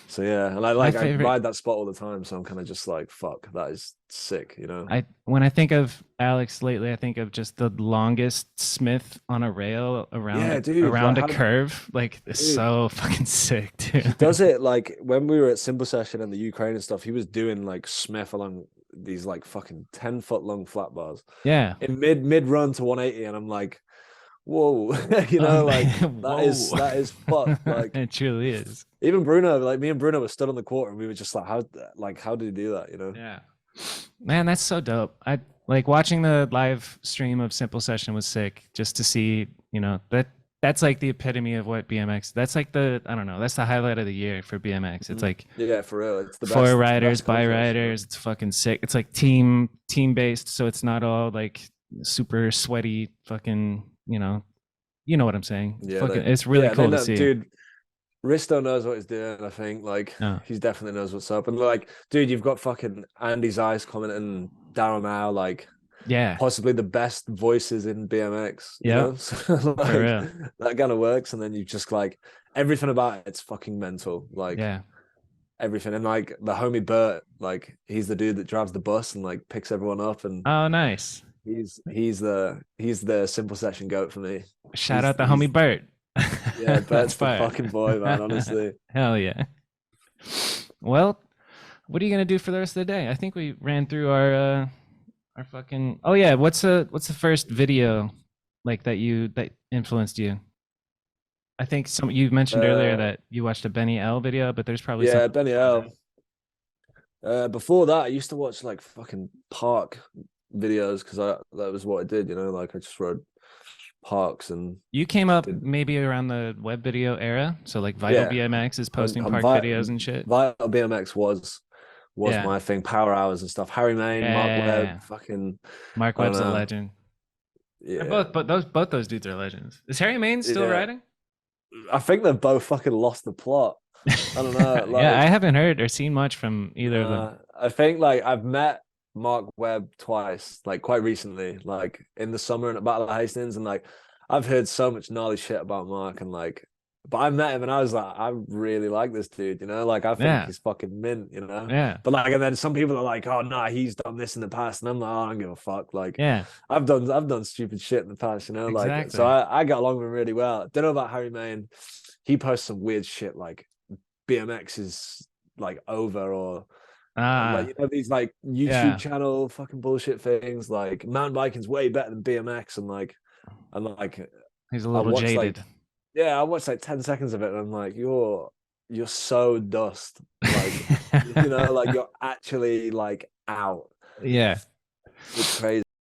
So yeah, and My I favorite. ride that spot all the time, so I'm kind of just like, fuck, that is sick. I when I think of Alex lately, I think of just the longest Smith on a rail Yeah, dude. Like around a how, curve. Like it's dude, so fucking sick, he dude. does it like when we were at Simple Session and the Ukraine and stuff. He was doing like Smith along these like fucking 10 foot long flat bars Yeah. in mid run to 180, and I'm like, whoa, like Whoa. that is fucked. Like It truly is. even Bruno, like me and Bruno were stood on the court and we were just like how did he do that? Yeah. Man, that's so dope. I like watching the live stream of Simple Session was sick just to see, that that's like the epitome of what BMX. That's like the I don't know. That's the highlight of the year for BMX. It's like Yeah, for real. It's the four best. It's the riders, best by contest, you know? riders. It's fucking sick. It's like team based, so it's not all like super sweaty fucking. You know what I'm saying. Yeah, Fucking, it's really they cool to know, see. dude. Risto knows what he's doing. I think like No. he's definitely knows what's up. And like, dude, you've got fucking Andy's eyes commenting down now, like Yeah. possibly the best voices in BMX. You Yep. know, so, For like real. that kind of works. And then you just like everything about it's fucking mental. Like Yeah. everything. And like the homie Bert, like he's the dude that drives the bus and like picks everyone up. And Oh, nice. he's the simple session goat for me. Shout He's out the he's homie Bert. Yeah, That's Bert's the fire. fucking boy, man. Honestly. Hell yeah. Well, what are you gonna do for the rest of the day? I think we ran through our fucking. Oh yeah, what's the first video like that influenced you? I think some you mentioned earlier Uh, that you watched a Benny L video, but there's probably yeah, something Benny before that. L. Before that, I used to watch like fucking park videos because that was what I did, you know. Like I just rode parks and You came up did maybe around the web video era, so like Vital yeah. BMX is posting I'm park videos and shit. Vital BMX was Yeah, my thing. Power hours and stuff. Harry Main, Mark Webb, yeah. fucking Mark I don't Webb's a know. legend. They're Yeah, both those dudes are legends. Is Harry Main still yeah. riding? I think they've both fucking lost the plot. I don't know. Yeah, I Like haven't heard or seen much from either of them. I think like I've met Mark Webb twice, like quite recently, like in the summer and at Battle of Hastings, and like I've heard so much gnarly shit about Mark, and like, but I met him and I was like, I really like this dude, you know, like I think Yeah, he's fucking mint, you know. yeah, But like, and then some people are like, oh no, he's done this in the past, and I'm like, oh, I don't give a fuck. Like, yeah, I've done stupid shit in the past, you know. Like, so exactly. I got along with him really well. Don't know about Harry Main. He posts some weird shit like BMX is like over or like Ah, you know these like YouTube yeah. channel fucking bullshit things like mountain biking's way better than BMX and like He's a I little watched like jaded. yeah I watched like 10 seconds of it and I'm like you're so dust like you know like you're actually like out. Yeah. It's crazy.